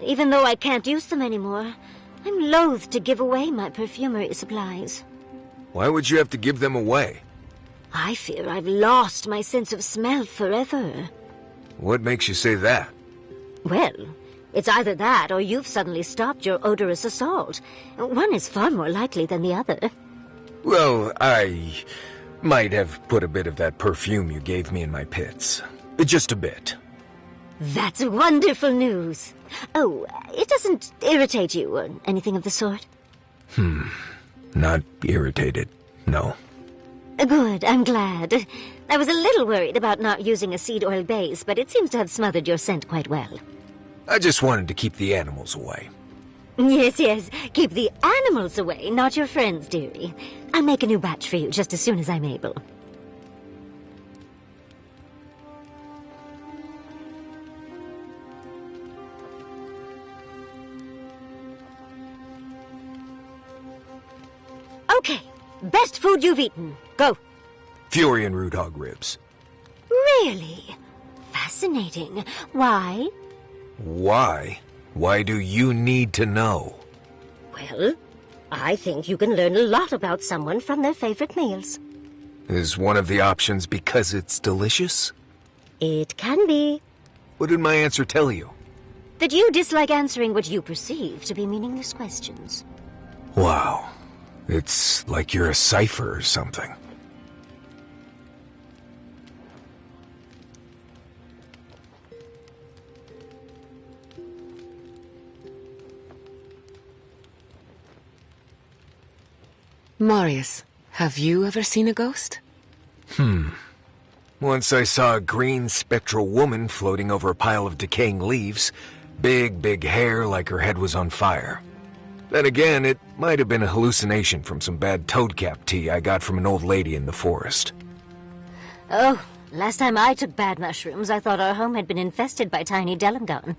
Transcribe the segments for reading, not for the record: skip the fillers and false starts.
Even though I can't use them anymore, I'm loath to give away my perfumery supplies. Why would you have to give them away? I fear I've lost my sense of smell forever. What makes you say that? Well, it's either that or you've suddenly stopped your odorous assault. One is far more likely than the other. Well, I might have put a bit of that perfume you gave me in my pits. Just a bit. That's wonderful news. Oh, it doesn't irritate you or anything of the sort? Not irritated, no. Good, I'm glad. I was a little worried about not using a seed oil base, but it seems to have smothered your scent quite well. I just wanted to keep the animals away. Yes, keep the animals away, not your friends, dearie. I'll make a new batch for you just as soon as I'm able. Okay, best food you've eaten. Go. Fury and root hog ribs. Really? Fascinating. Why? Why? Why do you need to know? Well, I think you can learn a lot about someone from their favorite meals. Is one of the options because it's delicious? It can be. What did my answer tell you? That you dislike answering what you perceive to be meaningless questions. Wow. It's like you're a cipher or something. Marius, have you ever seen a ghost? Once I saw a green spectral woman floating over a pile of decaying leaves. Big hair like her head was on fire. Then again, it might have been a hallucination from some bad toadcap tea I got from an old lady in the forest. Oh, last time I took bad mushrooms, I thought our home had been infested by tiny Delangon.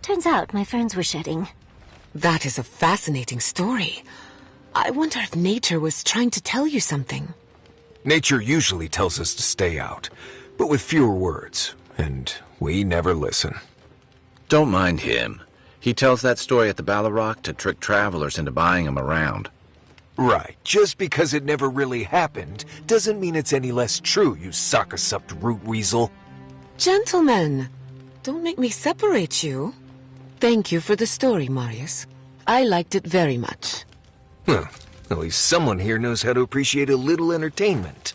Turns out my ferns were shedding. That is a fascinating story. I wonder if nature was trying to tell you something. Nature usually tells us to stay out, but with fewer words, and we never listen. Don't mind him. He tells that story at the Ballarrock to trick travelers into buying him around. Right. Just because it never really happened doesn't mean it's any less true, you sock-a-supped root weasel. Gentlemen, don't make me separate you. Thank you for the story, Marius. I liked it very much. Well, at least someone here knows how to appreciate a little entertainment.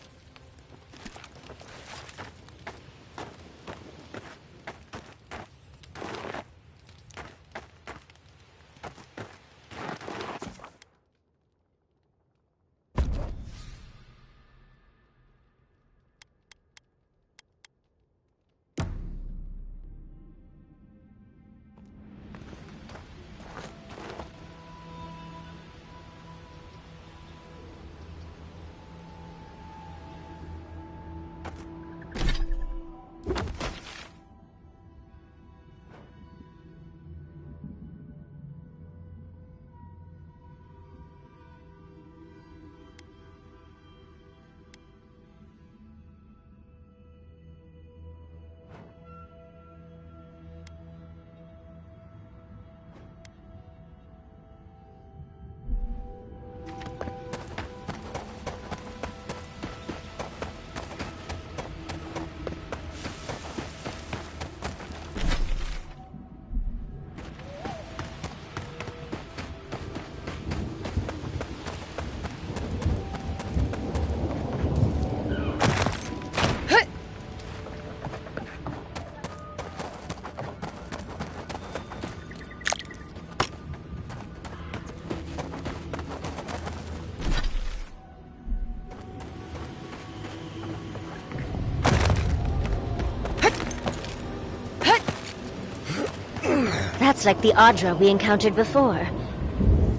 That's like the Audra we encountered before.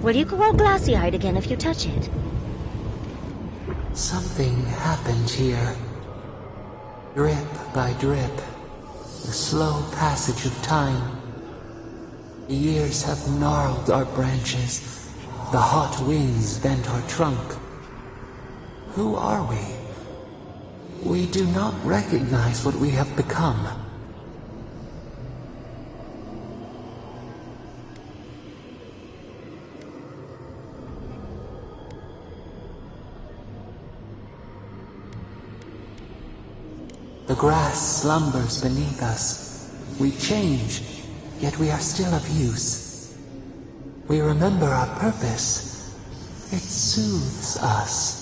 Well, you go all glassy-eyed again if you touch it. Something happened here. Drip by drip. The slow passage of time. The years have gnarled our branches. The hot winds bent our trunk. Who are we? We do not recognize what we have become. The grass slumbers beneath us. We change, yet we are still of use. We remember our purpose. It soothes us.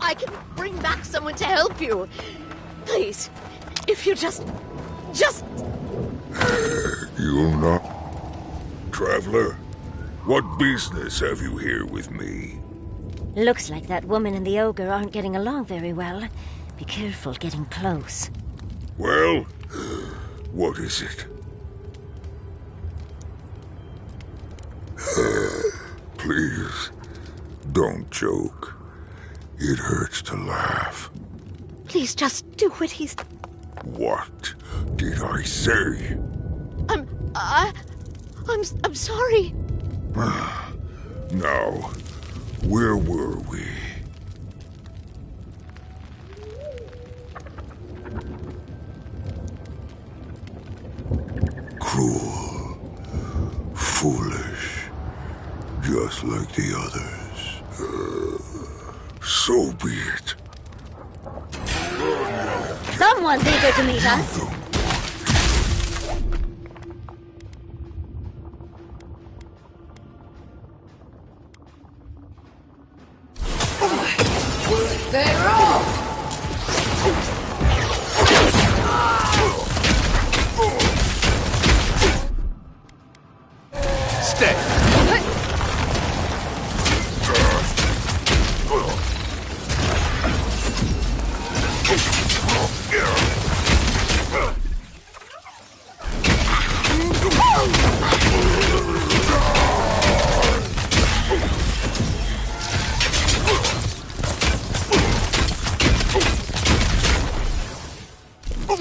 I can bring back someone to help you. Please, if you just... You'll not... Traveler, what business have you here with me? Looks like that woman and the ogre aren't getting along very well. Be careful getting close. Well, what is it? Please, don't joke. It hurts to laugh. Please just do what he's... What did I say? I'm sorry. Now, where were we? Cruel, foolish, just like the others. So be it. Someone's eager to meet us. They're off! Stay!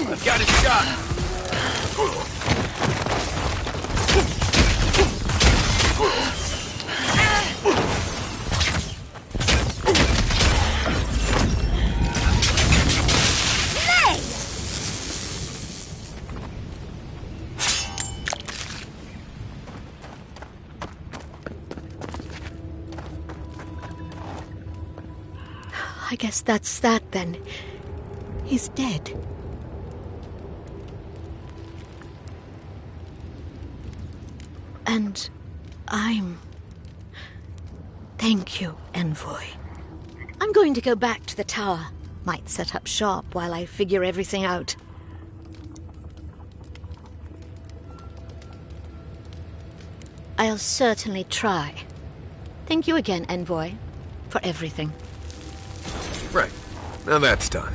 I've got it shot! I guess that's that then. He's dead. And I'm... Thank you, envoy. I'm going to go back to the tower. Might set up shop while I figure everything out. I'll certainly try. Thank you again, envoy, for everything. Right. Now that's done.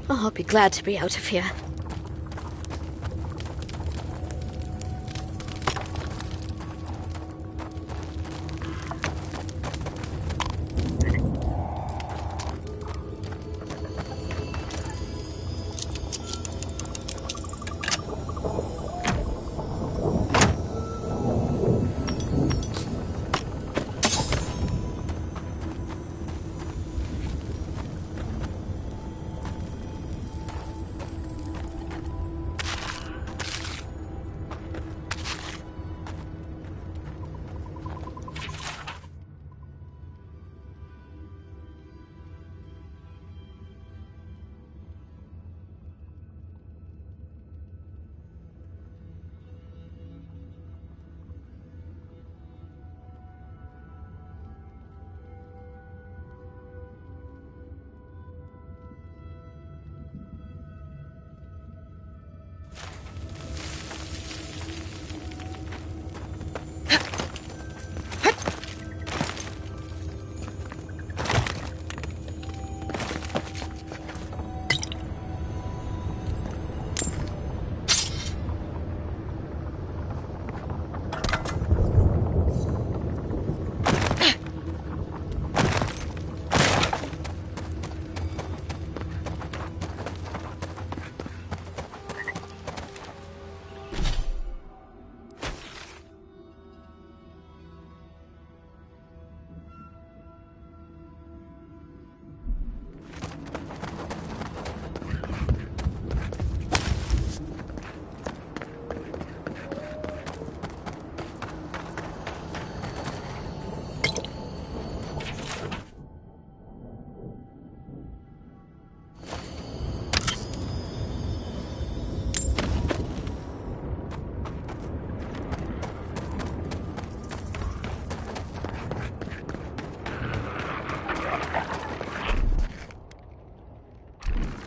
Oh, I'll be glad to be out of here.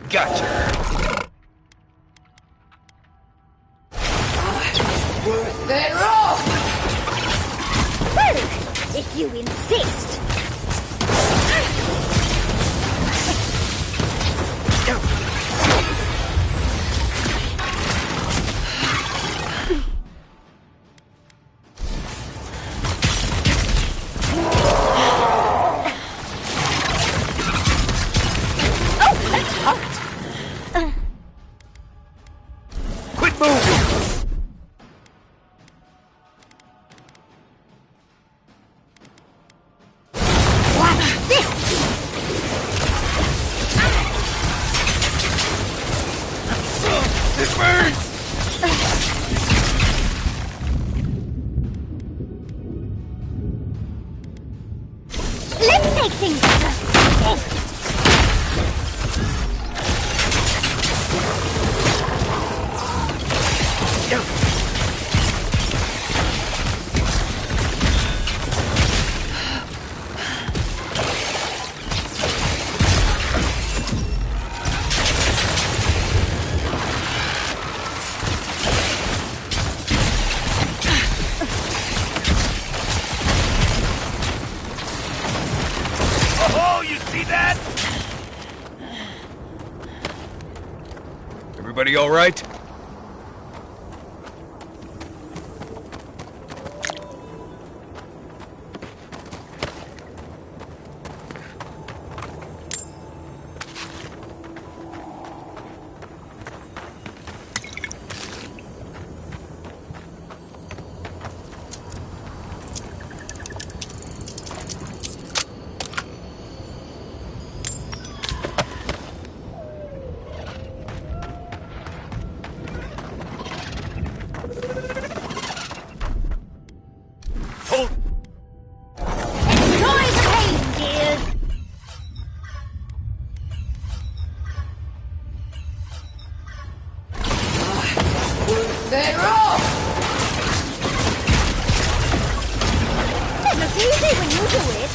Gotcha. They're off! Well, if you insist. Everybody all right? They're off! It looks easy when you do it.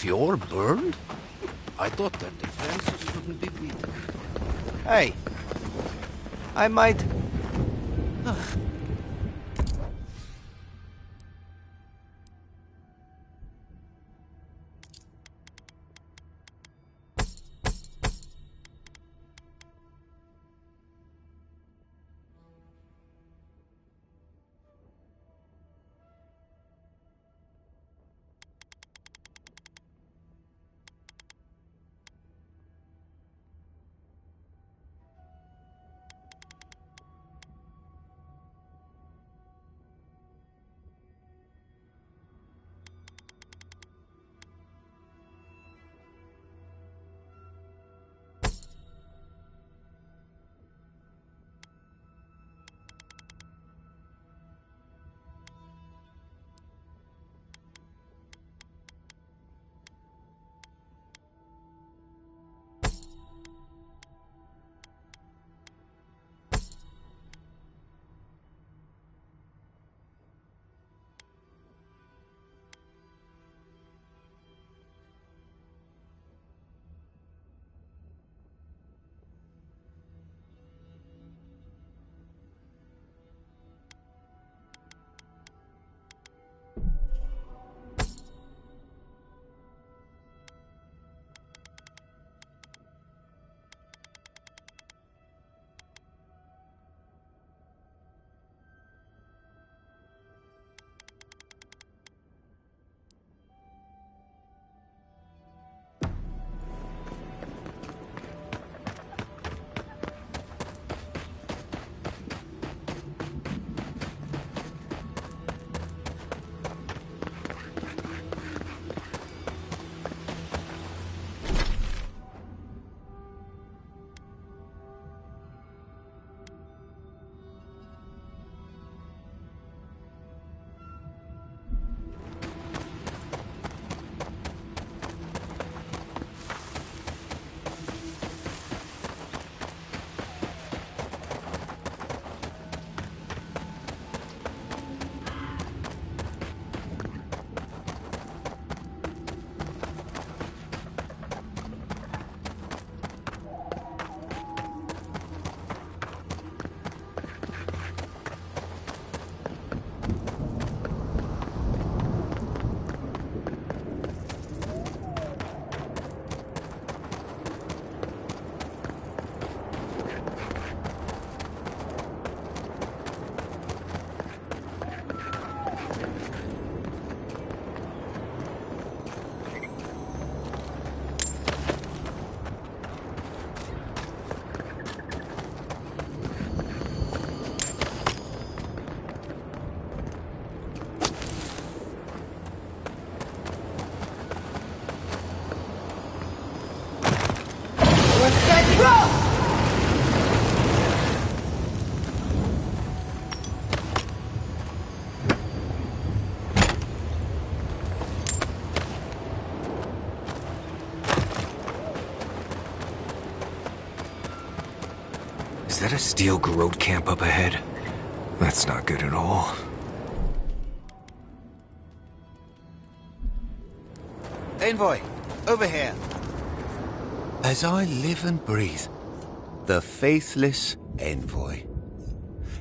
Fjord burned? I thought their defenses couldn't be beaten. Hey, I might... Is that a steel garrote camp up ahead? That's not good at all. Envoy, over here. As I live and breathe, the faithless Envoy.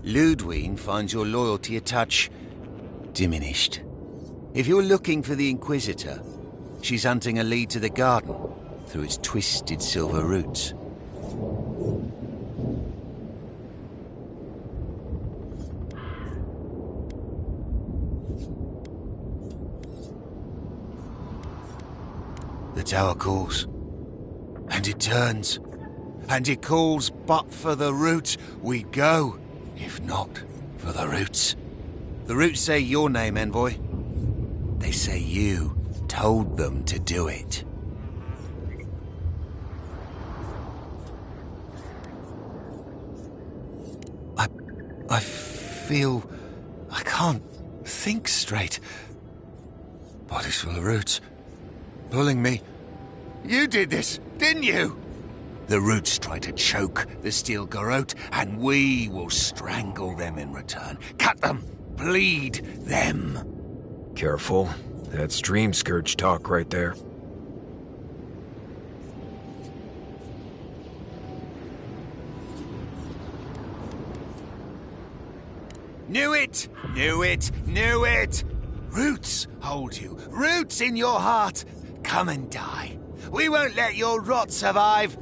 Ludwig finds your loyalty a touch diminished. If you're looking for the Inquisitor, she's hunting a lead to the garden through its twisted silver roots. The tower calls, and it turns, and it calls, but for the roots we go, if not for the roots. The roots say your name, Envoy. They say you told them to do it. I feel I can't think straight. Body's full of roots. Pulling me. You did this, didn't you? The roots try to choke the steel garrote, and we will strangle them in return. Cut them, bleed them. Careful. That's dream scourge talk right there. Knew it! Knew it! Knew it! Roots hold you. Roots in your heart. Come and die. We won't let your rot survive.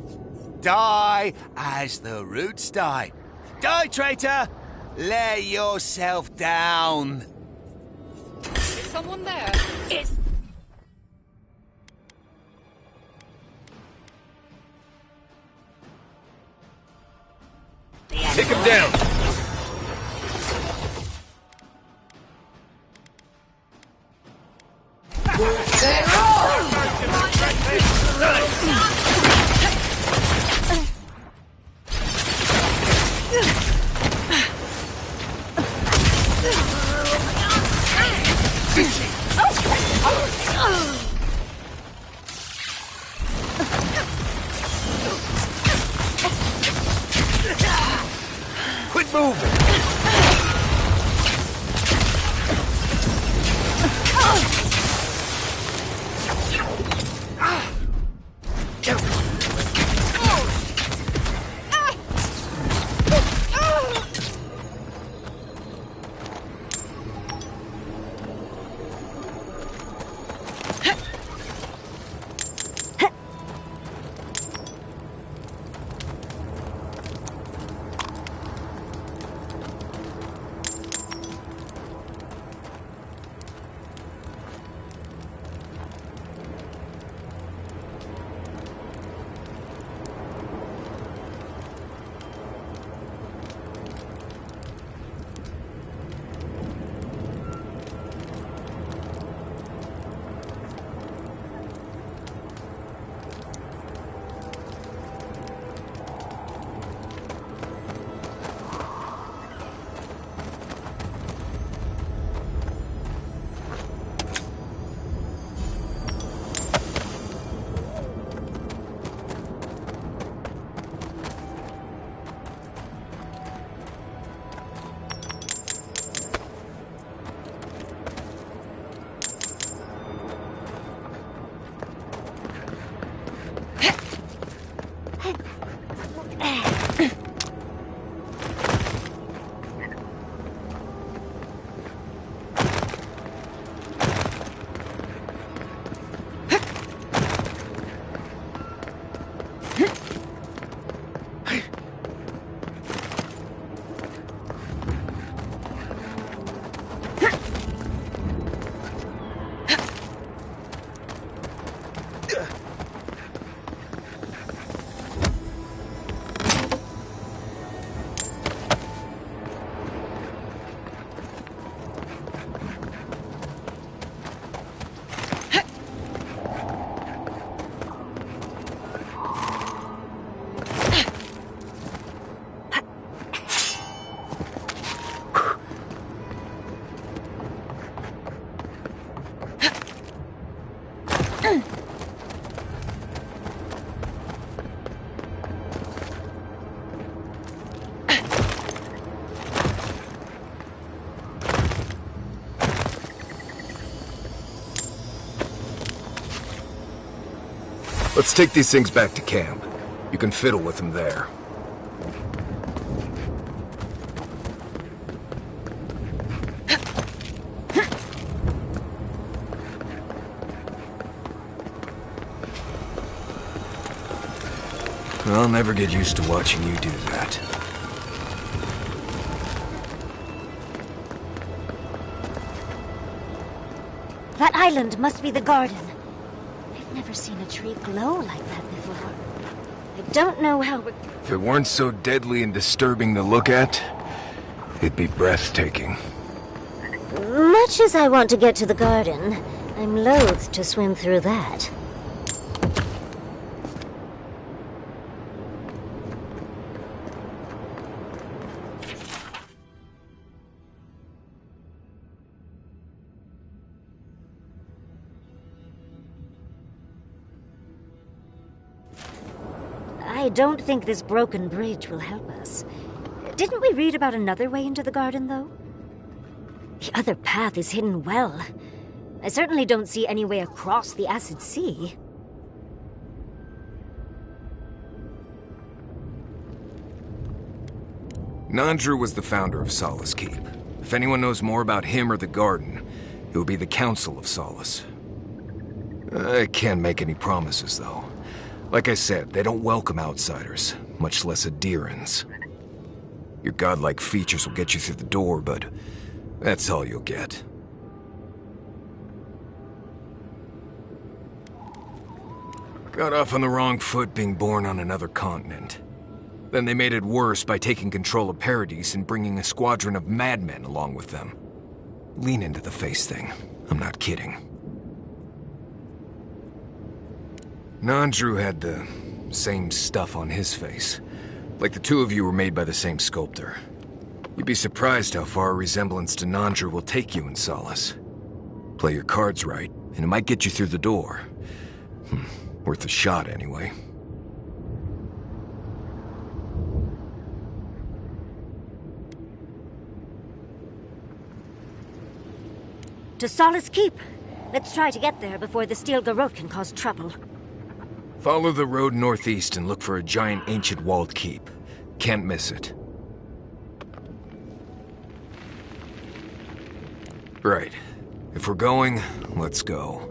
Die as the roots die. Die, traitor! Lay yourself down. Is someone there? It's... Take him down! Quit moving! Let's take these things back to camp. You can fiddle with them there. I'll never get used to watching you do that. That island must be the garden. I've never seen a tree glow like that before. I don't know how we're... If it weren't so deadly and disturbing to look at, it'd be breathtaking. Much as I want to get to the garden, I'm loath to swim through that. I don't think this broken bridge will help us. Didn't we read about another way into the garden, though? The other path is hidden well. I certainly don't see any way across the Acid Sea. Nandru was the founder of Solace Keep. If anyone knows more about him or the Garden, it will be the Council of Solace. I can't make any promises, though. Like I said, they don't welcome outsiders, much less adherents. Your godlike features will get you through the door, but that's all you'll get. Got off on the wrong foot being born on another continent. Then they made it worse by taking control of Paradise and bringing a squadron of madmen along with them. Lean into the face thing. I'm not kidding. Nandru had the same stuff on his face. Like the two of you were made by the same sculptor. You'd be surprised how far a resemblance to Nandru will take you in Solace. Play your cards right, and it might get you through the door. Worth a shot, anyway. To Solace Keep. Let's try to get there before the Steel Garrote can cause trouble. Follow the road northeast and look for a giant ancient walled keep. Can't miss it. Right. If we're going, let's go.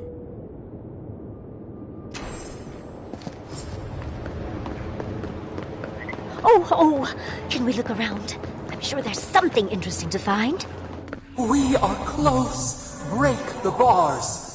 Oh, can we look around? I'm sure there's something interesting to find. We are close. Break the bars.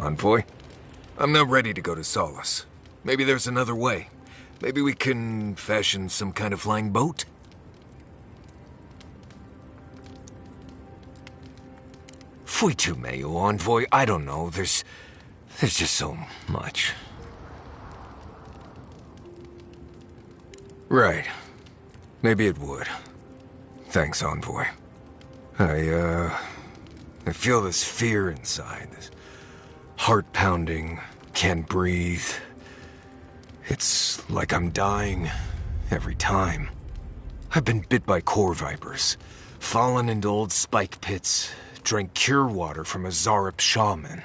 Envoy? I'm not ready to go to Solace. Maybe there's another way. Maybe we can fashion some kind of flying boat? Fui tu meio, Envoy. I don't know. There's just so much. Right. Maybe it would. Thanks, Envoy. I feel this fear inside, this heart pounding, can't breathe. It's like I'm dying every time. I've been bit by core vipers, fallen into old spike pits, drank cure water from a Zarep shaman,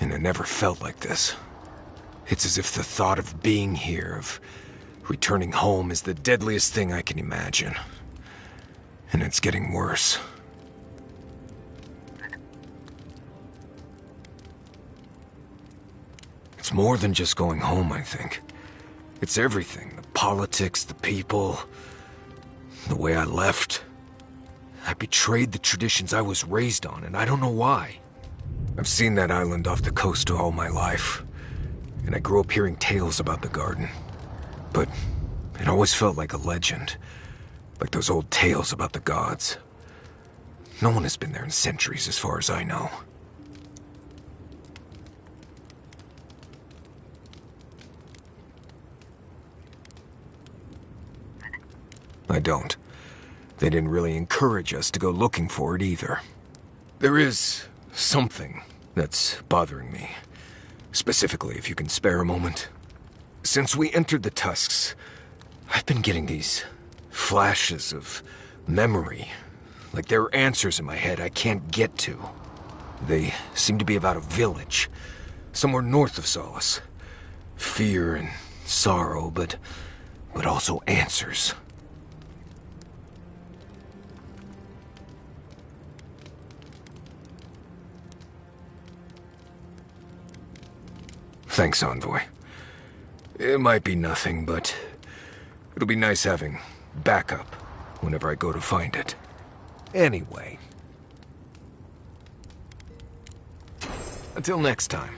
and it never felt like this. It's as if the thought of being here, of returning home, is the deadliest thing I can imagine. And it's getting worse. It's more than just going home, I think. It's everything. The politics, the people, the way I left. I betrayed the traditions I was raised on, and I don't know why. I've seen that island off the coast all my life, and I grew up hearing tales about the garden. But it always felt like a legend, like those old tales about the gods. No one has been there in centuries, as far as I know. I don't. They didn't really encourage us to go looking for it either. There is something that's bothering me. Specifically, if you can spare a moment. Since we entered the Tusks, I've been getting these flashes of memory. Like there are answers in my head I can't get to. They seem to be about a village, somewhere north of Solace. Fear and sorrow, but also answers. Thanks, Envoy. It might be nothing, but it'll be nice having backup whenever I go to find it. Anyway. Until next time.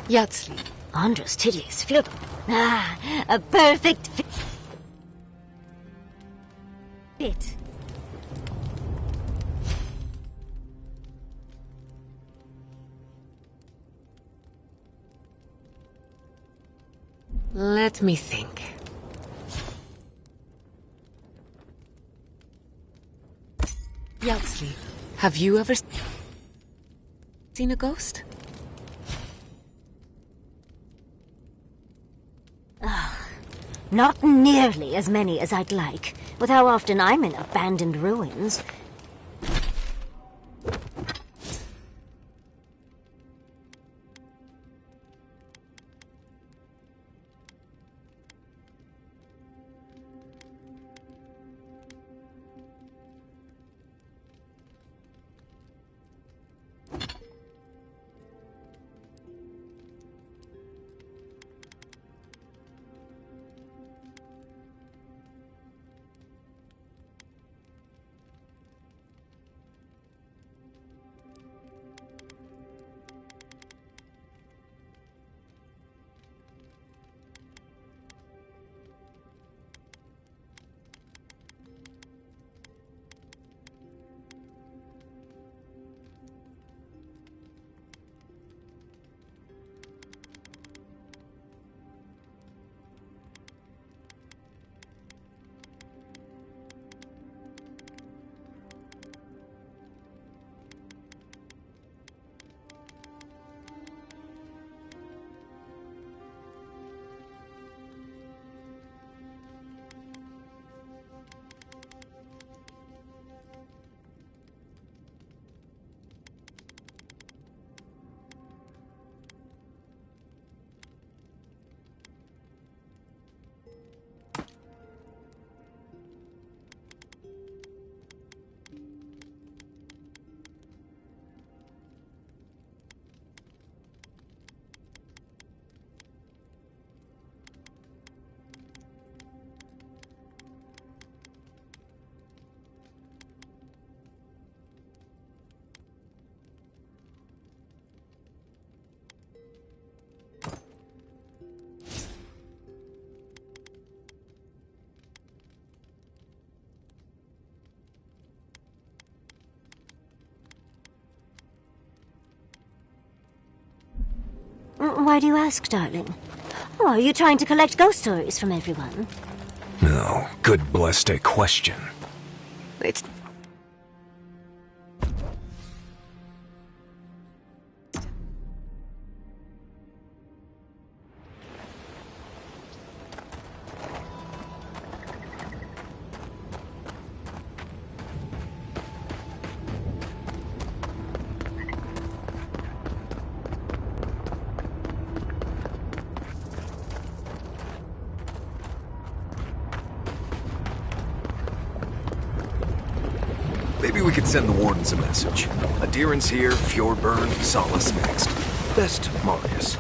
Yatsli. Andra's titties, feel them. Ah, a perfect fit. Let me think. Yatsli, have you ever seen a ghost? Not nearly as many as I'd like, with how often I'm in abandoned ruins. Why do you ask, darling? Oh, are you trying to collect ghost stories from everyone? No, good blessed a question. It's... we could send the wardens a message. Adherence here, Fjord burned, Solace next. Best, Marius.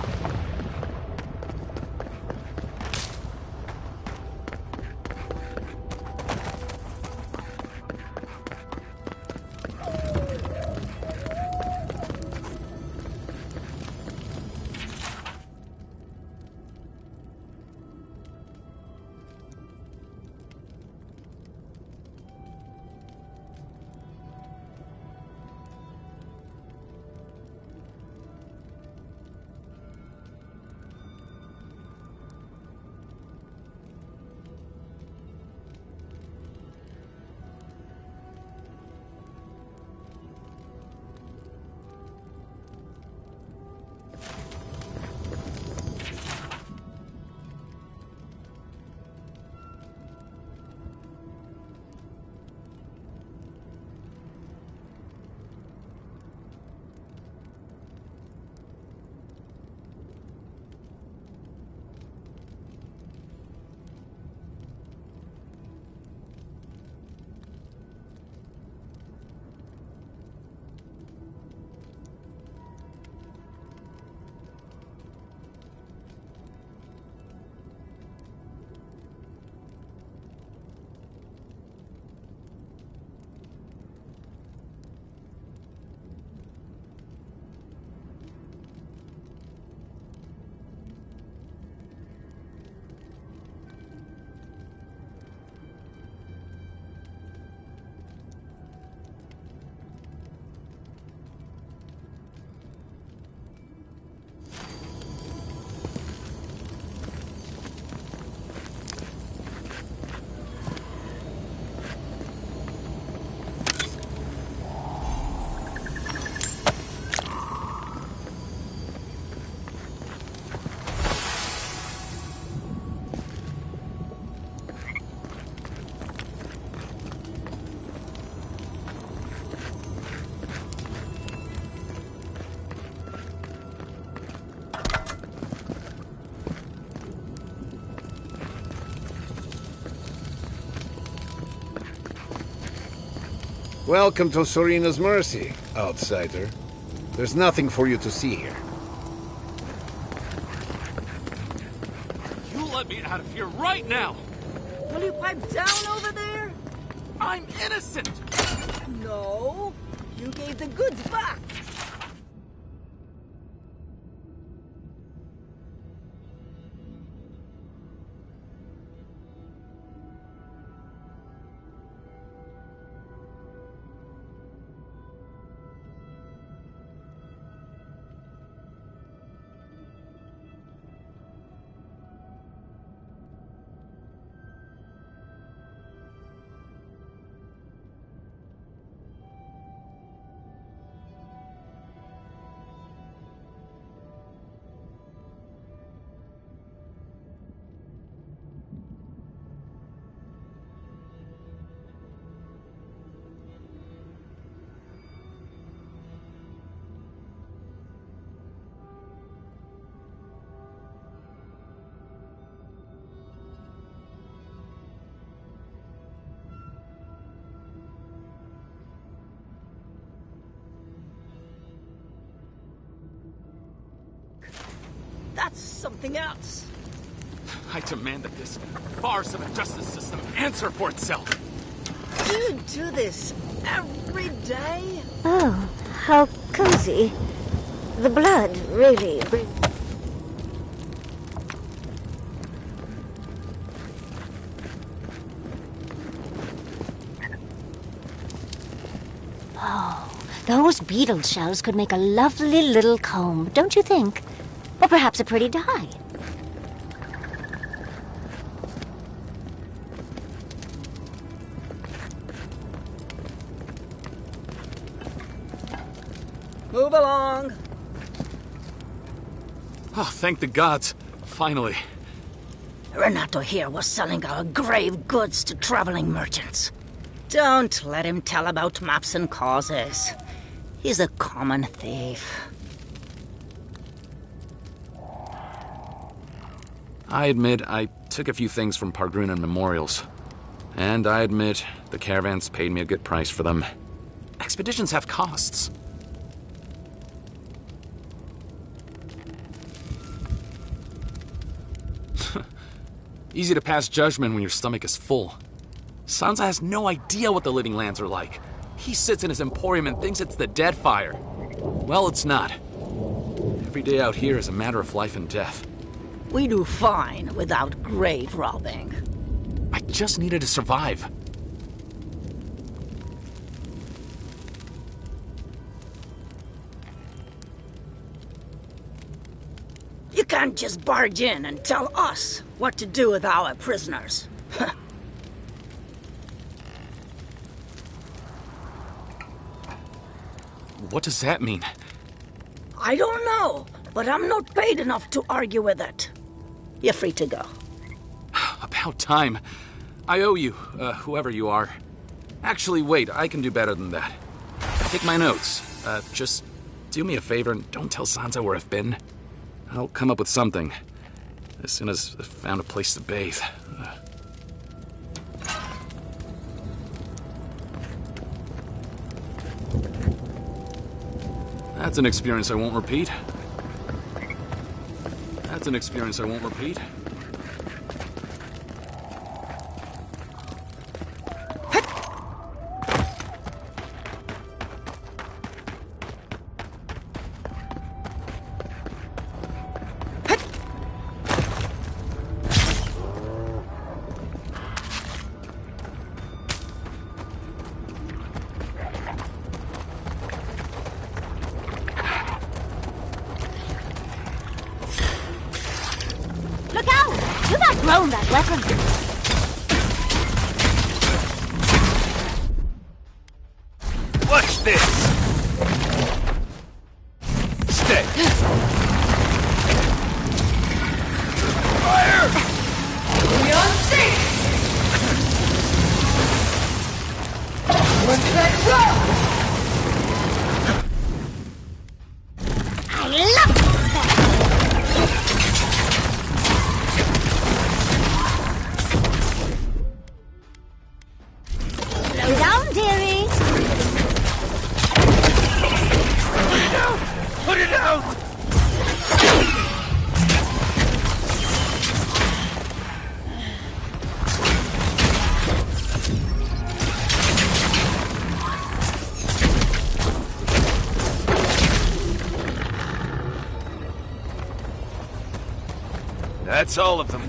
Welcome to Serena's Mercy, outsider. There's nothing for you to see here. You let me out of here right now! Will you pipe down over there? I'm innocent! No, you gave the goods back. That's something else. I demand that this farce of a justice system answer for itself. You do this every day? Oh, how cozy. The blood really... Oh, those beetle shells could make a lovely little comb, don't you think? Or perhaps a pretty dye. Move along. Oh, thank the gods. Finally. Renato here was selling our grave goods to traveling merchants. Don't let him tell about maps and causes. He's a common thief. I admit I took a few things from Pargrunan memorials. And I admit the caravans paid me a good price for them. Expeditions have costs. Easy to pass judgment when your stomach is full. Sansa has no idea what the living lands are like. He sits in his emporium and thinks it's the Deadfire. Well, it's not. Every day out here is a matter of life and death. We do fine without grave robbing. I just needed to survive. You can't just barge in and tell us what to do with our prisoners. What does that mean? I don't know, but I'm not paid enough to argue with it. You're free to go. About time. I owe you, whoever you are. Actually, wait, I can do better than that. Take my notes. Just do me a favor and don't tell Sansa where I've been. I'll come up with something. As soon as I've found a place to bathe. That's an experience I won't repeat. That's an experience I won't repeat. Look out! You've outgrown that weapon. Watch this! Stay! Fire! Beyond safe! What's that rock? I love this spell! Slow down, dearie! Put it out! That's all of them.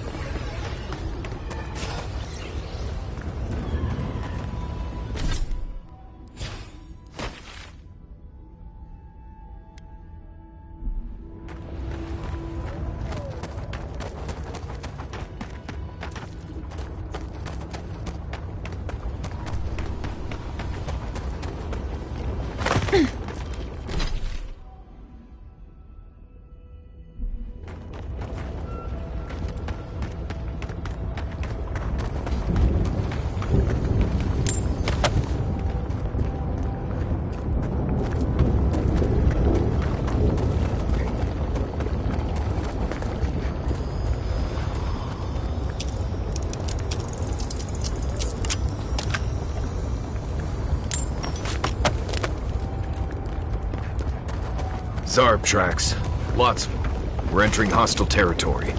Zarb tracks. Lots of them. We're entering hostile territory.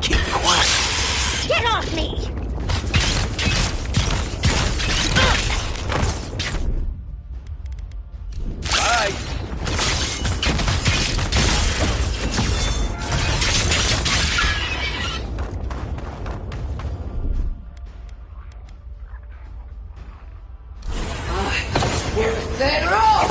Keep quiet. Get off me! Bye! That rock!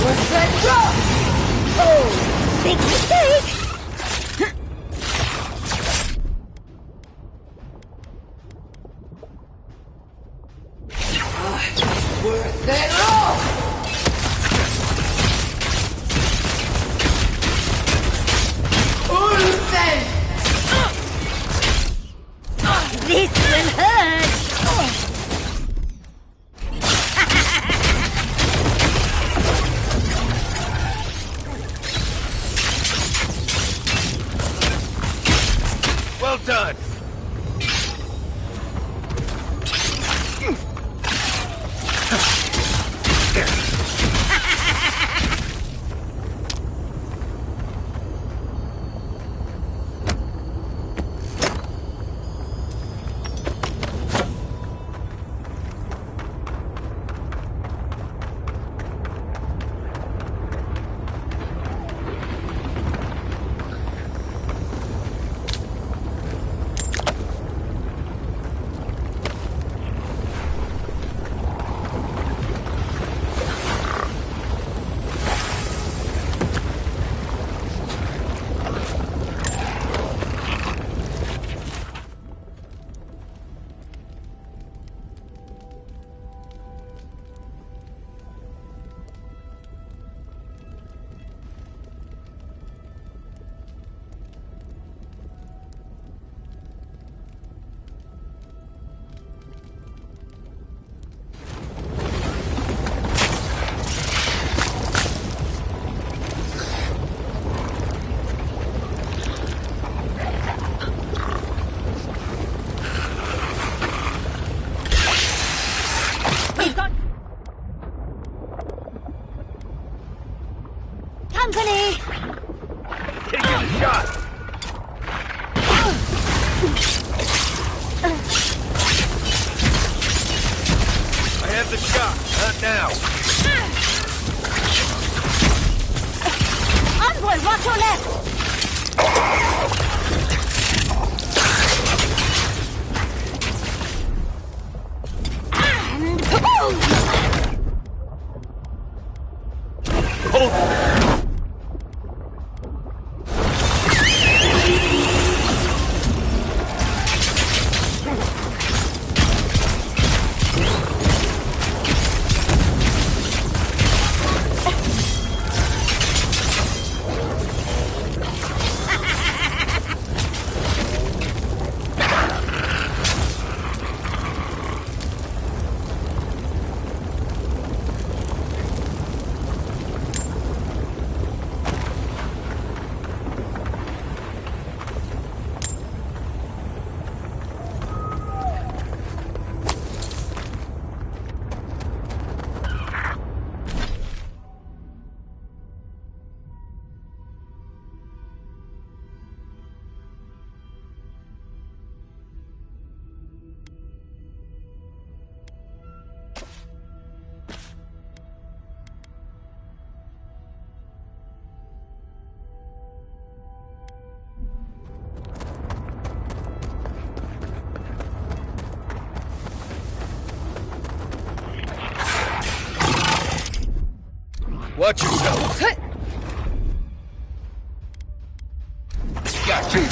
What's that drop? Oh! Big mistake! Worth it all! Ulfen! This will hurt! Well done! Company! Taking a shot! I have the shot, not now. Envoy, watch your left! And kaboom! Hold! Watch yourself. Got you.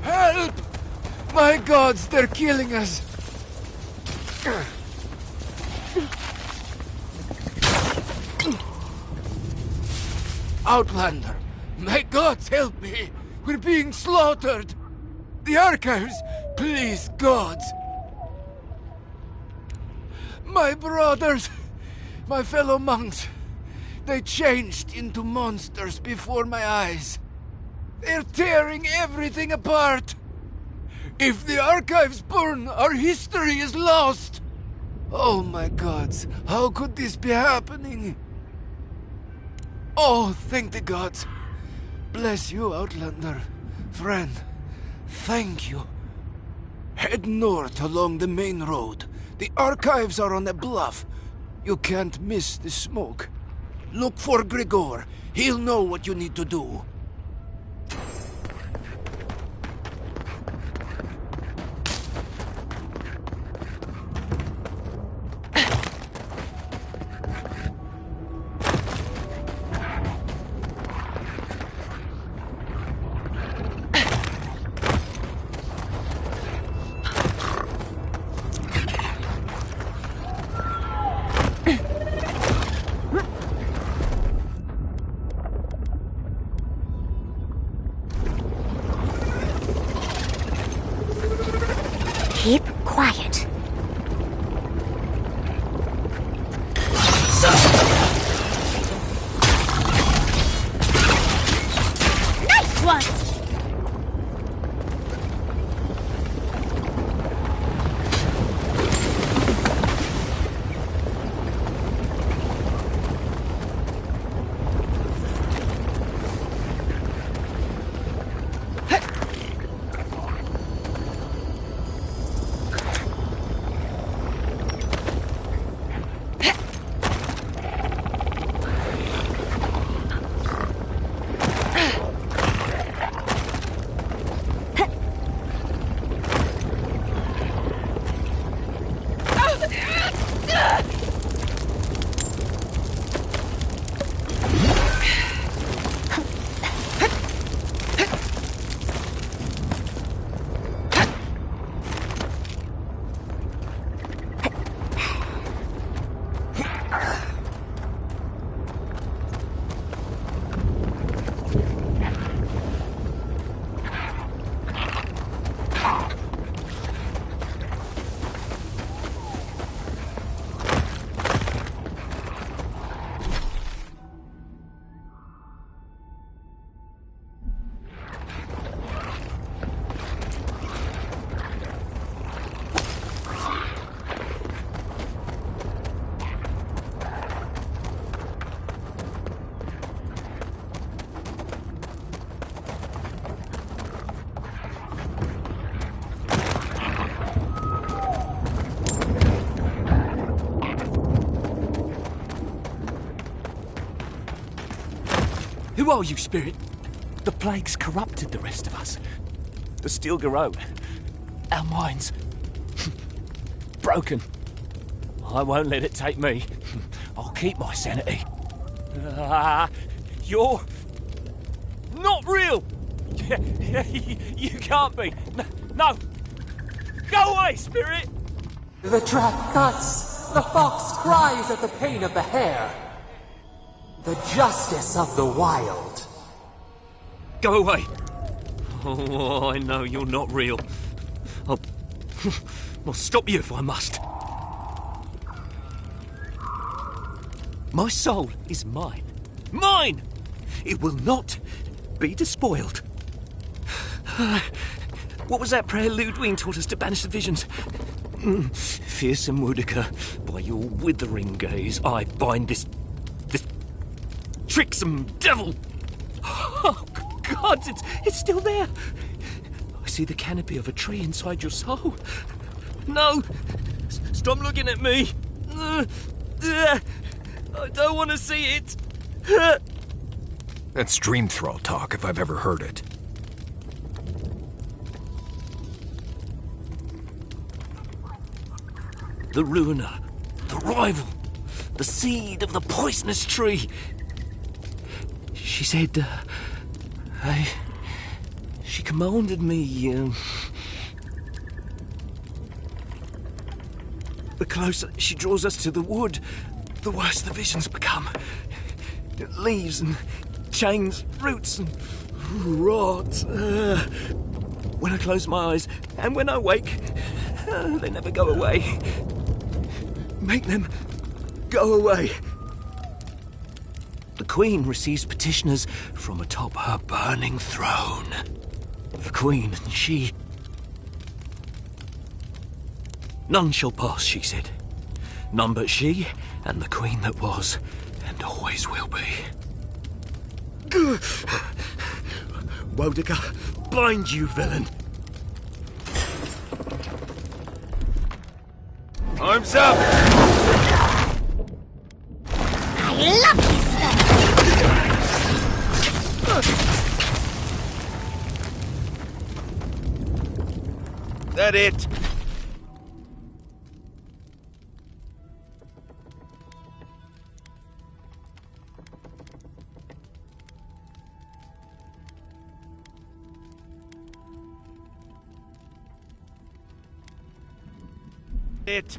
Help! My gods, they're killing us! Outlander, my gods, help me! We're being slaughtered! The archives, please, gods! My brothers, my fellow monks, they changed into monsters before my eyes. They're tearing everything apart. If the archives burn, our history is lost. Oh my gods, how could this be happening? Oh, thank the gods. Bless you, Outlander. Friend, thank you. Head north along the main road. The archives are on a bluff. You can't miss the smoke. Look for Grigor. He'll know what you need to do. Keep quiet. Nice one! Who are you, Spirit? The plague's corrupted the rest of us. The Steel Garrote. Our minds. Broken. I won't let it take me. I'll keep my sanity. You're... not real! You can't be. No! Go away, Spirit! The trap cuts. The fox cries at the pain of the hare. The justice of the wild. Go away. Oh, I know you're not real. I'll stop you if I must. My soul is mine. Mine! It will not be despoiled. What was that prayer Ludwig taught us to banish the visions? Fearsome Woodica, by your withering gaze, I bind this tricksome devil. Oh, God, it's still there. I see the canopy of a tree inside your soul. No! Stop looking at me. I don't want to see it. That's dream thrall talk, if I've ever heard it. The Ruiner. The rival, the seed of the poisonous tree. She said, she commanded me, the closer she draws us to the wood, the worse the visions become. Leaves and chains, roots and rot. When I close my eyes and when I wake, they never go away. Make them go away. The Queen receives petitioners from atop her burning throne. The Queen and she... None shall pass, she said. None but she and the Queen that was and always will be. Wodika, bind you, villain! Arms up! I love this stuff! That it? It.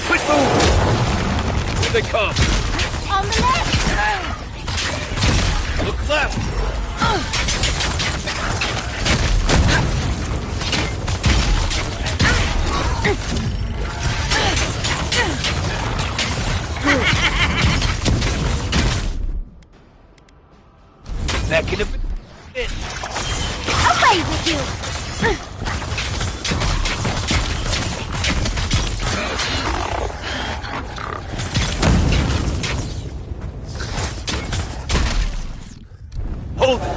Quick move! Here they come! On the left! Look left! That could have been it. Away with you! Hold it!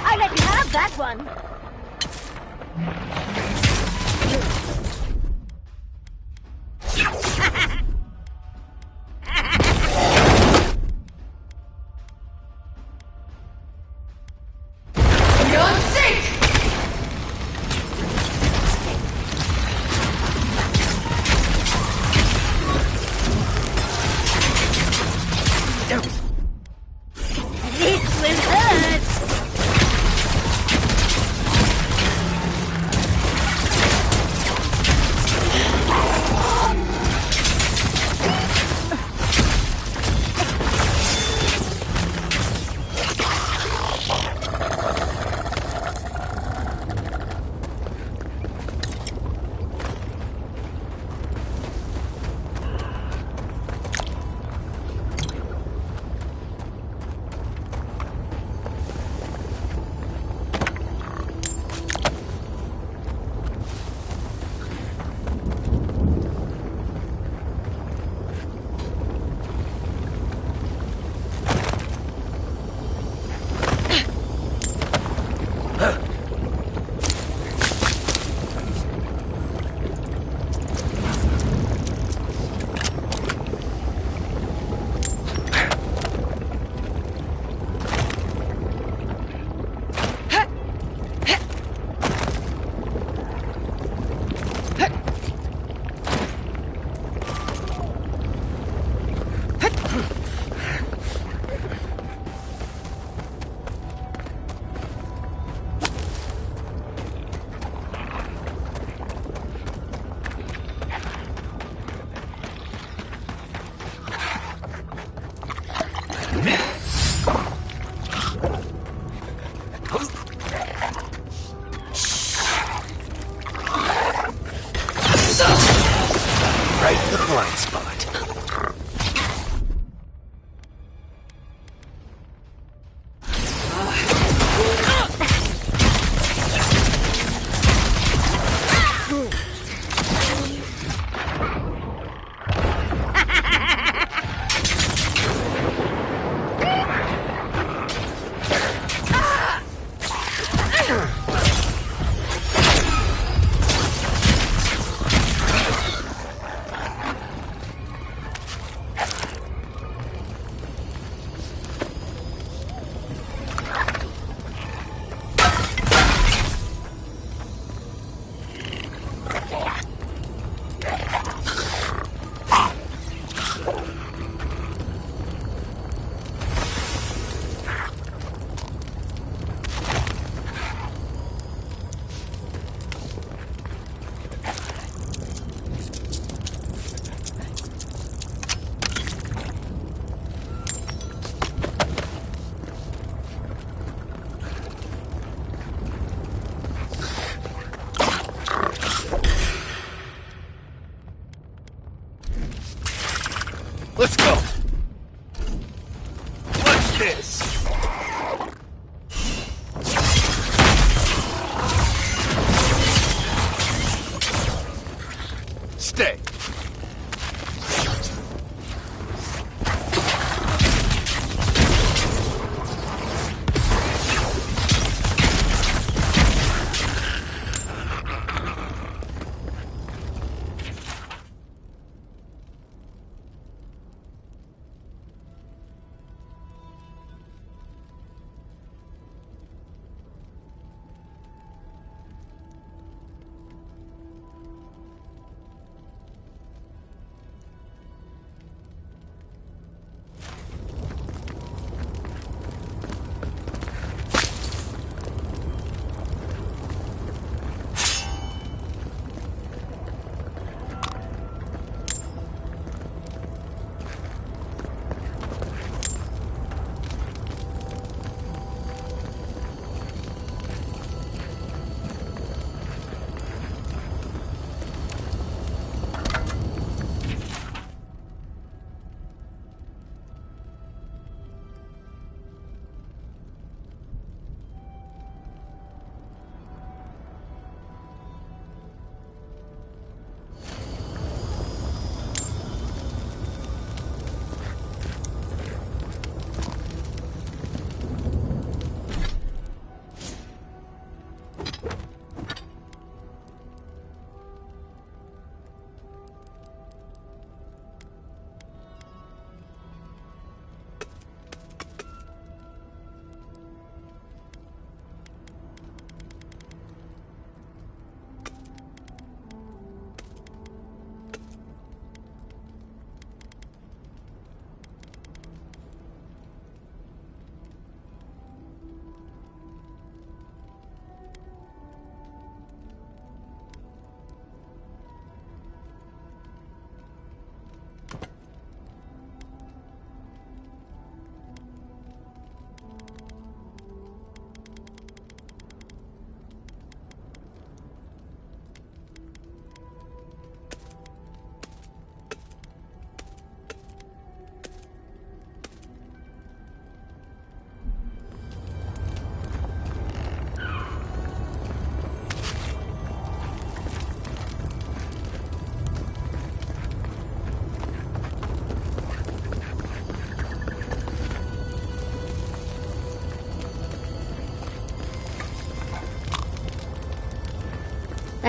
I let you have that one.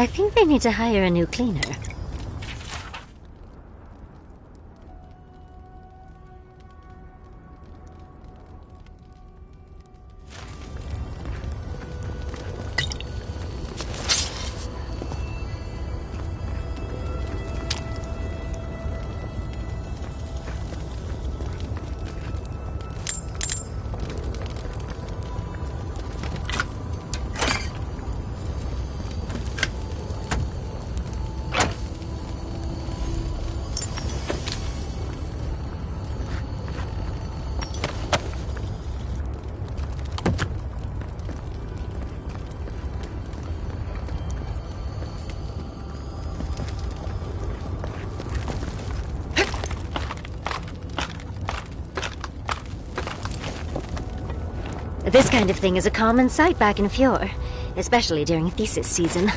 I think they need to hire a new cleaner. This kind of thing is a common sight back in Fjord, especially during thesis season.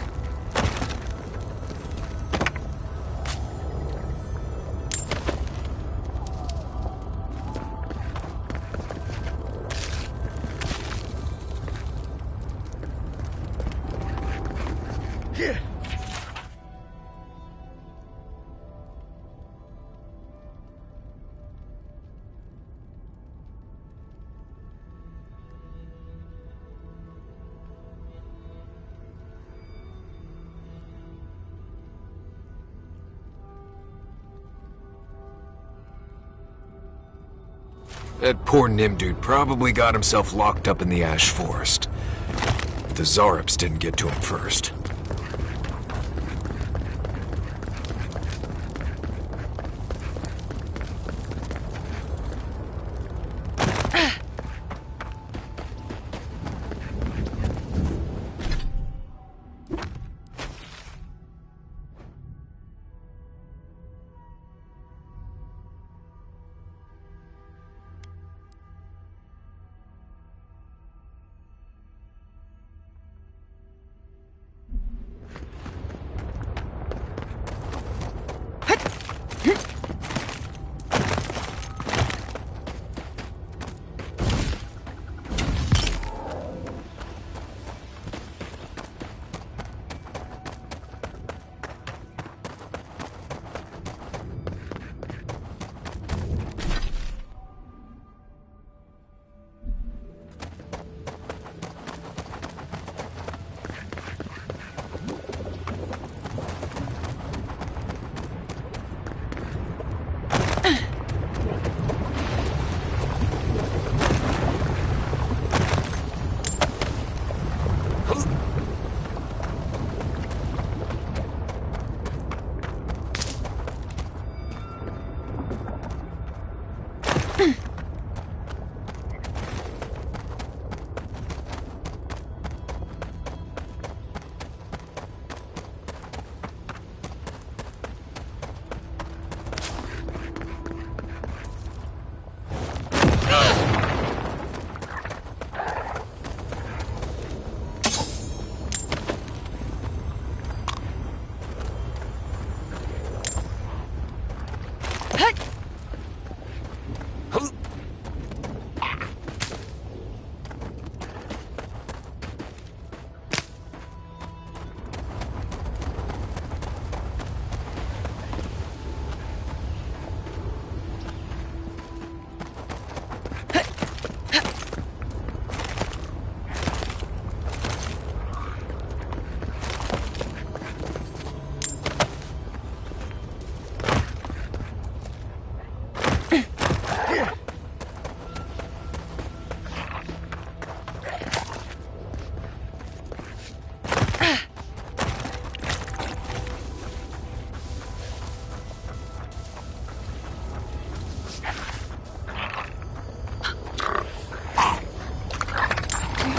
That poor Nim dude probably got himself locked up in the Ash Forest. The Zarops didn't get to him first.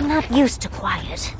Not used to quiet.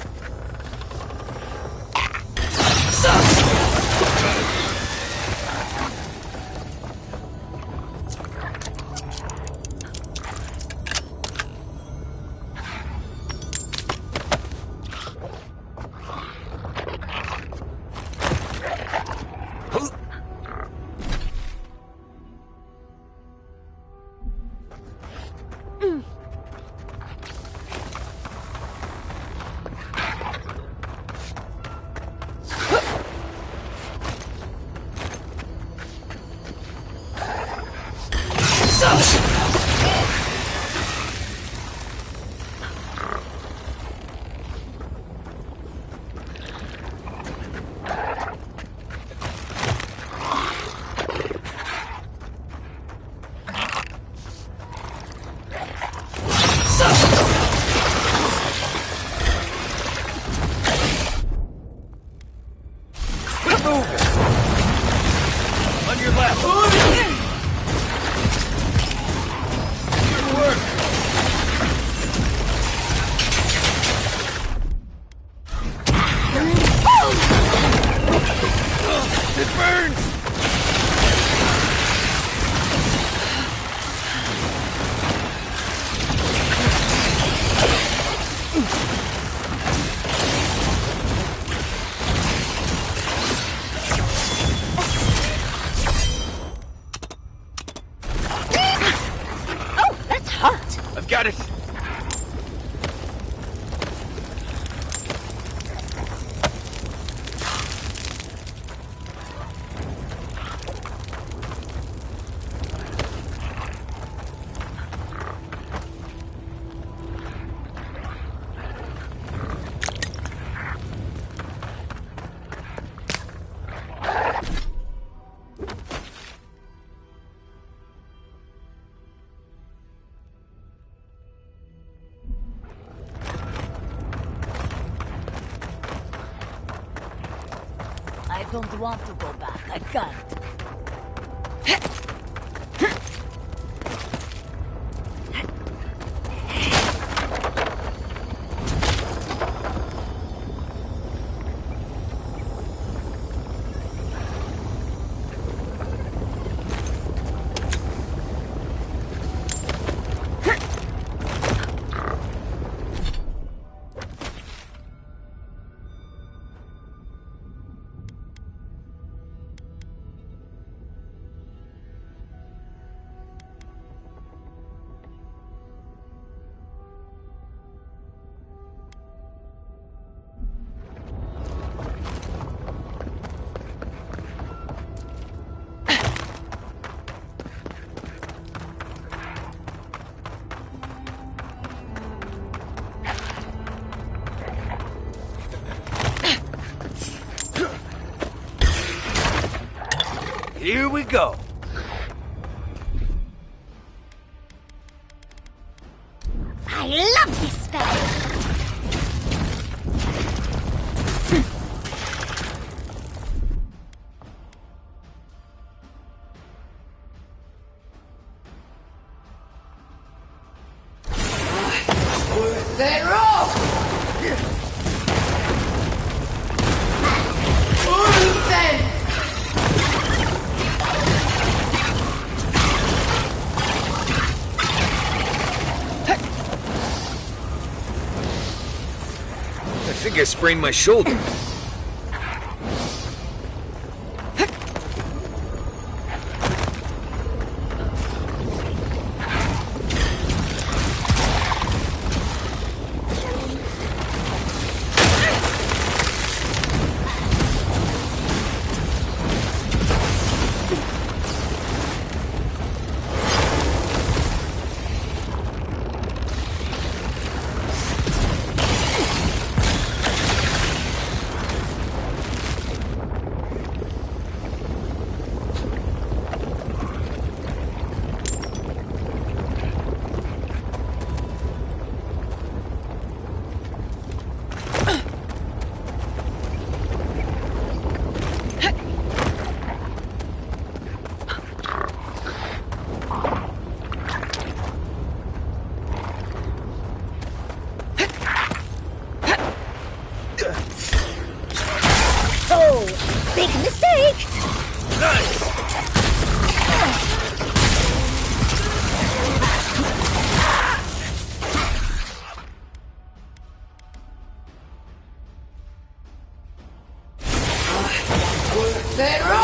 Got it! I don't want to go back. I can't. Here we go. I love this spell! Then roll! Then! I think I sprained my shoulder. Big mistake! Then roll!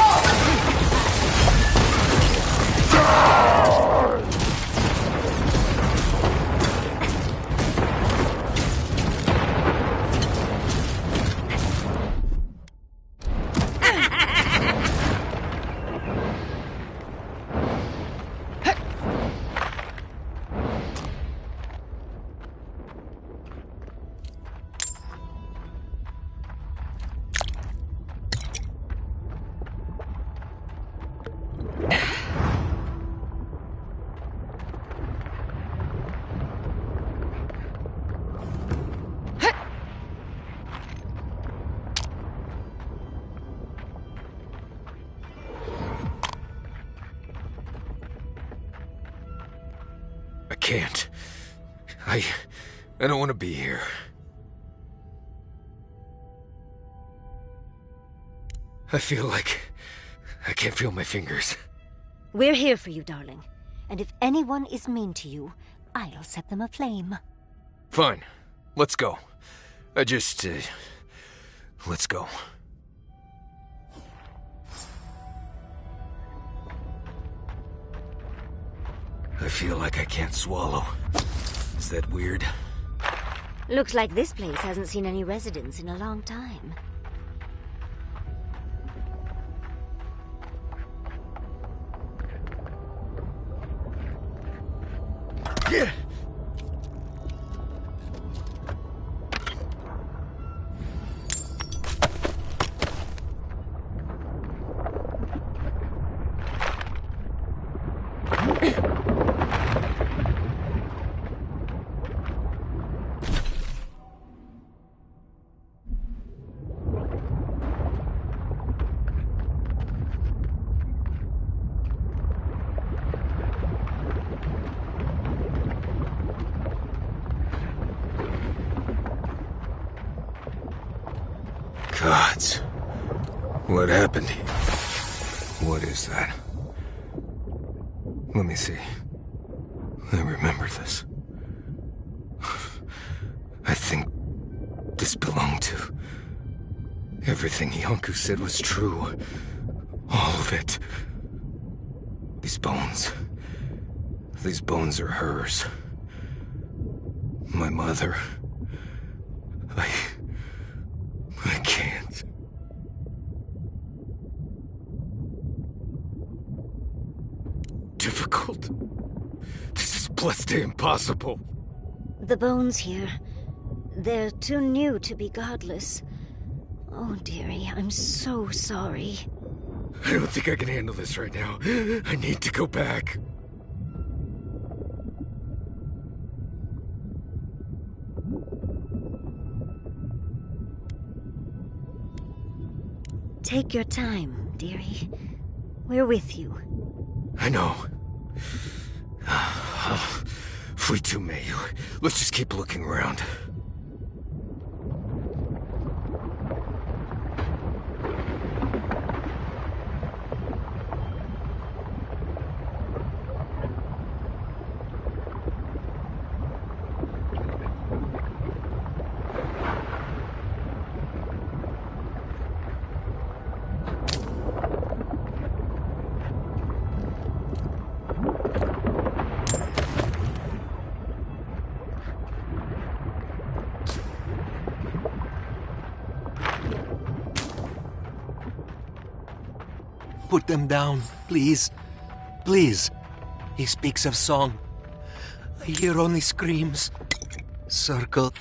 I can't. I don't want to be here. I feel like I can't feel my fingers. We're here for you, darling. And if anyone is mean to you, I'll set them aflame. Fine. Let's go. Let's go. I feel like I can't swallow. Is that weird? Looks like this place hasn't seen any residents in a long time. Yeah. Gods. What happened? What is that? Let me see. I remember this. I think this belonged to... Everything Yonku said was true. All of it. These bones. These bones are hers. My mother. I can't. Difficult. This is blessed impossible. The bones here. They're too new to be godless. Oh, dearie, I'm so sorry. I don't think I can handle this right now. I need to go back. Take your time, dearie. We're with you. I know. Fui too meio. Let's just keep looking around. Put them down, please. Please. He speaks of song. I hear only screams. Circle.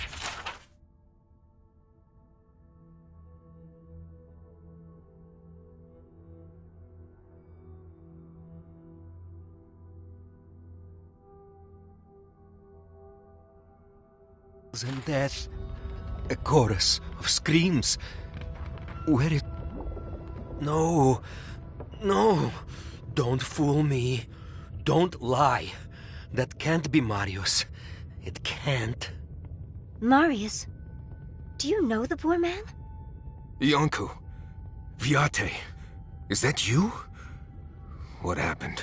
And death. A chorus of screams. Where it... No. No. Don't fool me. Don't lie. That can't be Marius. It can't. Marius? Do you know the poor man? Yonku. Viate. Is that you? What happened?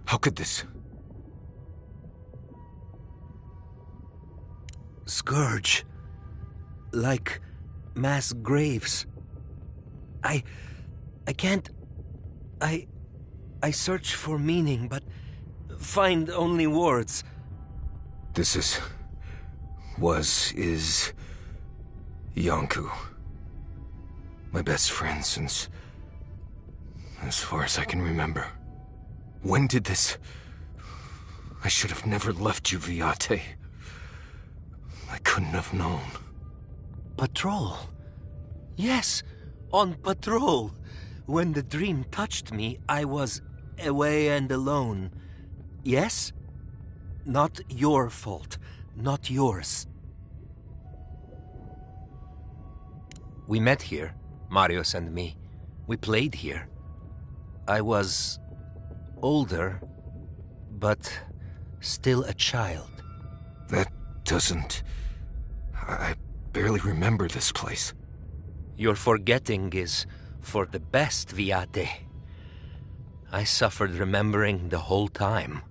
How could this... Scourge. Like mass graves. I can't... I search for meaning, but find only words. This is... is... Yonku. My best friend since... as far as I can remember. When did this... I should have never left you, Viate. I couldn't have known. Patrol. Yes, on patrol. When the dream touched me, I was away and alone. Yes? Not your fault. Not yours. We met here, Marius and me. We played here. I was... older, but still a child. That doesn't... I barely remember this place. Your forgetting is for the best, Viate. I suffered remembering the whole time.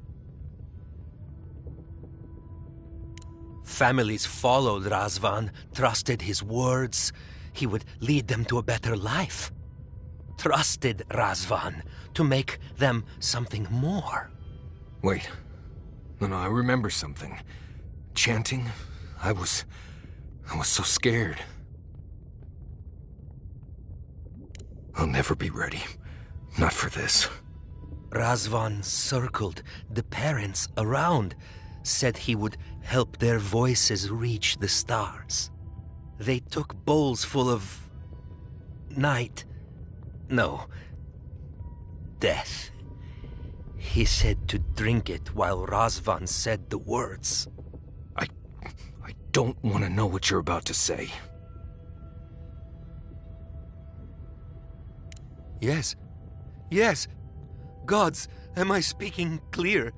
Families followed Razvan, trusted his words. He would lead them to a better life. Trusted Razvan to make them something more. Wait. No, I remember something. chanting, I was so scared. I'll never be ready. Not for this. Razvan circled the parents around, said he would help their voices reach the stars. They took bowls full of... night. No. Death. He said to drink it while Razvan said the words. I don't want to know what you're about to say. Yes. Yes. Gods, am I speaking clear?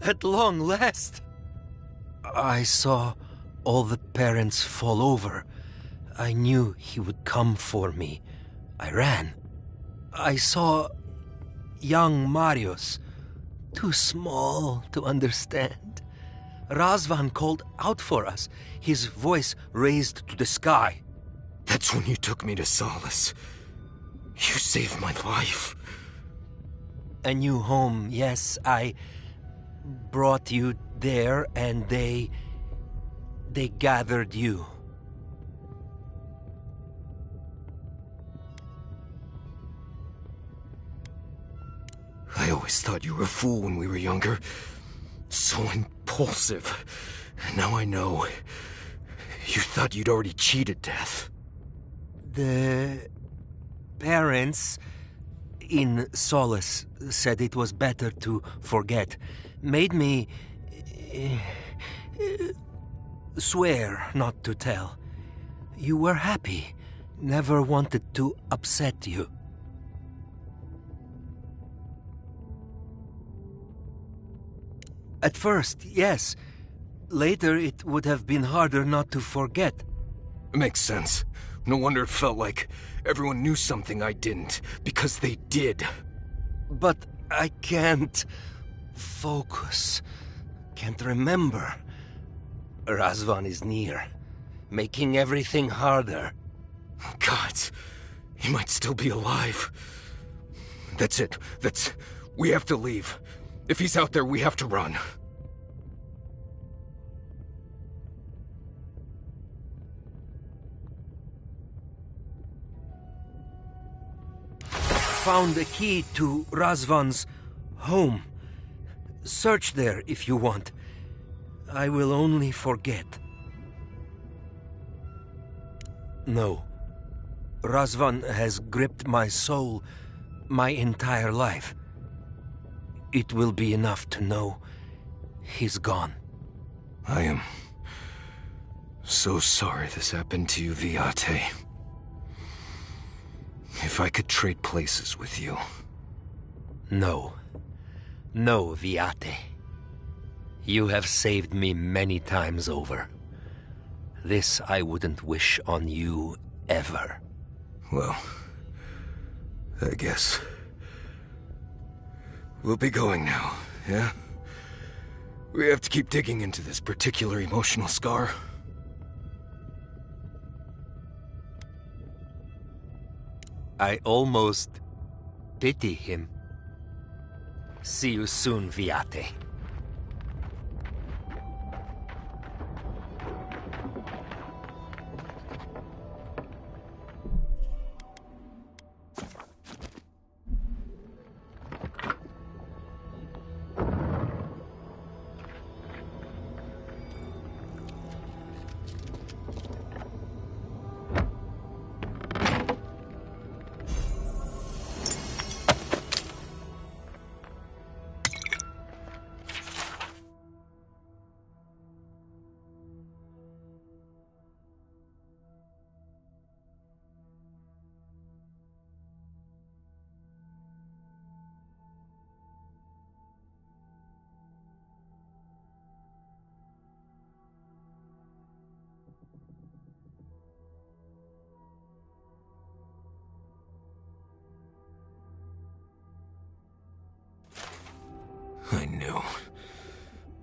At long last. I saw all the parents fall over. I knew he would come for me. I ran. I saw young Marius, too small to understand. Razvan called out for us, his voice raised to the sky. That's when you took me to Solace. You saved my life. A new home, yes, I brought you there and they gathered you. I always thought you were a fool when we were younger. So impulsive. Now I know. You thought you'd already cheated death. The parents in Solace said it was better to forget. Made me swear not to tell. You were happy. Never wanted to upset you. At first, yes. Later, it would have been harder not to forget. Makes sense. No wonder it felt like everyone knew something I didn't, because they did. But I can't focus. Can't remember. Razvan is near, making everything harder. God, he might still be alive. That's it. We have to leave. If he's out there, we have to run. Found a key to Razvan's home. Search there if you want. I will only forget. No. Razvan has gripped my soul my entire life. It will be enough to know he's gone. I am so sorry this happened to you, Viate. If I could trade places with you. No. No, Viate. You have saved me many times over. This I wouldn't wish on you ever. Well, I guess. We'll be going now, yeah? We have to keep digging into this particular emotional scar. I almost pity him. See you soon, Viate.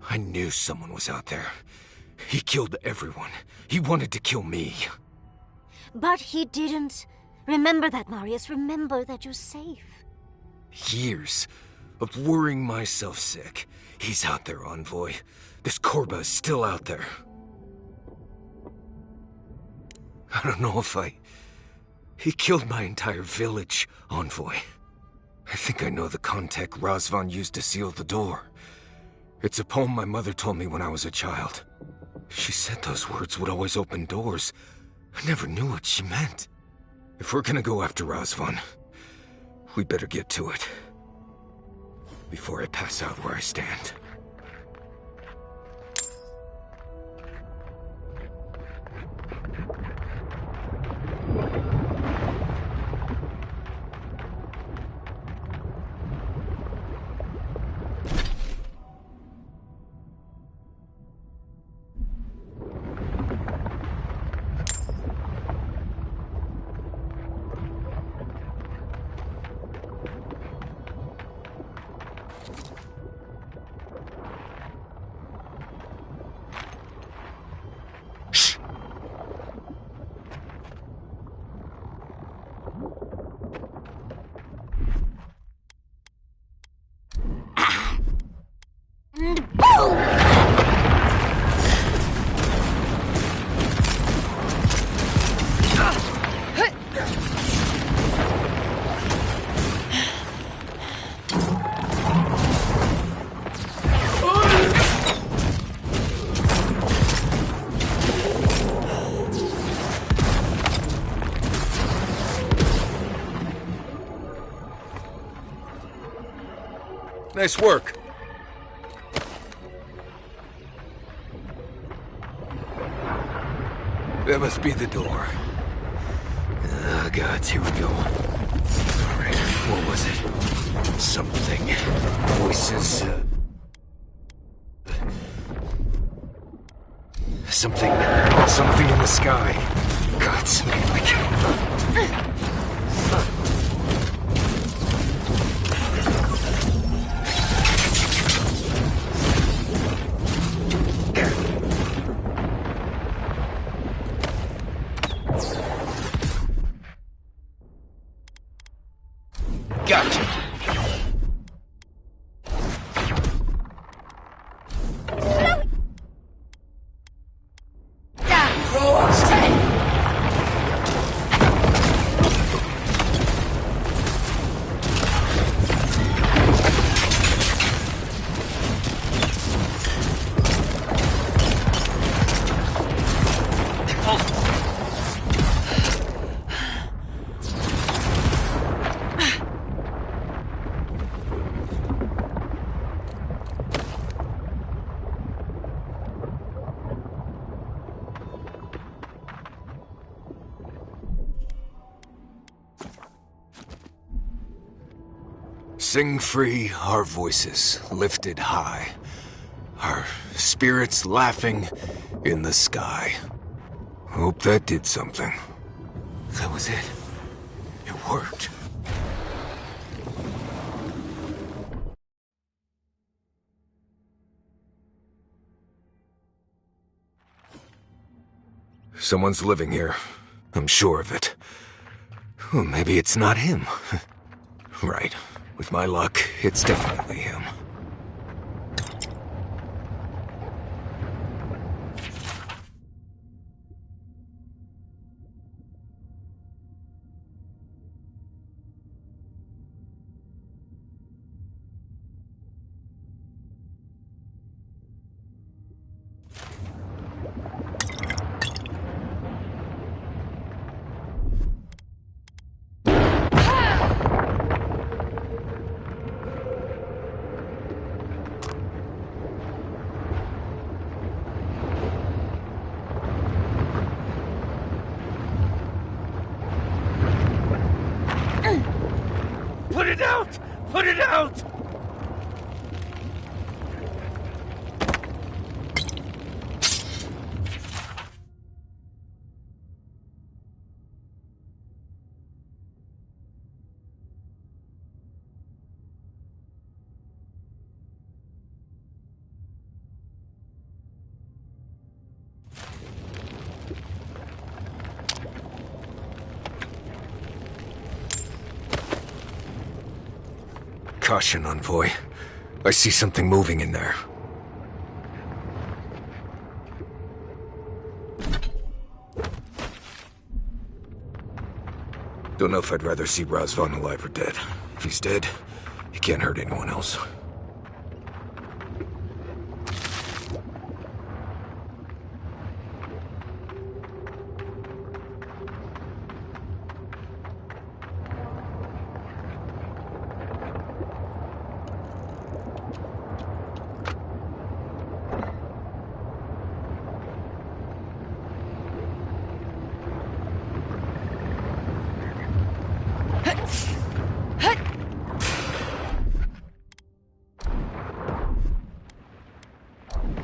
I knew someone was out there. He killed everyone. He wanted to kill me. But he didn't. Remember that, Marius. Remember that you're safe. Years of worrying myself sick. He's out there, envoy. This Korba is still out there. I don't know if He killed my entire village, envoy. I think I know the contact Razvan used to seal the door. It's a poem my mother told me when I was a child. She said those words would always open doors. I never knew what she meant. If we're gonna go after Razvan, we better get to it. Before I pass out where I stand. Nice work. That must be the door. Oh, gods, here we go. Alright, what was it? Something. Voices, Something in the sky. Gods, I can't... Sing free our voices lifted high, our spirits laughing in the sky. Hope that did something. That was it. It worked. Someone's living here. I'm sure of it. Well, maybe it's not him. Right. With my luck, it's definitely him. Put it out! Put it out! Caution, envoy. I see something moving in there. Don't know if I'd rather see Razvan alive or dead. If he's dead, he can't hurt anyone else.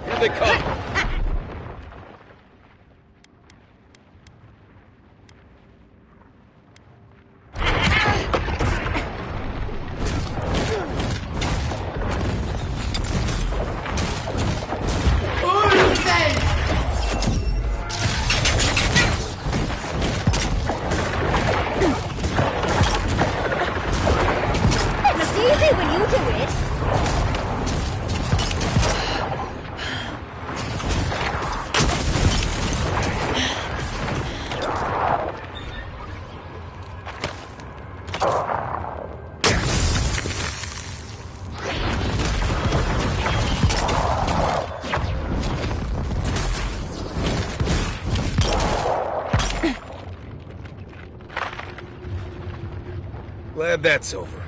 Here they come! It's easy when you do it. Glad that's over.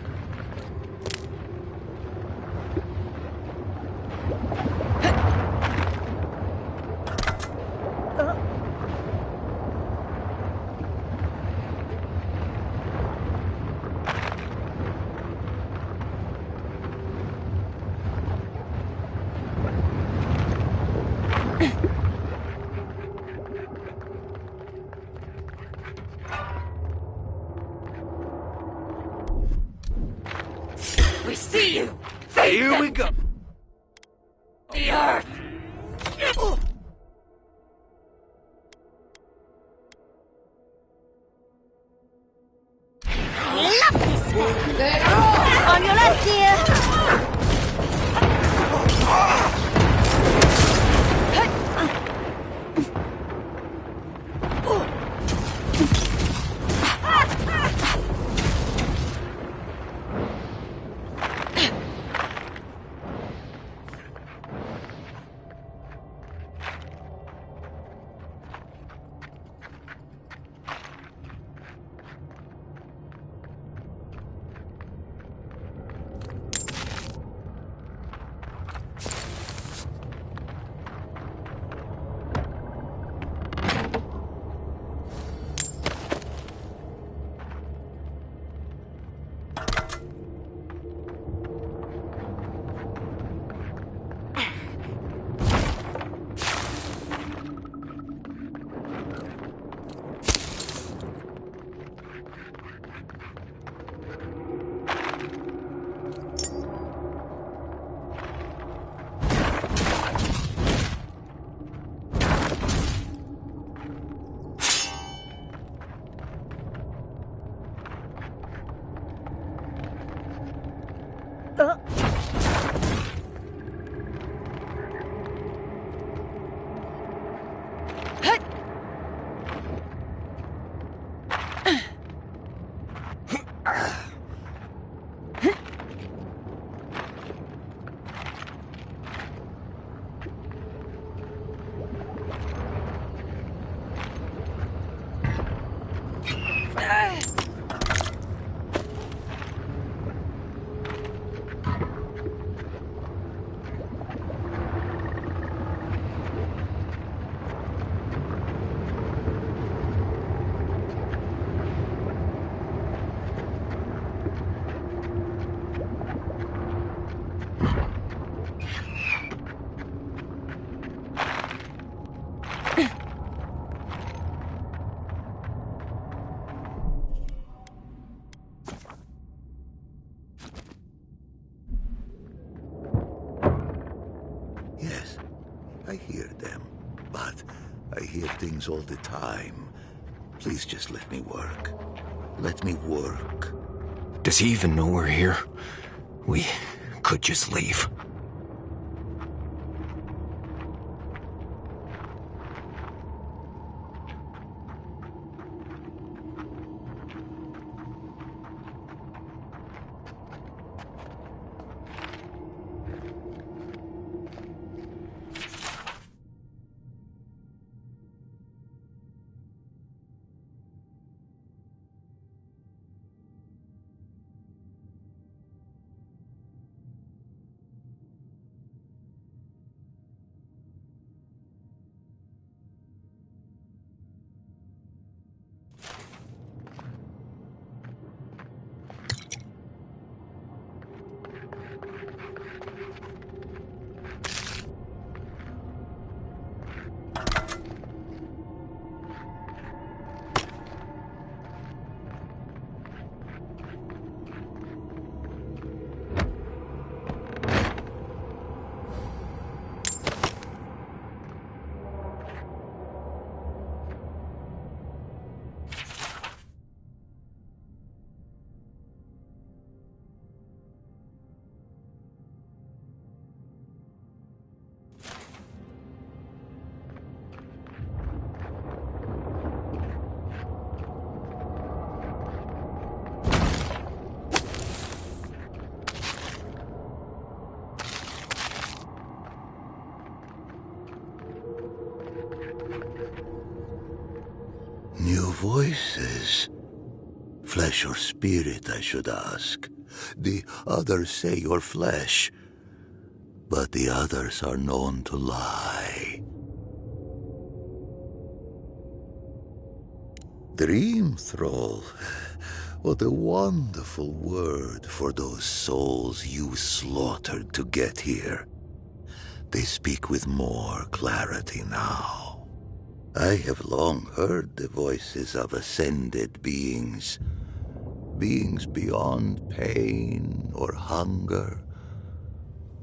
We see you! Here we go! The earth! Lovely spell. On your left, dear. Yes, I hear them, but I hear things all the time. Please just let me work. Let me work. Does he even know we're here? We could just leave. New voices. Flesh or spirit, I should ask. The others say you're flesh, but the others are known to lie. Dream thrall. What a wonderful word for those souls you slaughtered to get here. They speak with more clarity now. I have long heard the voices of ascended beings. Beings beyond pain or hunger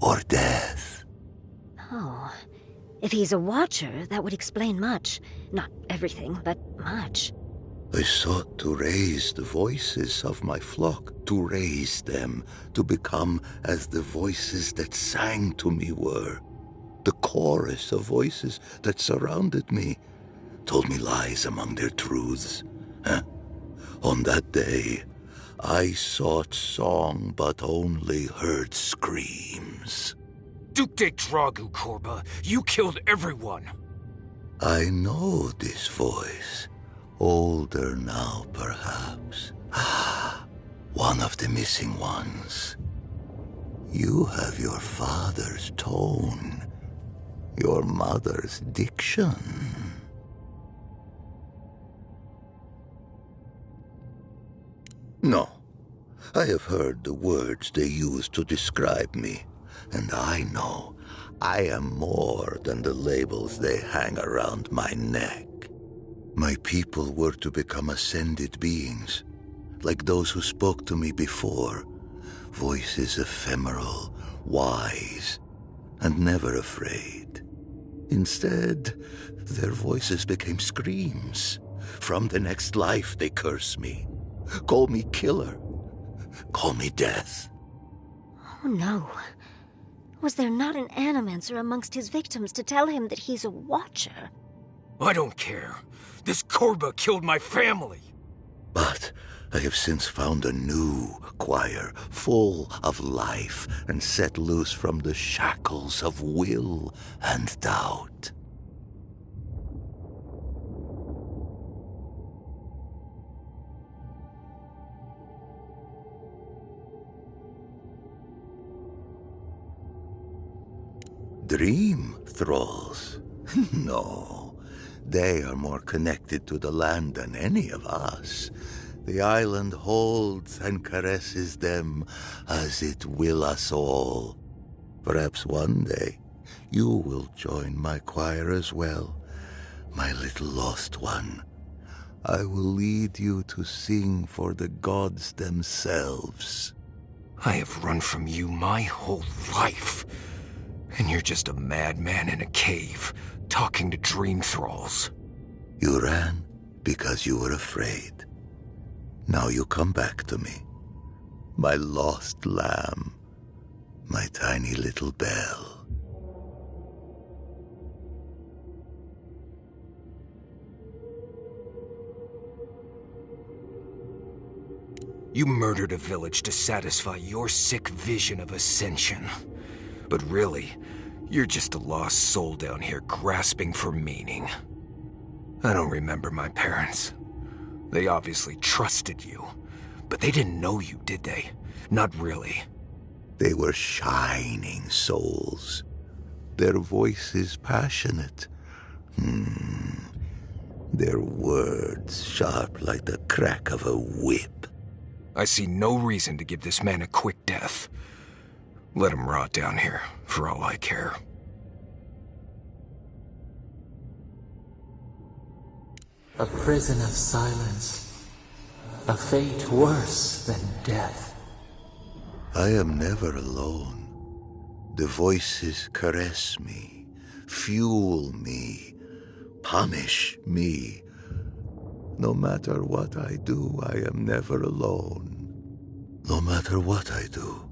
or death. Oh, if he's a watcher, that would explain much. Not everything, but much. I sought to raise the voices of my flock, to raise them, to become as the voices that sang to me were. The chorus of voices that surrounded me, told me lies among their truths. On that day, I sought song but only heard screams. Duke de Dragu, Korba, you killed everyone. I know this voice. Older now, perhaps. One of the missing ones. You have your father's tone, your mother's diction. No, I have heard the words they use to describe me, and I know I am more than the labels they hang around my neck. My people were to become ascended beings, like those who spoke to me before. Voices ephemeral, wise, and never afraid. Instead, their voices became screams. From the next life they curse me. Call me killer. Call me death. Oh no. Was there not an animancer amongst his victims to tell him that he's a watcher? I don't care. This Korba killed my family. But I have since found a new choir, full of life and set loose from the shackles of will and doubt. Dream thralls? No. They are more connected to the land than any of us. The island holds and caresses them as it will us all. Perhaps one day you will join my choir as well, my little lost one. I will lead you to sing for the gods themselves. I have run from you my whole life. And you're just a madman in a cave, talking to dream thralls. You ran because you were afraid. Now you come back to me. My lost lamb. My tiny little bell. You murdered a village to satisfy your sick vision of ascension. But really, you're just a lost soul down here grasping for meaning. I don't remember my parents. They obviously trusted you, but they didn't know you, did they? Not really. They were shining souls. Their voices passionate. Their words sharp like the crack of a whip. I see no reason to give this man a quick death. Let him rot down here, for all I care. A prison of silence. A fate worse than death. I am never alone. The voices caress me, fuel me, punish me. No matter what I do, I am never alone. No matter what I do,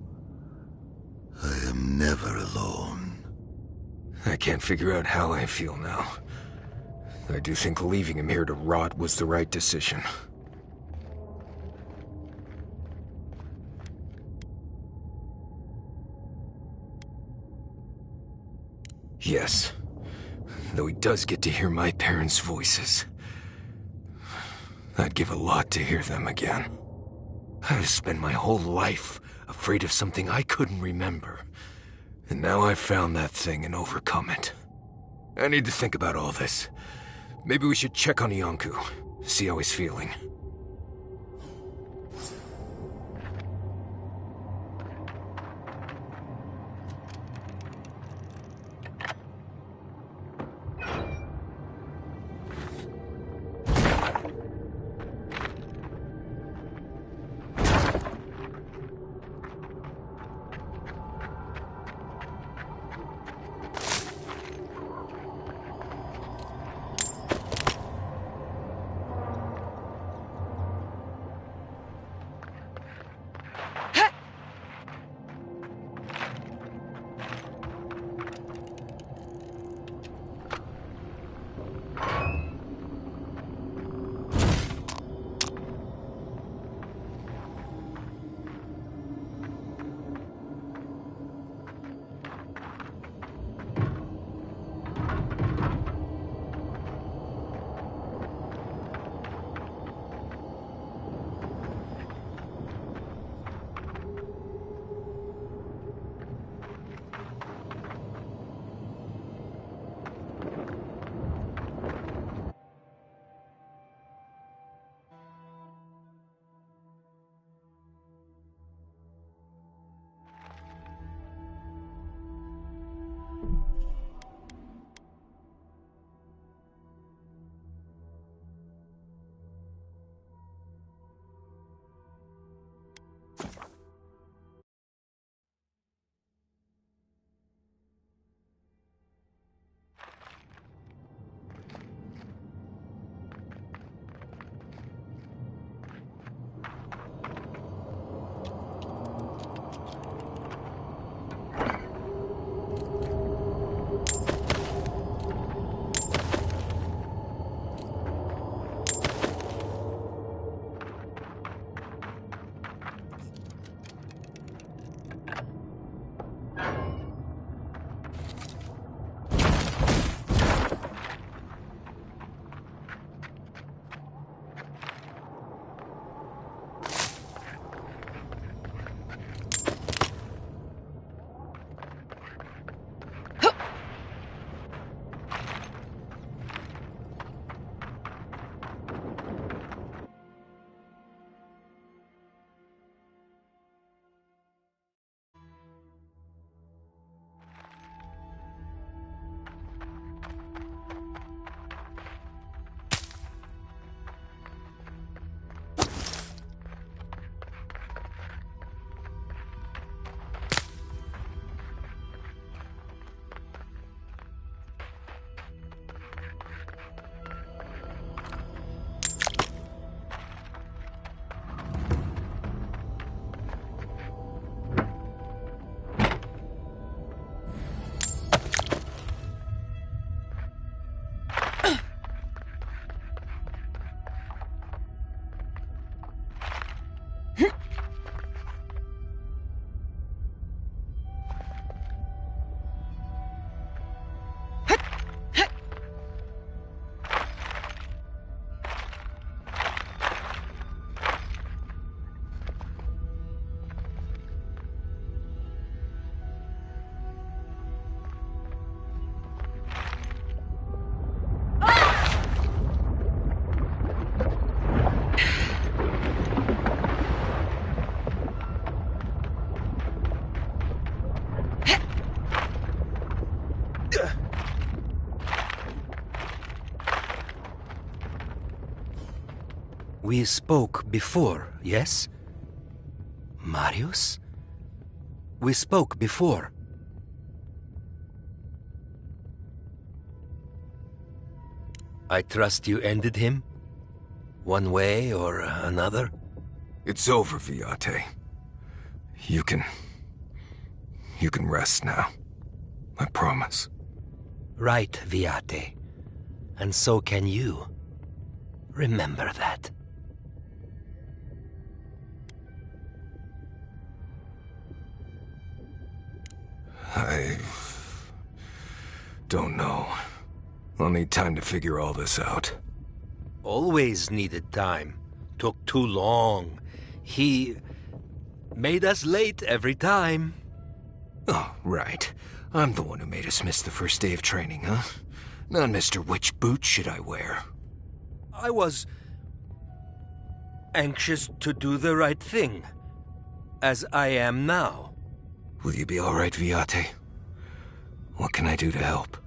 I am never alone. I can't figure out how I feel now. I do think leaving him here to rot was the right decision. Yes, though he does get to hear my parents' voices. I'd give a lot to hear them again. I've spent my whole life afraid of something I couldn't remember. And now I've found that thing and overcome it. I need to think about all this. Maybe we should check on Iancu, see how he's feeling. We spoke before, yes? Marius? We spoke before. I trust you ended him? One way or another? It's over, Viate. You can rest now. I promise. Right, Viate. And so can you. Remember that. I don't know. I'll need time to figure all this out. always needed time. Took too long. He made us late every time. Oh, right. I'm the one who made us miss the first day of training, huh? Not Mr. Which boot should I wear? I was anxious to do the right thing, as I am now. Will you be all right, Viate? What can I do to help?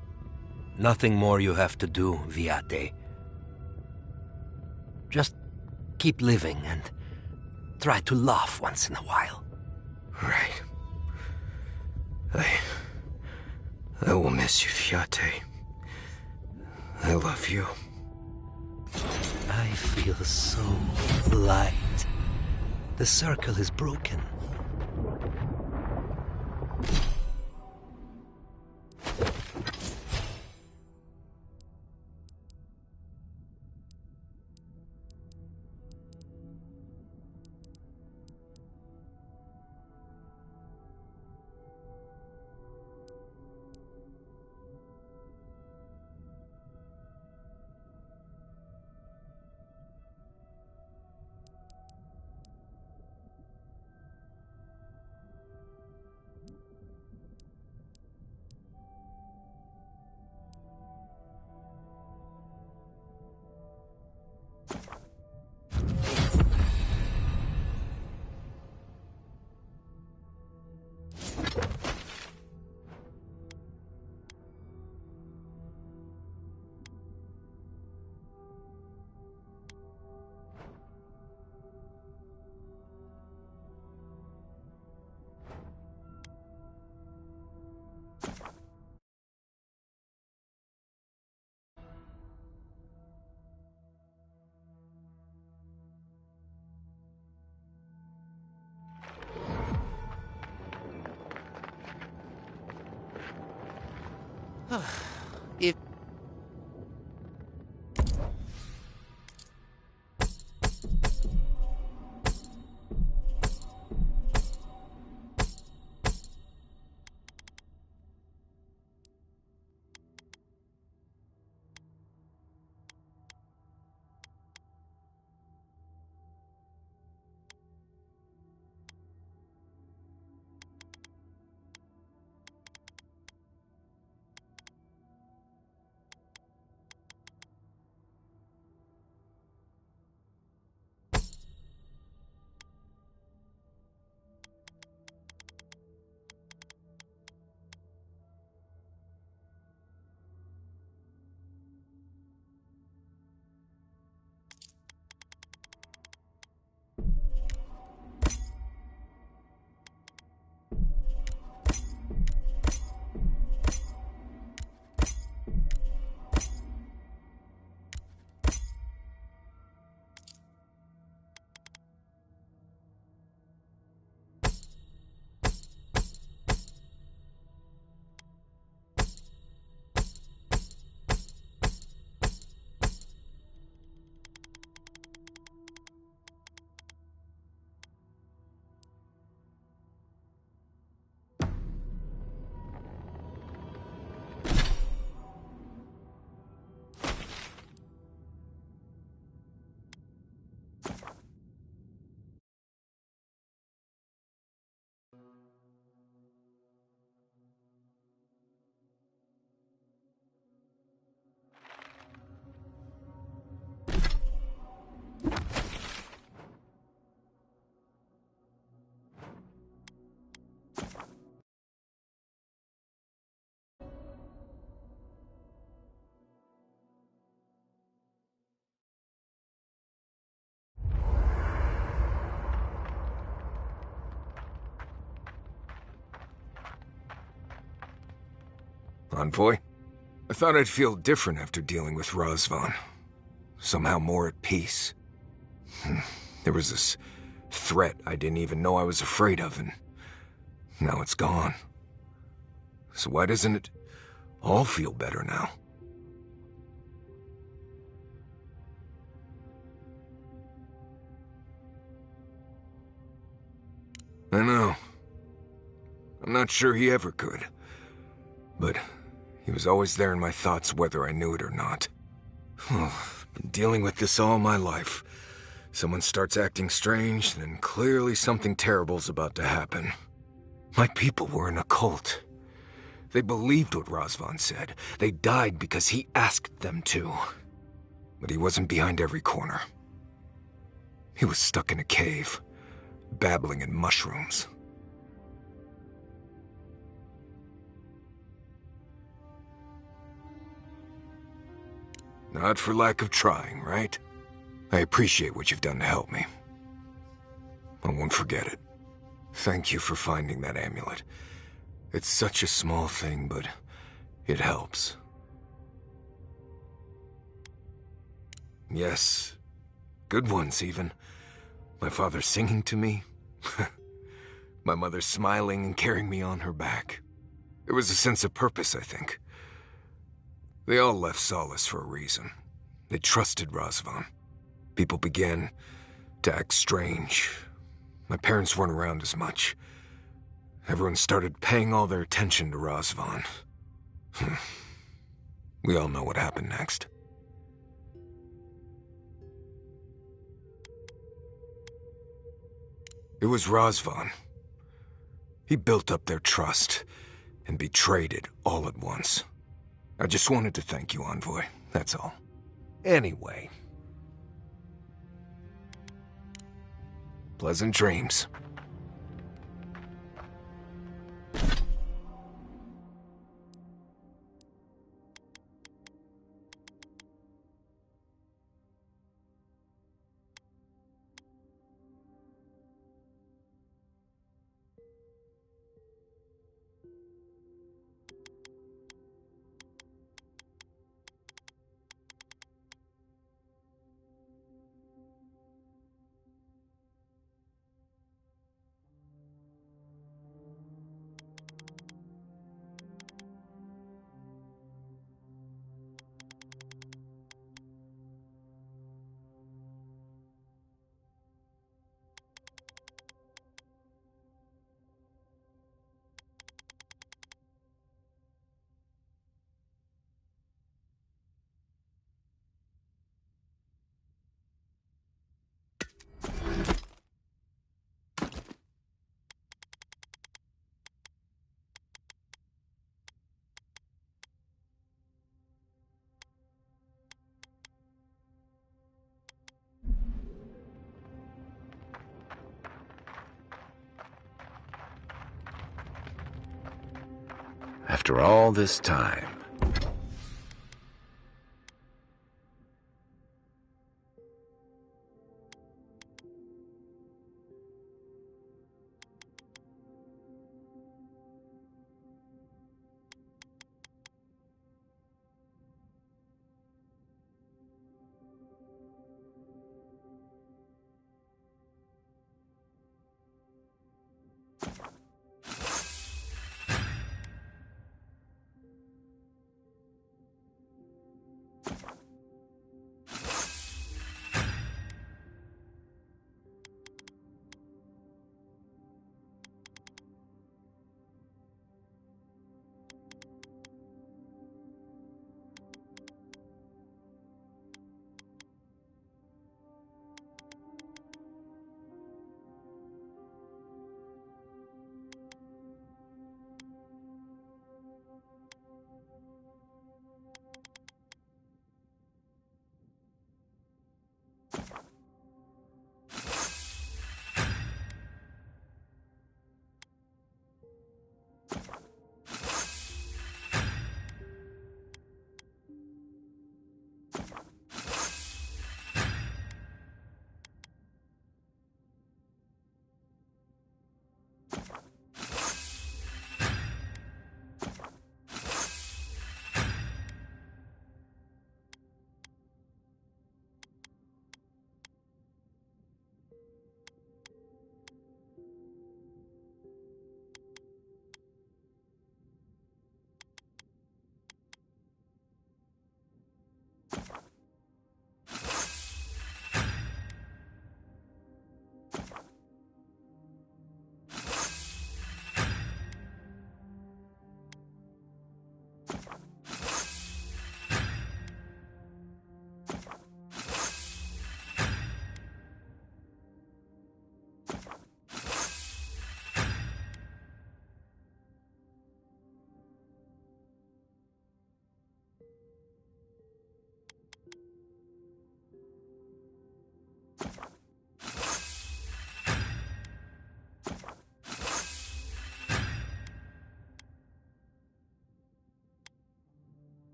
Nothing more you have to do, Viate. Just keep living and try to laugh once in a while. Right. I will miss you, Viate. I love you. I feel so light. The circle is broken. If... Envoy? I thought I'd feel different after dealing with Razvan. Somehow more at peace. There was this threat I didn't even know I was afraid of, and now it's gone. So why doesn't it all feel better now? I know. I'm not sure he ever could. But he was always there in my thoughts whether I knew it or not. Been dealing with this all my life. Someone starts acting strange, then clearly something terrible's about to happen. My people were in a cult. They believed what Razvan said. They died because he asked them to. But he wasn't behind every corner. He was stuck in a cave, babbling in mushrooms. Not for lack of trying, right? I appreciate what you've done to help me. I won't forget it. Thank you for finding that amulet. It's such a small thing, but it helps. Yes, good ones even. My father singing to me. My mother smiling and carrying me on her back. It was a sense of purpose, I think. They all left Solace for a reason. They trusted Razvan. People began to act strange. My parents weren't around as much. Everyone started paying all their attention to Razvan. We all know what happened next. It was Razvan. He built up their trust and betrayed it all at once. I just wanted to thank you, Envoy. That's all. Anyway. Pleasant dreams. After all this time...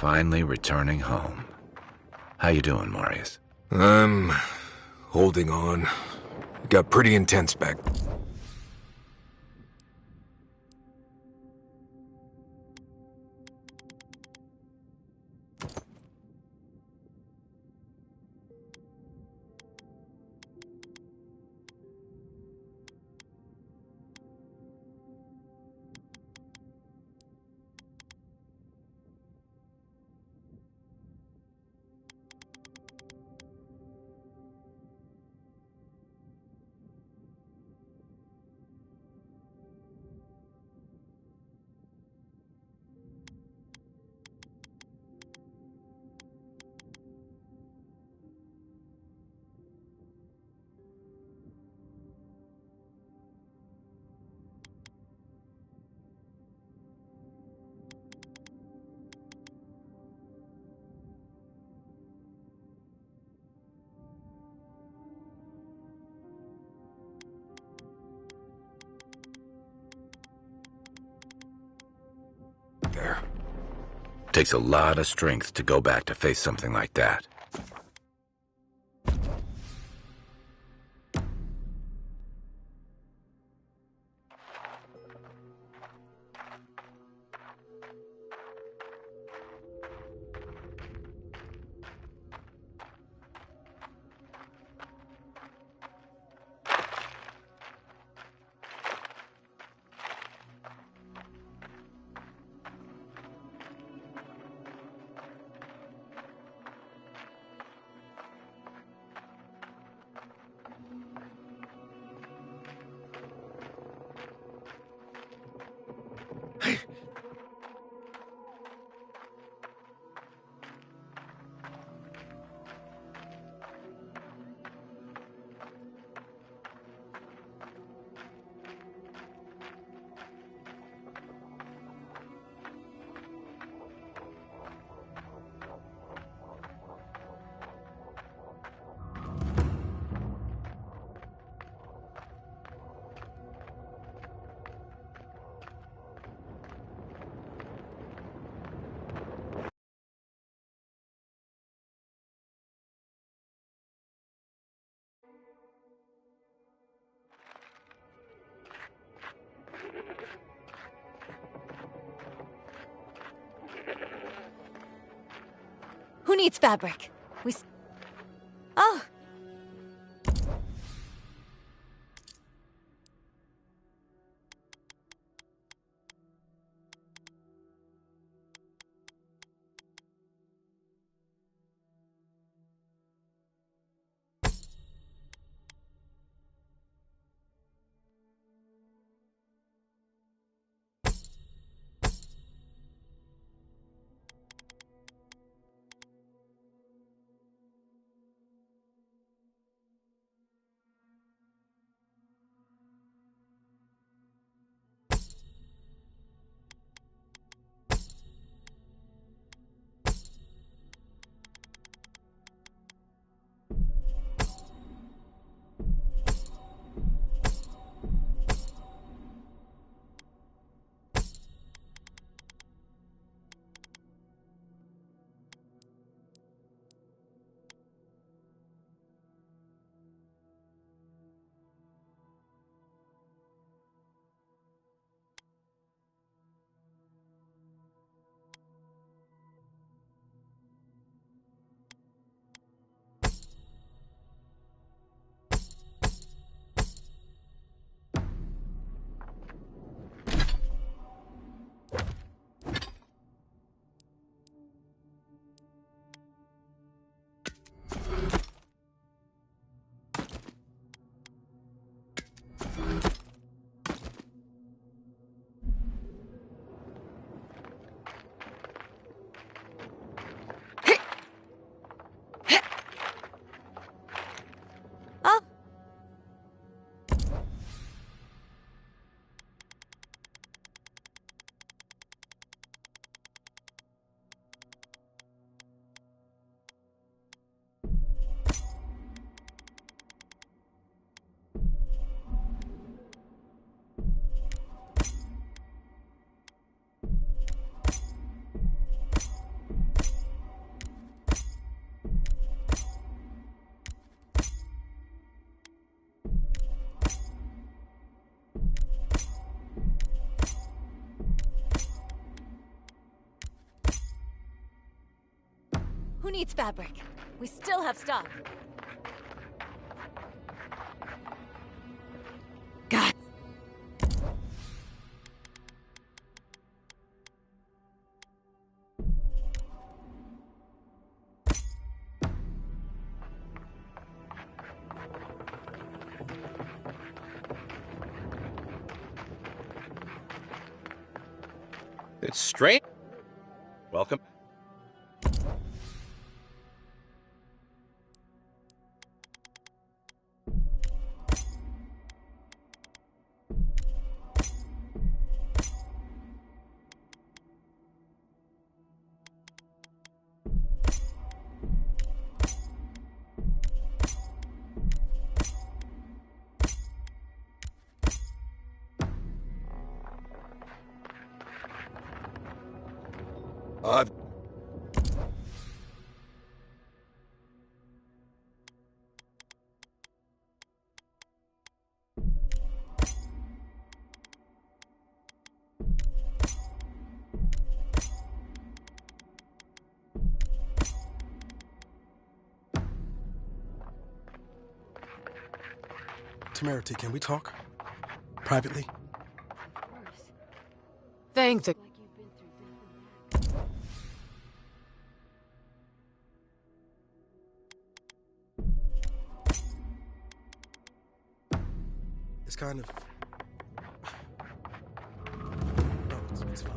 Finally returning home. How you doing, Marius? I'm holding on. It got pretty intense back. There. Takes a lot of strength to go back to face something like that. Who needs fabric? Oh. needs fabric? We still have stock. God. It's straight. Welcome. Temerity, can we talk? Privately? Thank the... It's kind of... No, it's fine.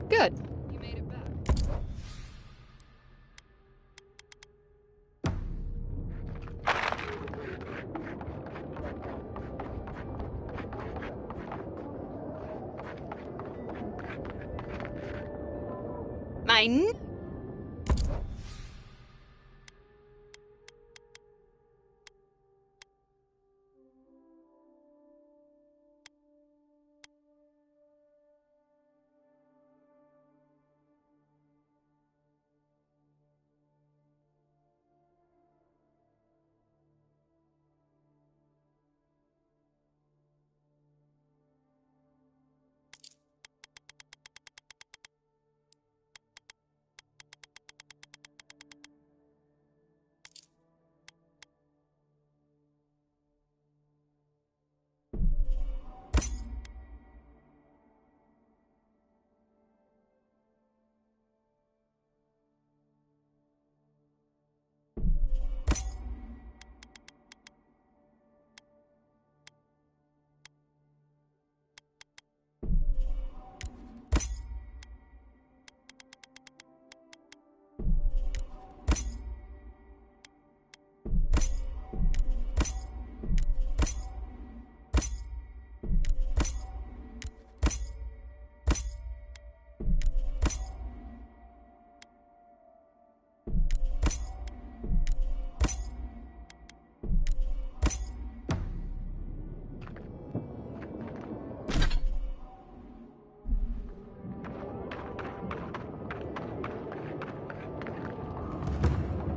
Good. You made it back. Mine?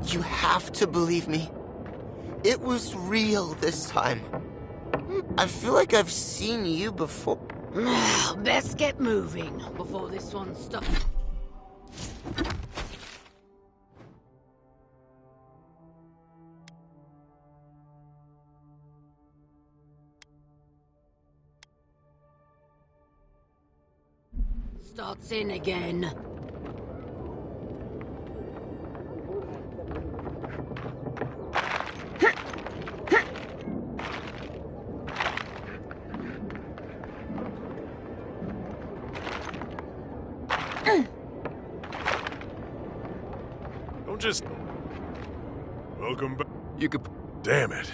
You have to believe me. It was real this time. I feel like I've seen you before. Best get moving before this one stops. starts in again. Don't just... Welcome back. You could... Damn it.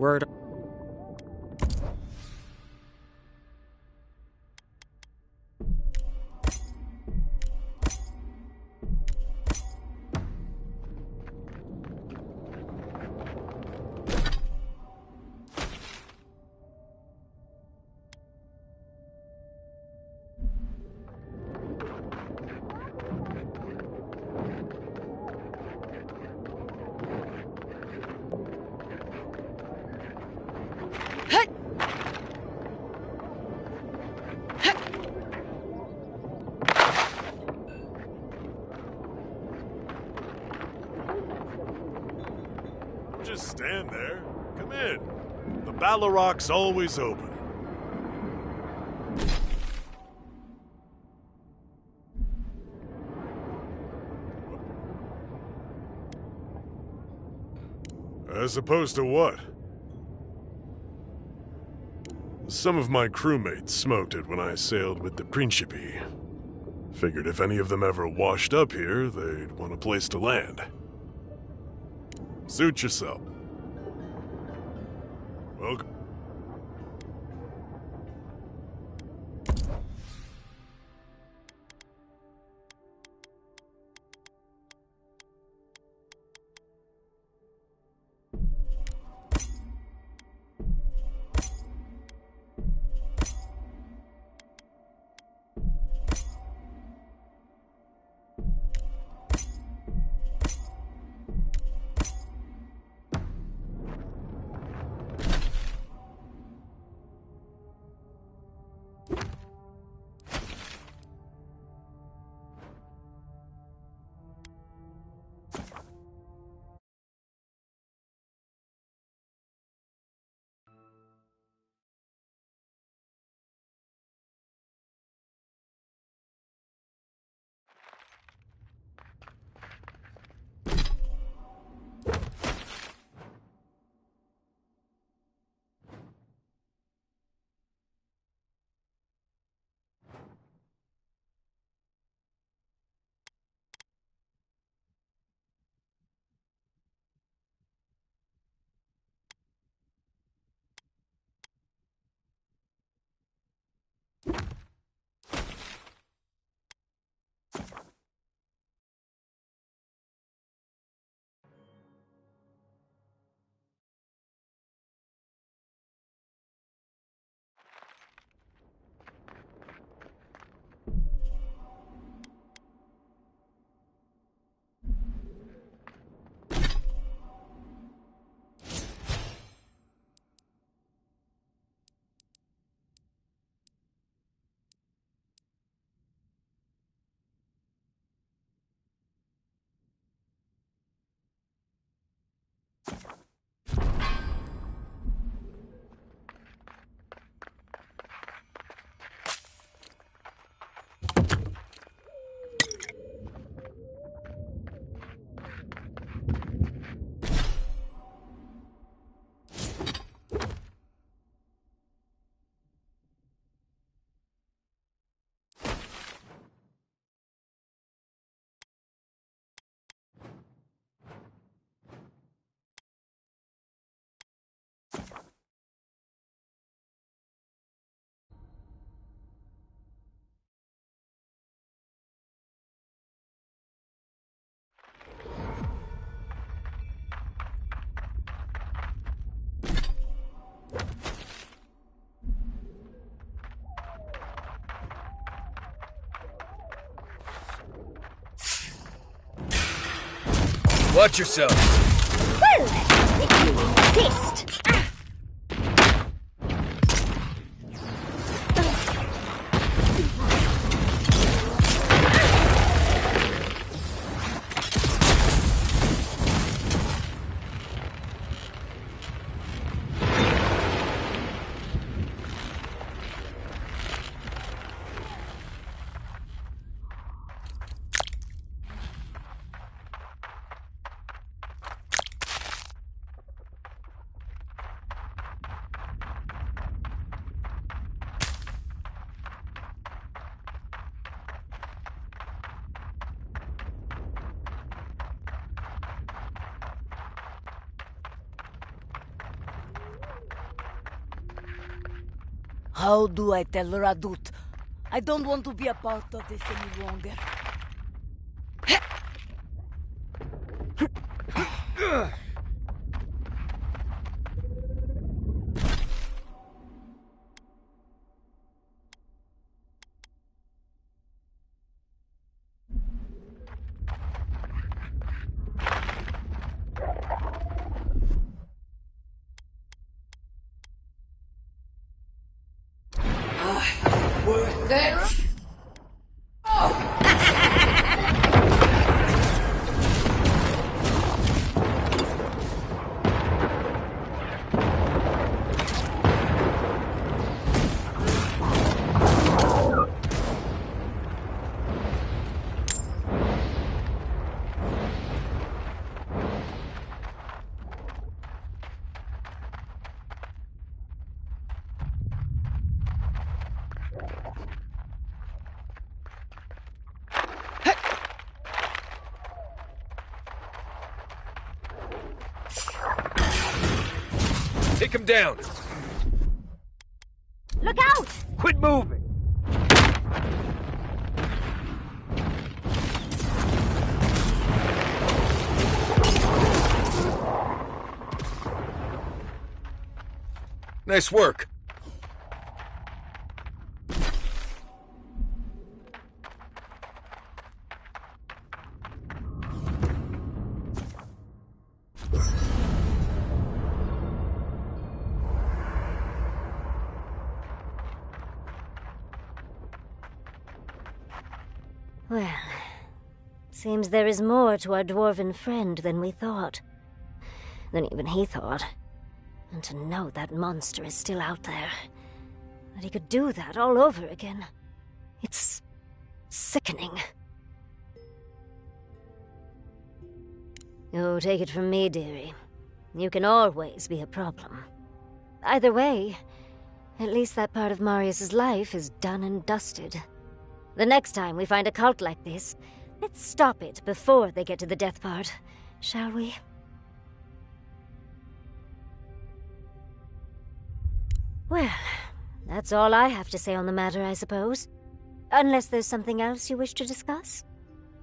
Word. Just stand there. Come in. The Ballaroc's always open. As opposed to what? Some of my crewmates smoked it when I sailed with the Principe. Figured if any of them ever washed up here, they'd want a place to land. Suit yourself. Welcome. Watch yourself. Well, if you insist. How do I tell Radut? I don't want to be a part of this any longer. There. Take him down. Look out! Quit moving. Nice work. Well, seems there is more to our dwarven friend than we thought. Than even he thought. And to know that monster is still out there. That he could do that all over again. It's sickening. Oh, take it from me, dearie. You can always be a problem. Either way, at least that part of Marius's life is done and dusted. The next time we find a cult like this, let's stop it before they get to the death part, shall we? Well, that's all I have to say on the matter, I suppose. Unless there's something else you wish to discuss?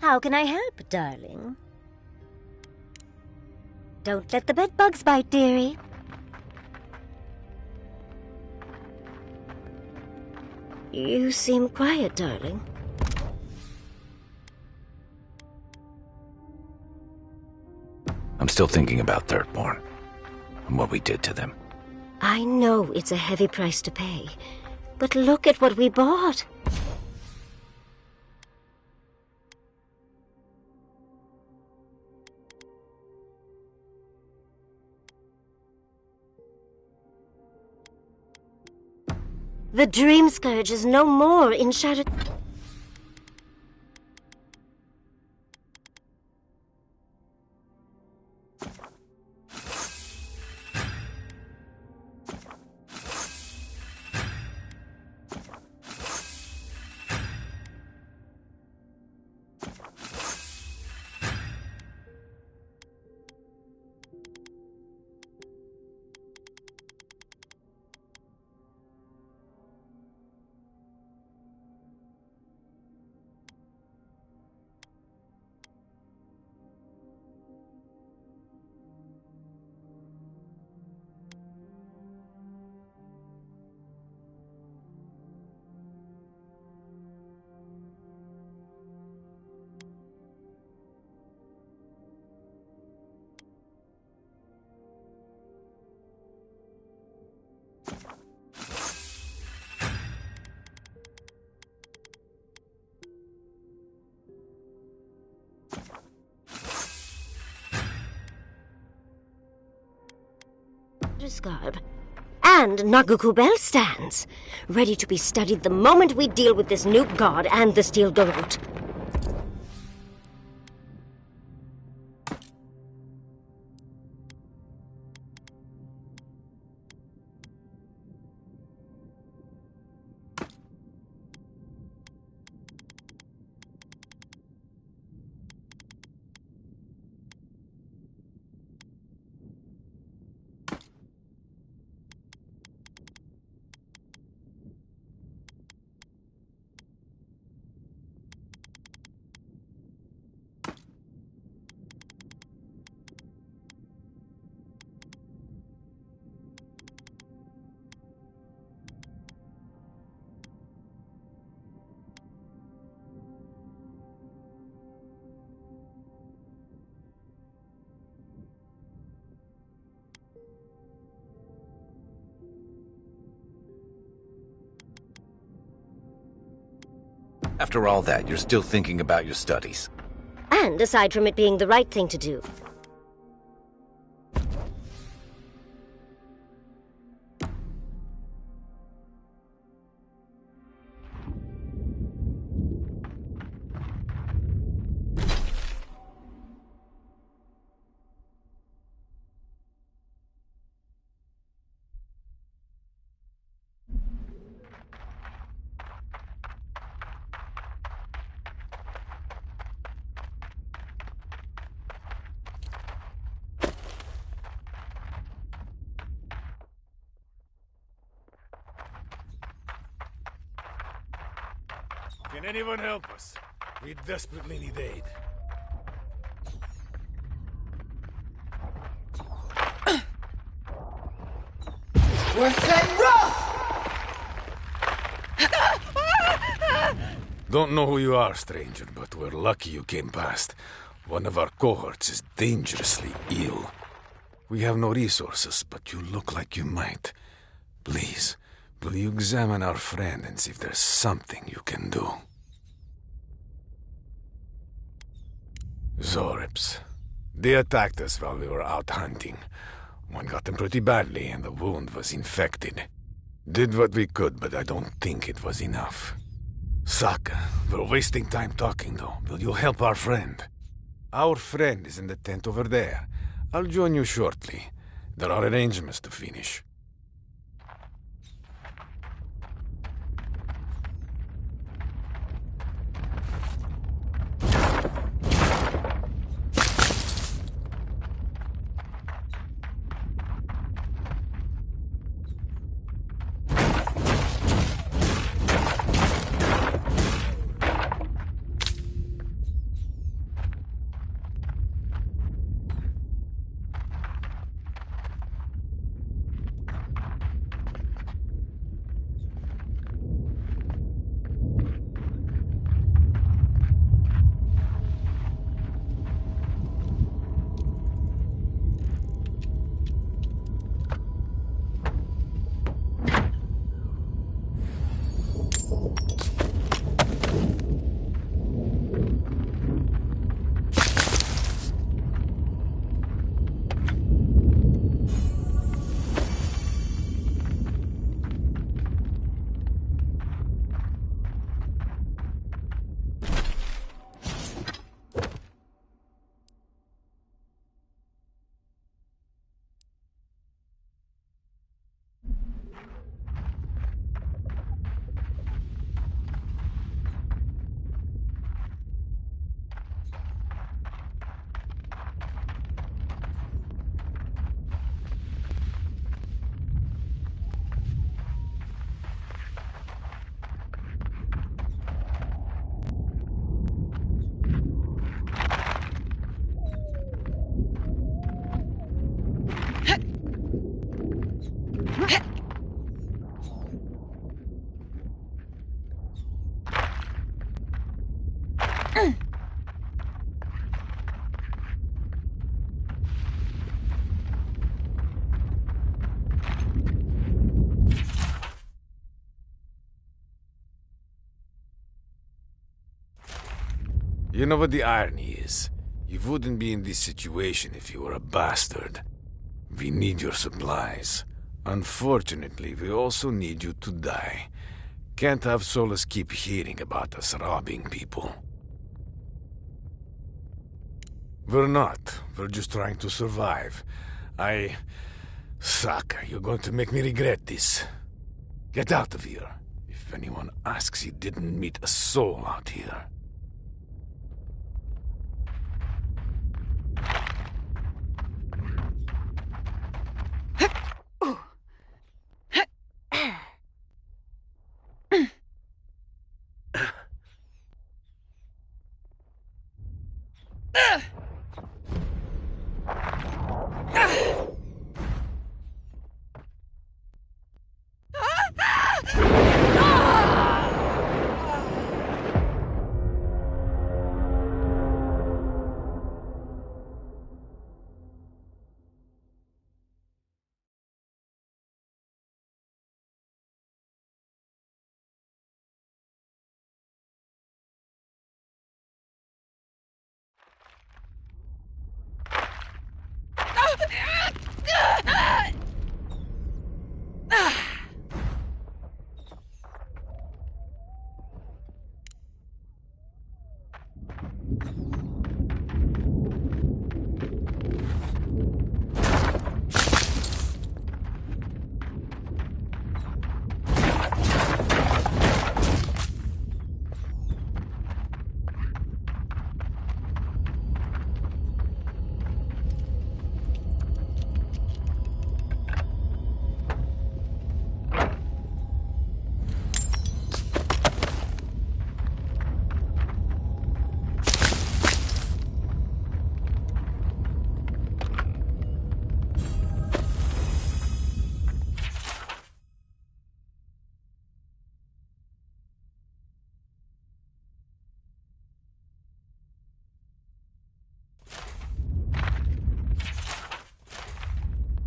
How can I help, darling? Don't let the bedbugs bite, dearie. You seem quiet, darling. I'm still thinking about Thirdborn and what we did to them. I know it's a heavy price to pay, but look at what we bought. The Dream Scourge is no more in Shadow... Garb. And Nagukubel stands, ready to be studied the moment we deal with this new god and the Steel Garrote. After all that, you're still thinking about your studies. And aside from it being the right thing to do. Can anyone help us? We desperately need aid. Don't know who you are, stranger, but we're lucky you came past. One of our cohorts is dangerously ill. We have no resources, but you look like you might. Please, will you examine our friend and see if there's something you can do? Zorips. They attacked us while we were out hunting. One got them pretty badly, and the wound was infected. Did what we could, but I don't think it was enough. Saka, we're wasting time talking, though. Will you help our friend? Our friend is in the tent over there. I'll join you shortly. There are arrangements to finish. You know what the irony is? You wouldn't be in this situation if you were a bastard. We need your supplies. Unfortunately, we also need you to die. Can't have Solus keep hearing about us robbing people. We're not. We're just trying to survive. Suck, you're going to make me regret this. Get out of here. If anyone asks, you didn't meet a soul out here.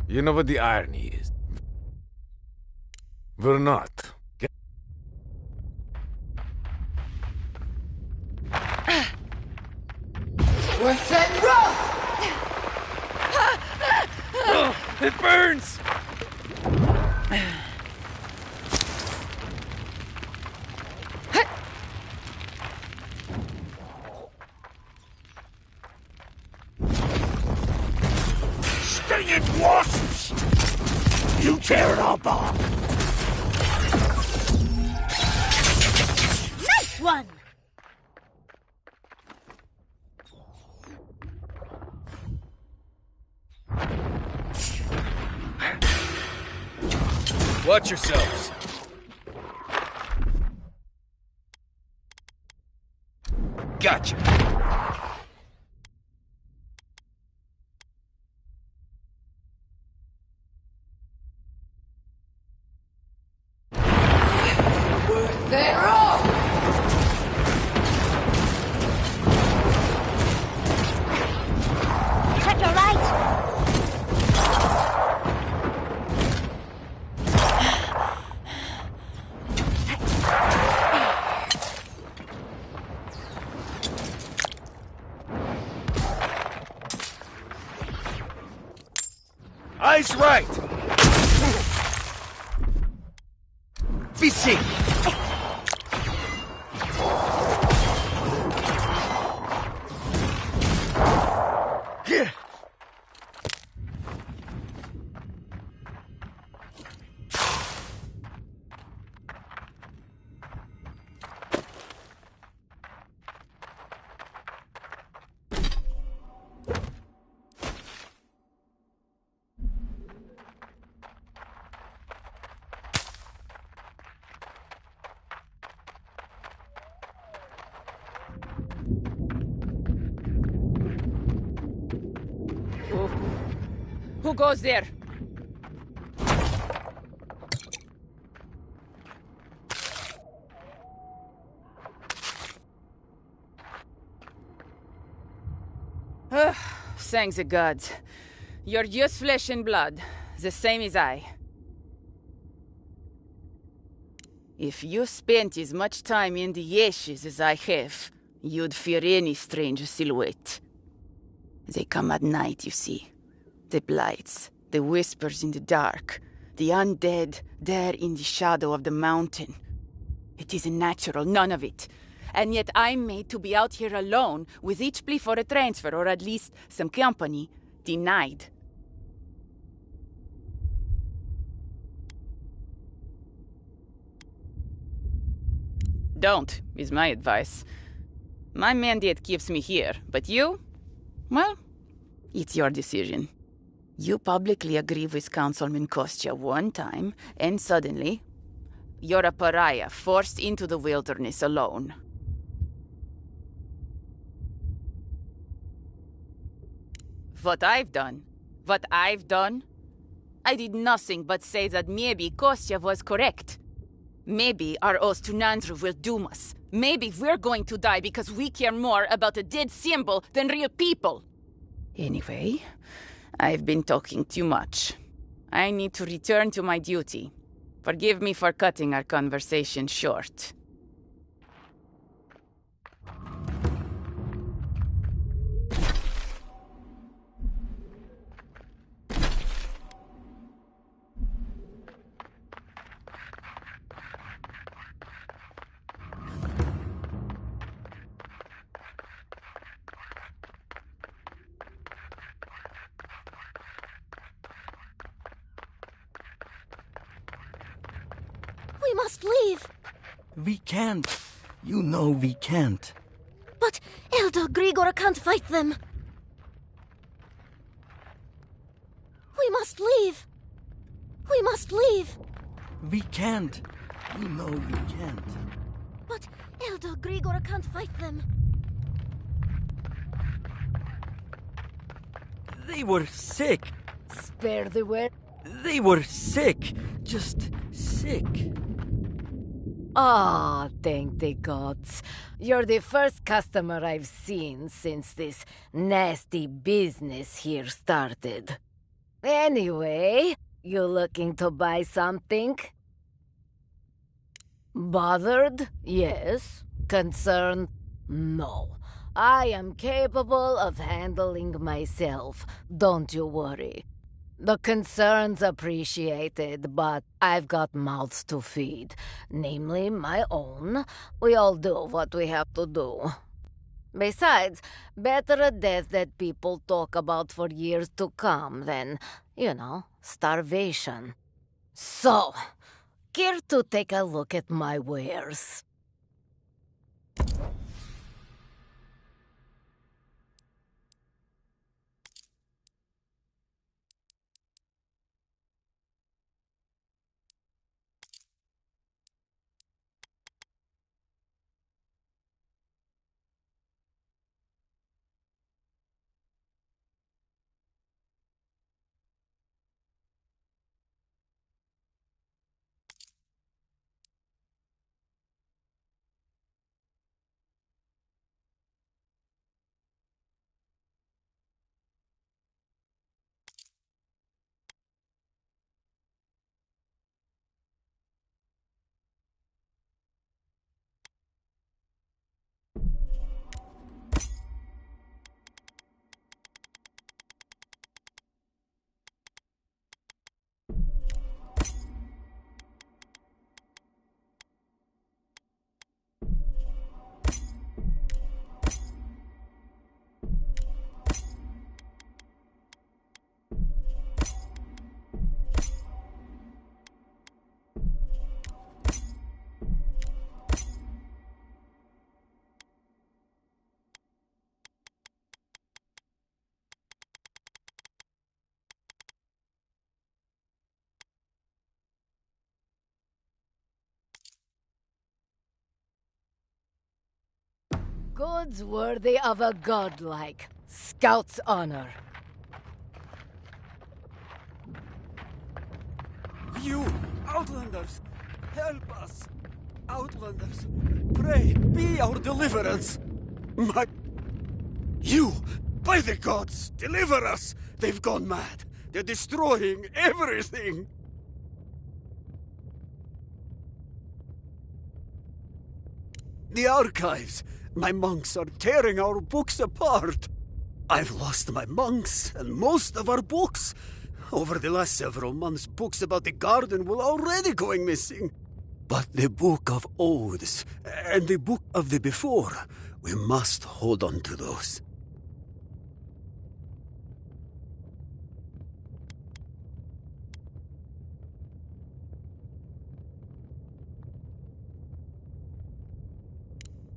You know what the irony is? We're not. Worth and rough! Oh, it burns! Stinging wasps! You tear it apart! Nice one! Watch yourselves. Gotcha. They're off! Check your right! Eyes right! Vici! Who goes there? Thank the gods. You're just flesh and blood, the same as I. If you spent as much time in the ashes as I have, you'd fear any strange silhouette. They come at night, you see. The blights, The whispers in the dark. The undead there in the shadow of the mountain. It isn't natural, none of it. And yet I'm made to be out here alone, with each plea for a transfer, or at least some company, denied. Don't, is my advice. My mandate keeps me here, but you? Well, it's your decision. You publicly agree with Councilman Kostya one time, and suddenly, you're a pariah forced into the wilderness alone. What I've done, I did nothing but say that maybe Kostya was correct. Maybe our oath to Nandru will doom us. Maybe we're going to die because we care more about a dead symbol than real people. Anyway, I've been talking too much. I need to return to my duty. Forgive me for cutting our conversation short. We must leave. We can't. You know we can't. But Elder Grigor can't fight them. We must leave. We must leave. We can't. You know we can't. But Elder Grigor can't fight them. They were sick. Spare the word. They were sick. Just sick. Ah, thank the gods. You're the first customer I've seen since this nasty business here started. Anyway, you looking to buy something? Bothered? Yes. Concerned? No. I am capable of handling myself. Don't you worry. The concern's appreciated, but I've got mouths to feed. Namely, my own. We all do what we have to do. Besides, better a death that people talk about for years to come than, starvation. So, care to take a look at my wares? Goods worthy of a godlike scout's honor. You, Outlanders, help us. Outlanders, pray, be our deliverance. You, by the gods, deliver us. They've gone mad. They're destroying everything. The archives. My monks are tearing our books apart. I've lost my monks and most of our books. Over the last several months, books about the garden were already going missing. But the Book of Oaths and the Book of the Before, we must hold on to those.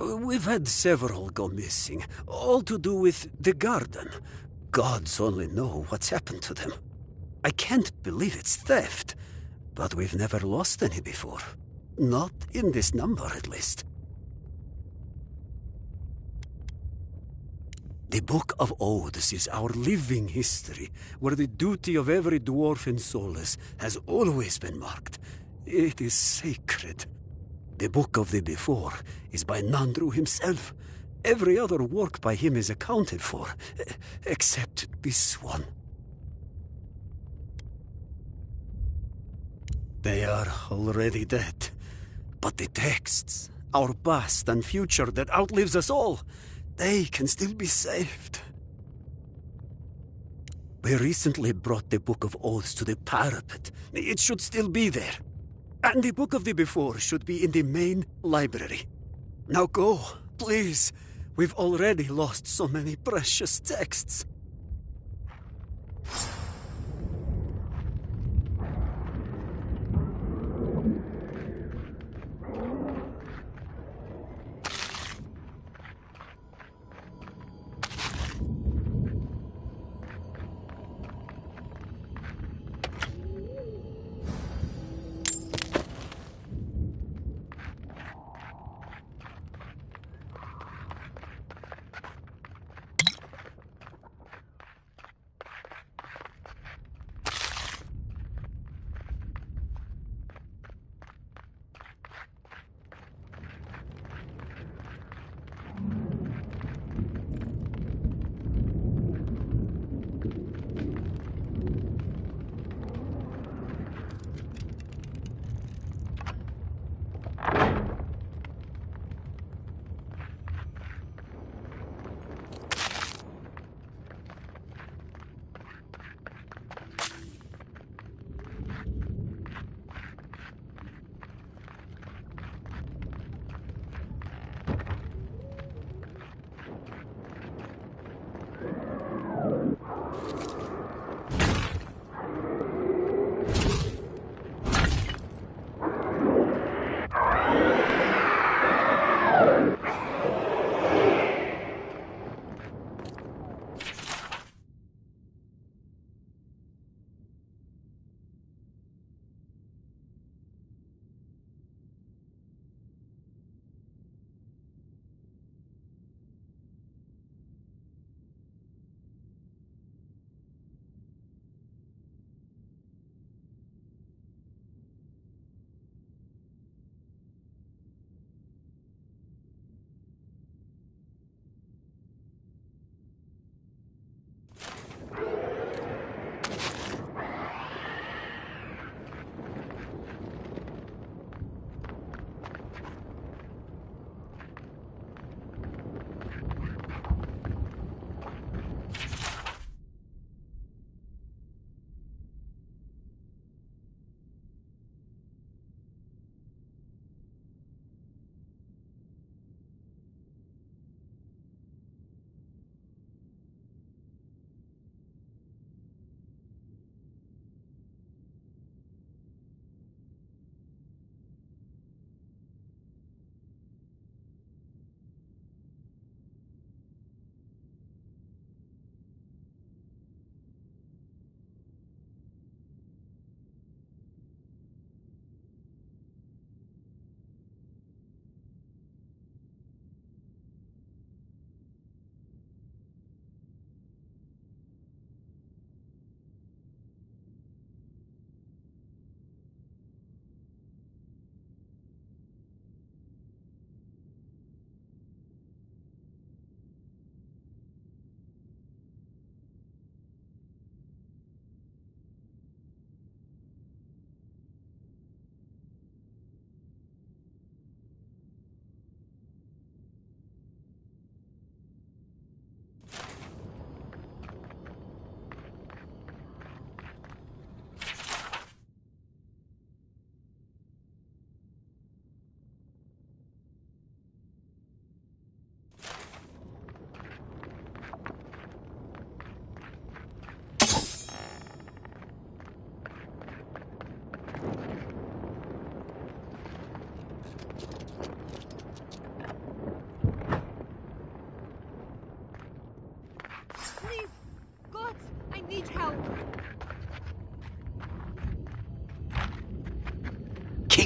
We've had several go missing, all to do with the garden. Gods only know what's happened to them. I can't believe it's theft, but we've never lost any before. Not in this number, at least. The Book of Oaths is our living history, where the duty of every dwarf in Solus has always been marked. It is sacred. The Book of the Before is by Nandru himself. Every other work by him is accounted for, except this one. They are already dead. But the texts, our past and future that outlives us all, they can still be saved. We recently brought the Book of Oaths to the parapet. It should still be there. And the Book of the Before should be in the main library. Now go, please. We've already lost so many precious texts.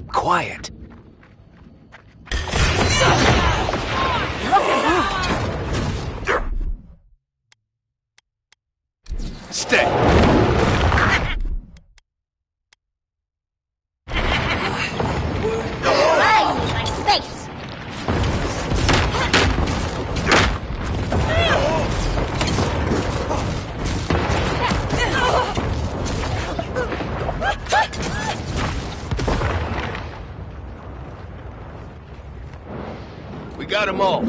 quiet. Stay. My space! We got them all.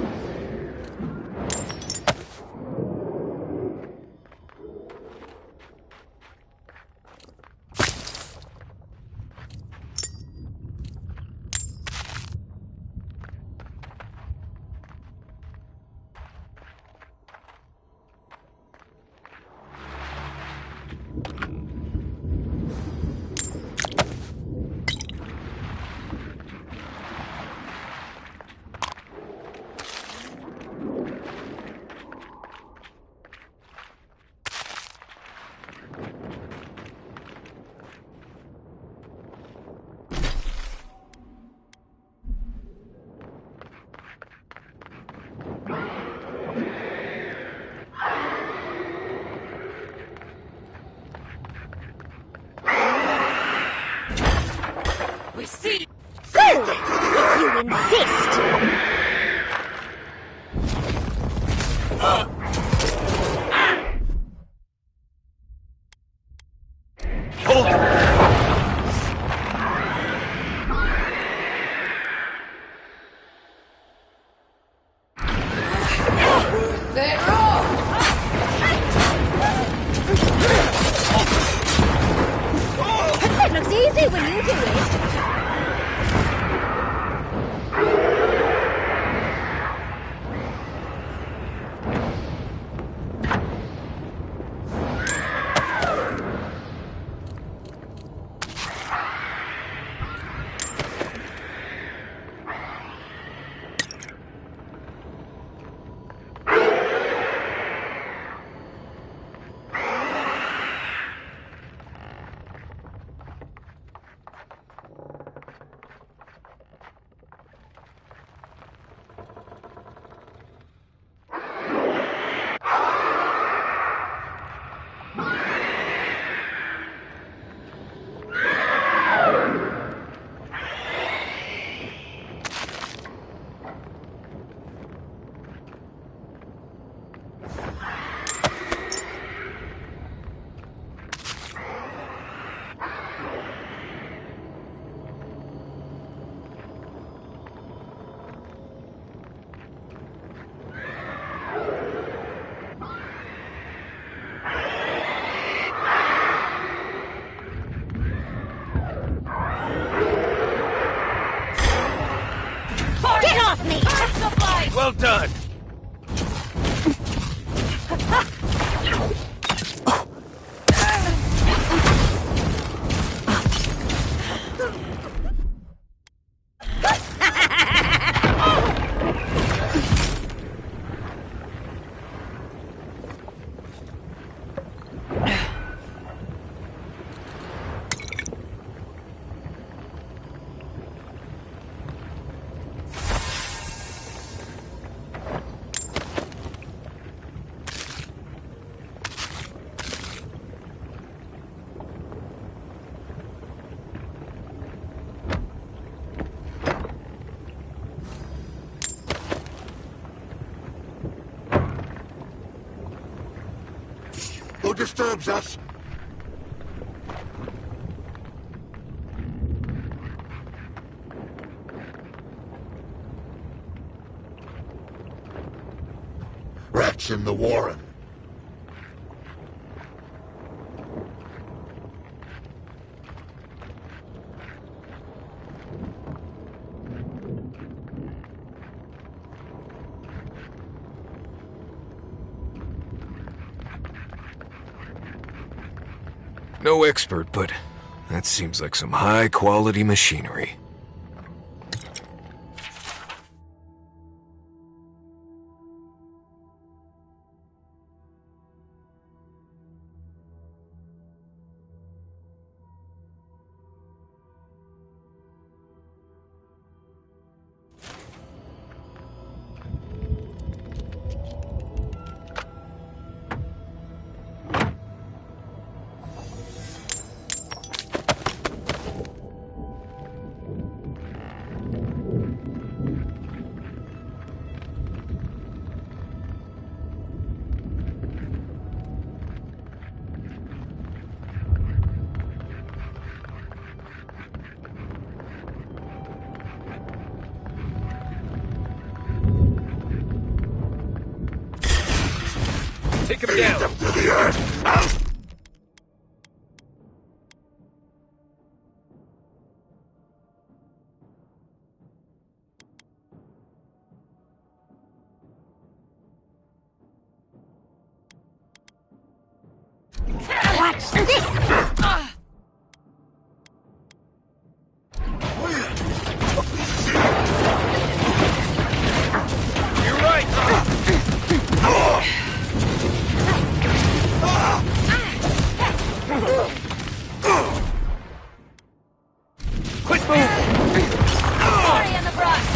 We see! Food! If you insist! Hold it! They're off! It looks easy when you do it! Get off me! Well done! Who disturbs us? Rats in the warren. No expert, but that seems like some high-quality machinery. Take him down! Them to the earth! Watch this! You're right! Quick move! Hurry in the brush!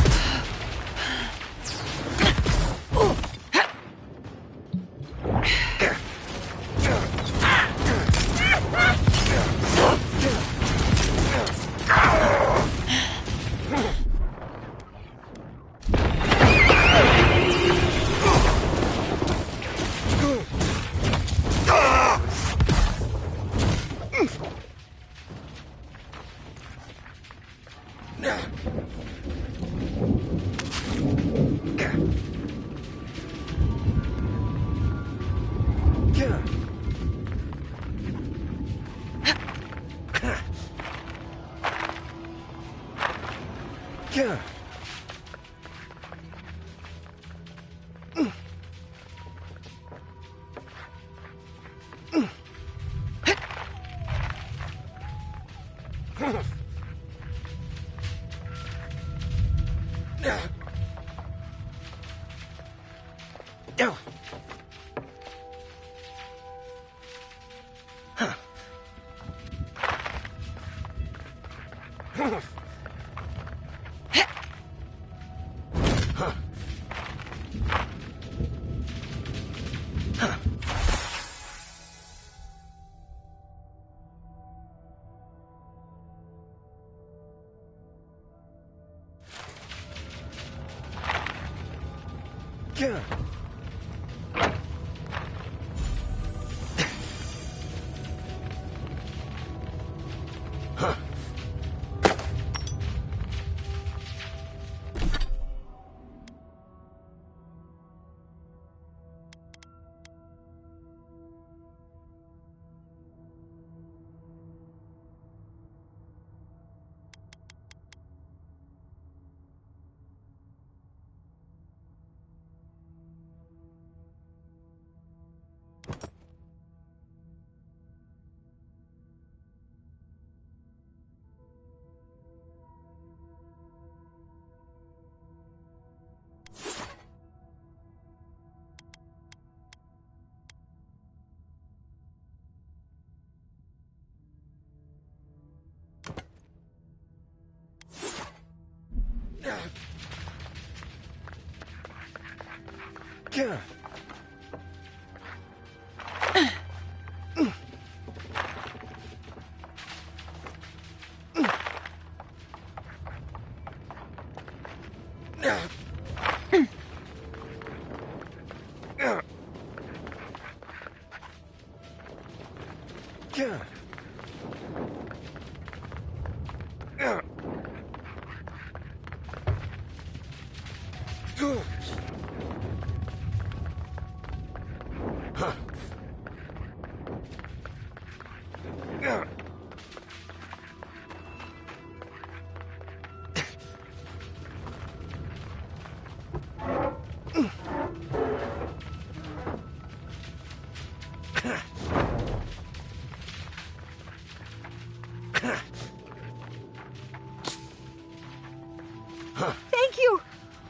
Thank you!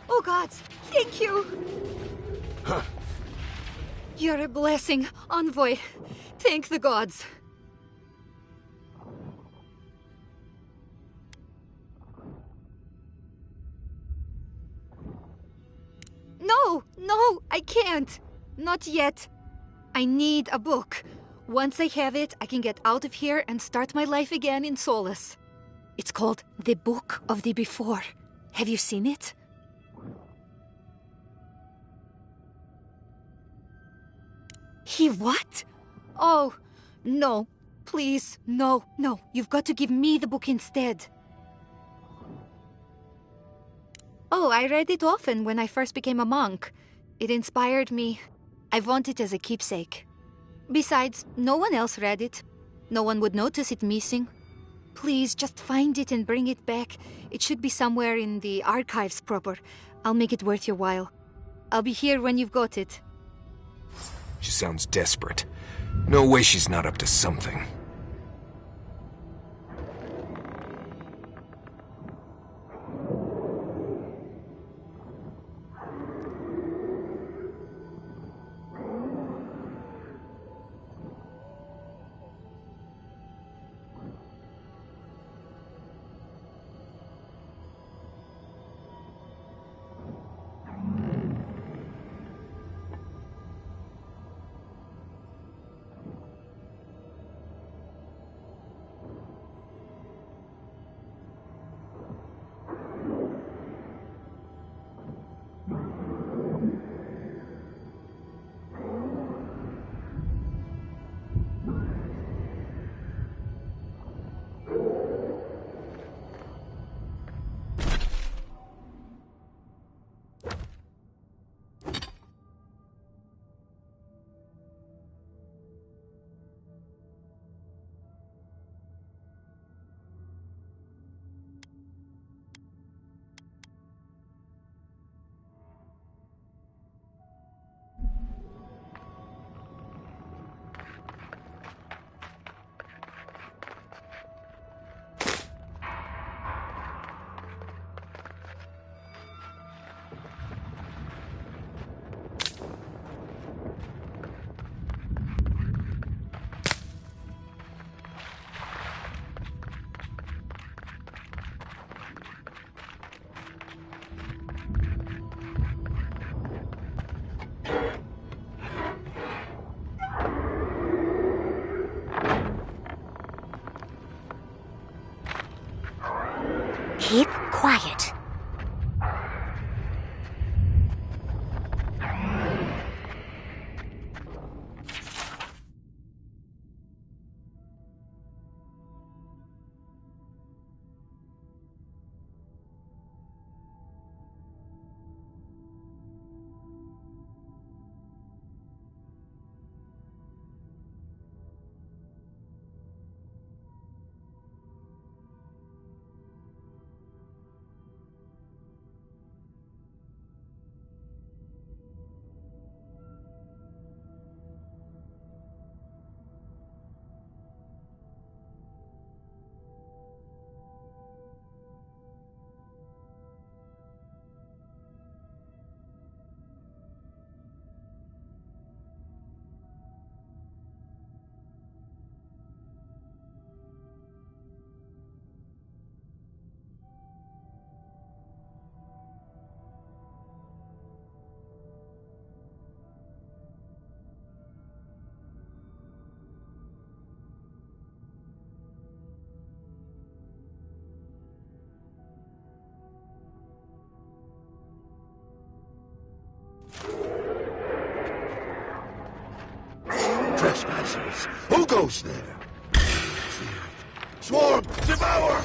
Oh gods, thank you! You're a blessing, envoy. Thank the gods. No, I can't. Not yet. I need a book. Once I have it, I can get out of here and start my life again in Solace. It's called The Book of the Before. Have you seen it? He what? Oh, no. Please, no. You've got to give me the book instead. Oh, I read it often when I first became a monk. It inspired me. I want it as a keepsake. Besides, no one else read it. No one would notice it missing. Please, just find it and bring it back. It should be somewhere in the archives proper. I'll make it worth your while. I'll be here when you've got it. She sounds desperate. No way she's not up to something. Keep quiet. Trespassers! Who goes there? Swarm! Devour!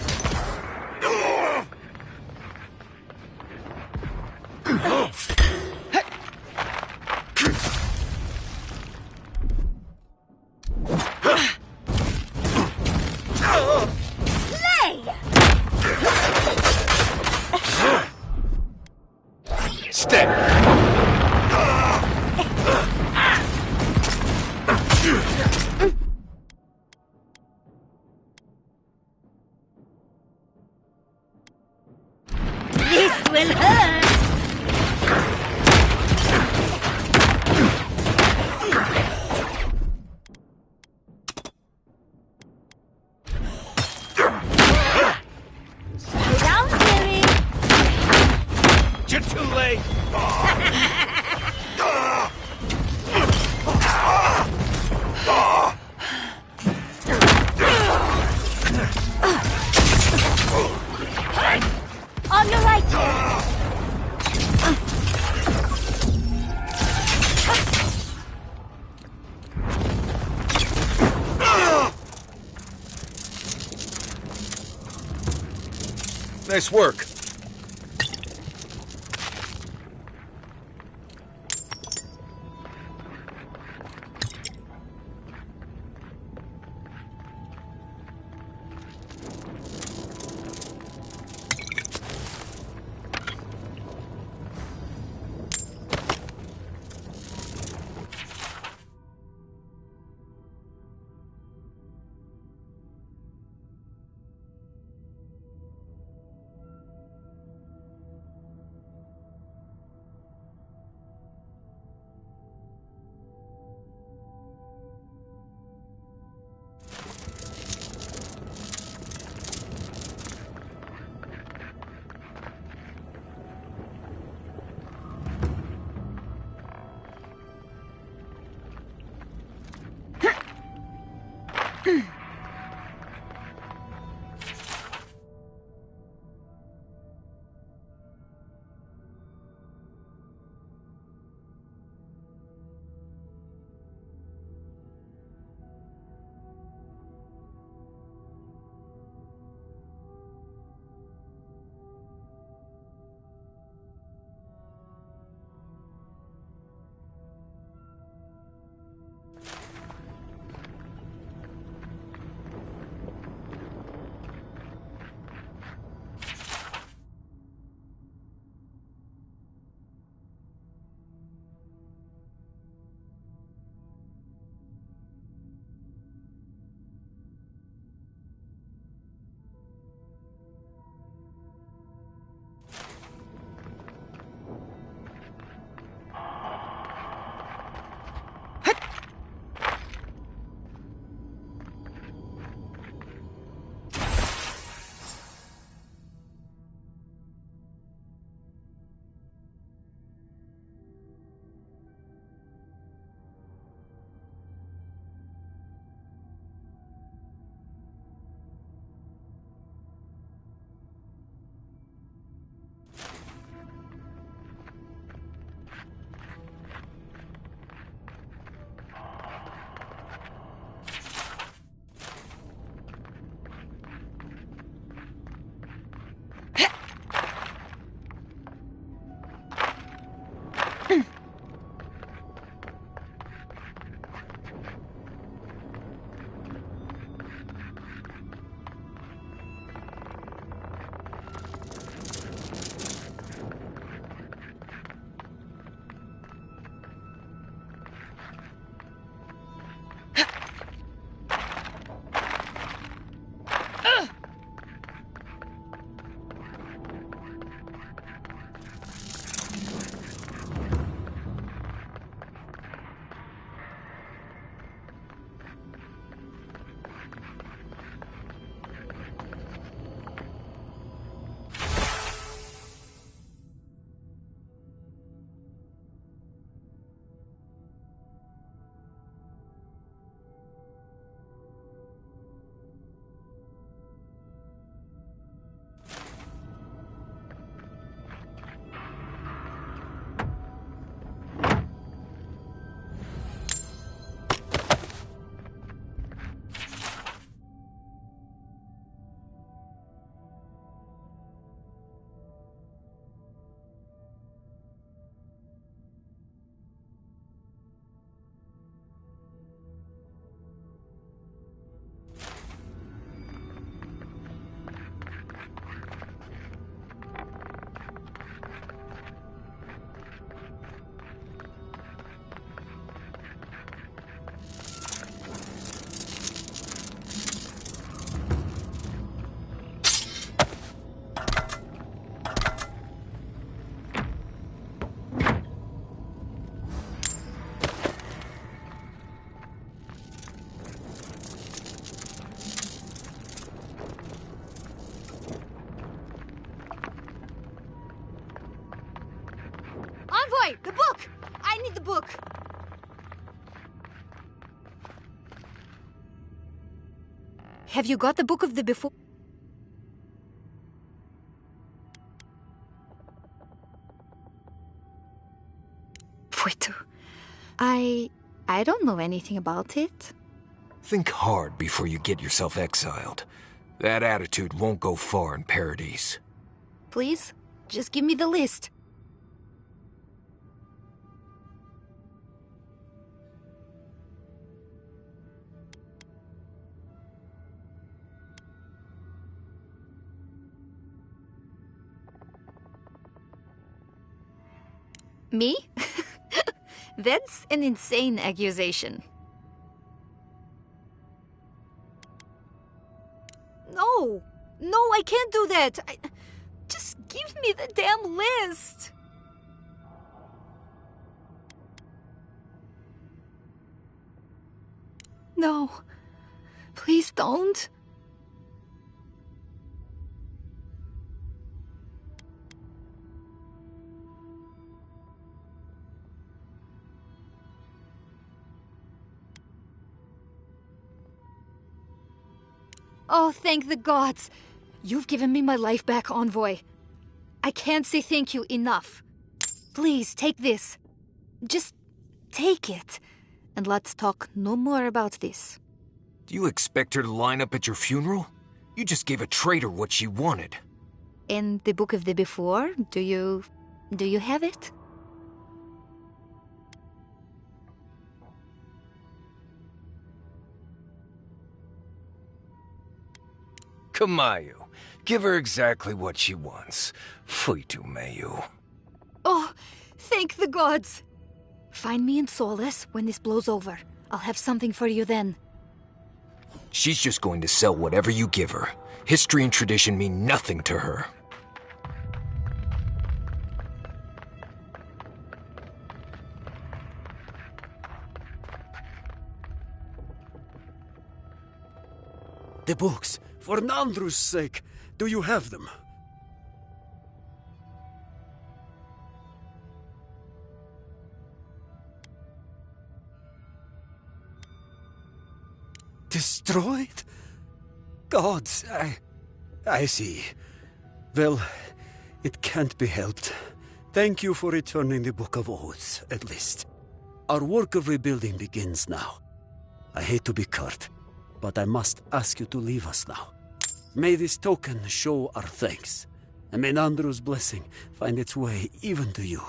Nice work. The book! I need the book! Have you got the book of the before? Fuitu. I don't know anything about it. Think hard before you get yourself exiled. That attitude won't go far in Paradise. Please, just give me the list. Me? That's an insane accusation. No! No, I can't do that! Just give me the damn list! No. Please don't. Oh, thank the gods! You've given me my life back, envoy. I can't say thank you enough. Please, take this. Just take it. And let's talk no more about this. Do you expect her to line up at your funeral? You just gave a traitor what she wanted. And the book of the before, do you have it? Kamayu, give her exactly what she wants. Fuitu Mayu. Oh, thank the gods! Find me in Solace when this blows over. I'll have something for you then. She's just going to sell whatever you give her. History and tradition mean nothing to her. The books, for Nandru's sake, do you have them? Destroyed? Gods, I see. Well, it can't be helped. Thank you for returning the Book of Oaths, at least. Our work of rebuilding begins now. I hate to be curt, but I must ask you to leave us now. May this token show our thanks, and may Nandru's blessing find its way even to you.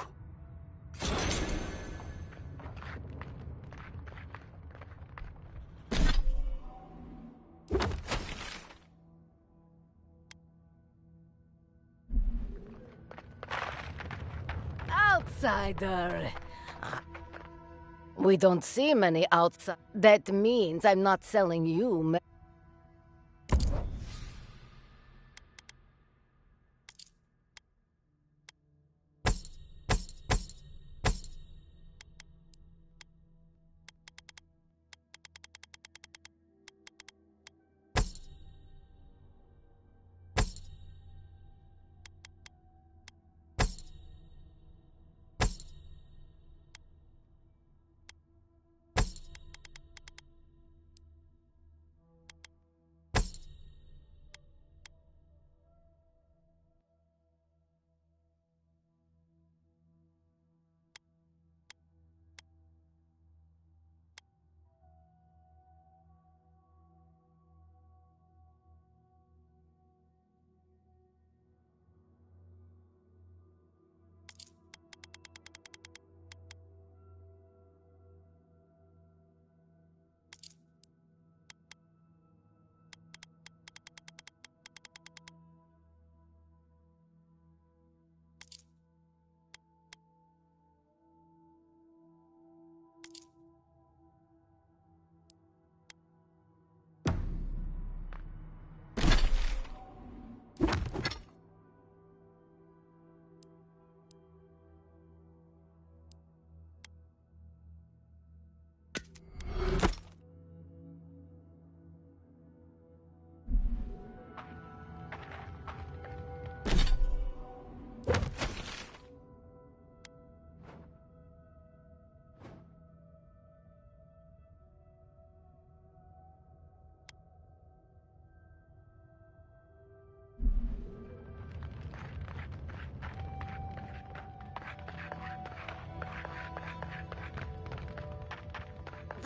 Outsider. We don't see many outside. That means I'm not selling you.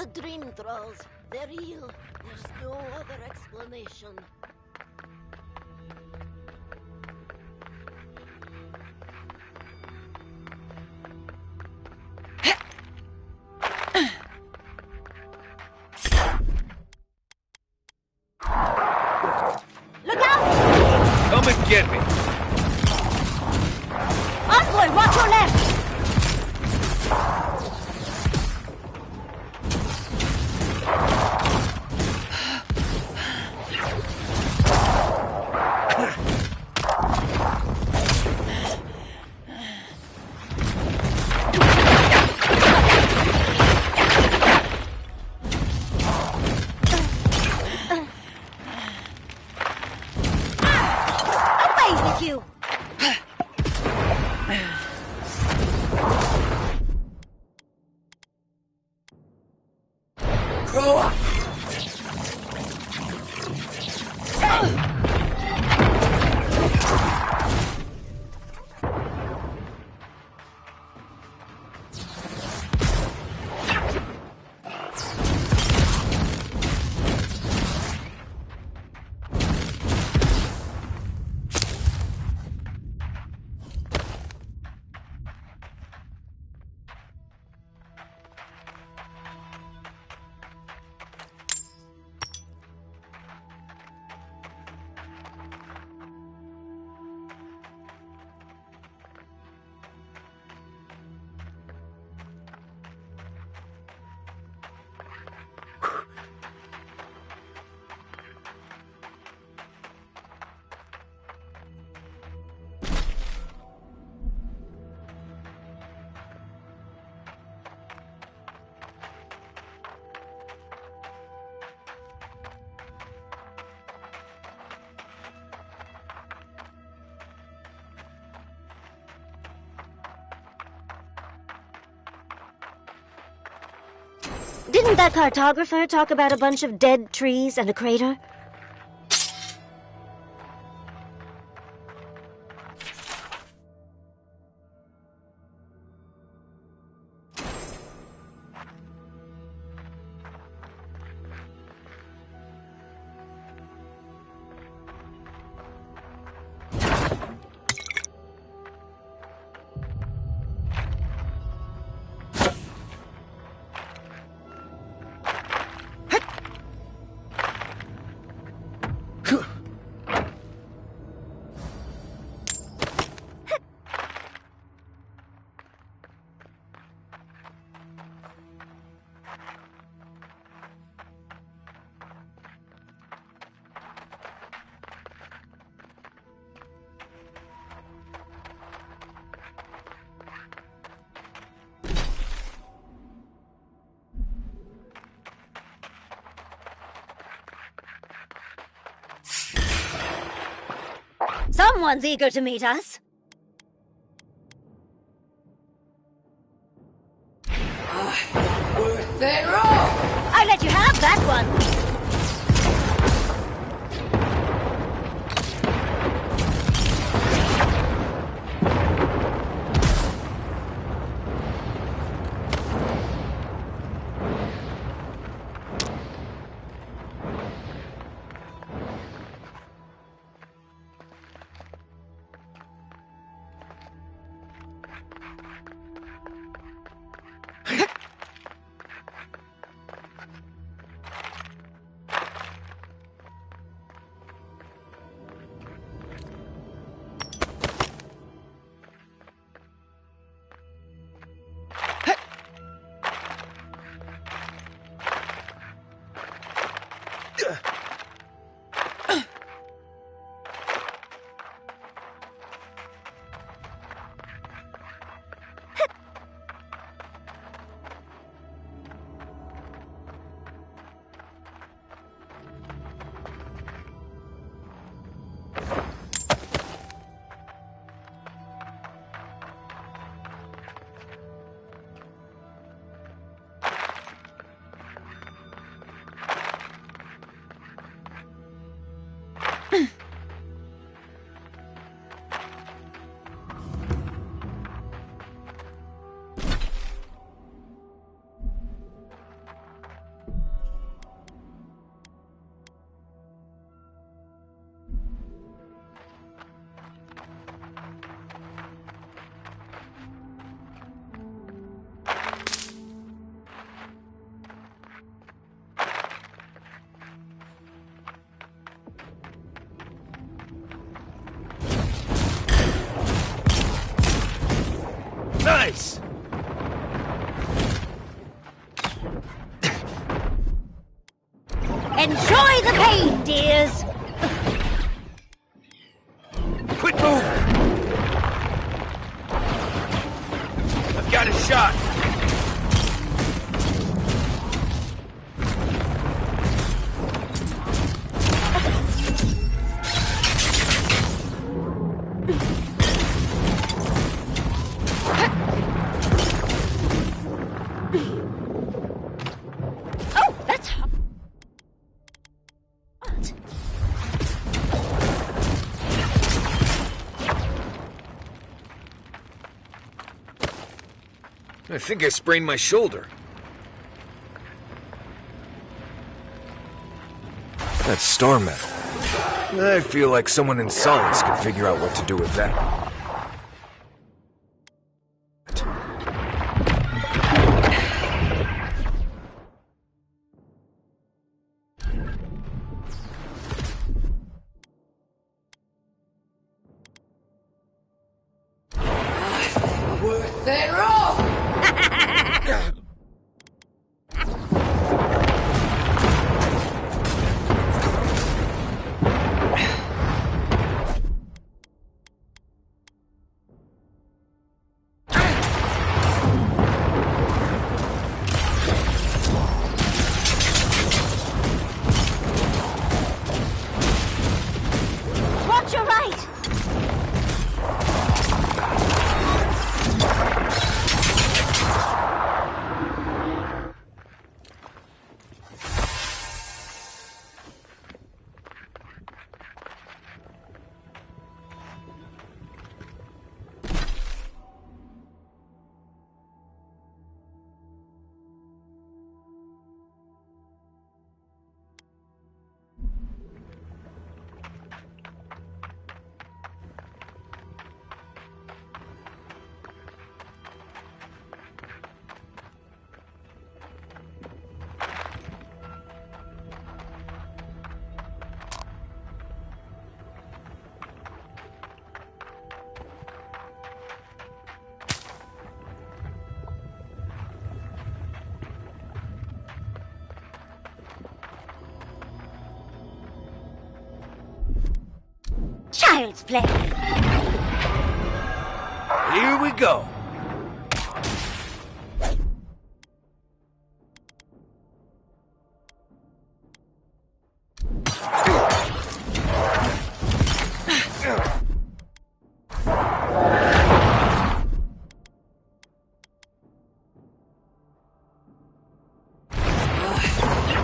The dream thralls. They're real. There's no other explanation. Look out! Come and get me. Envoy, watch your left! Away with you! Grow up! Didn't that cartographer talk about a bunch of dead trees and a crater? Someone's eager to meet us. Worth it all! I let you have that one. Enjoy the pain, dears! Quit moving! I've got a shot! Oh, that's hot. I think I sprained my shoulder. That's star metal. I feel like someone in Solace could figure out what to do with that. Worth their all! Watch your right! Child's play. Here we go.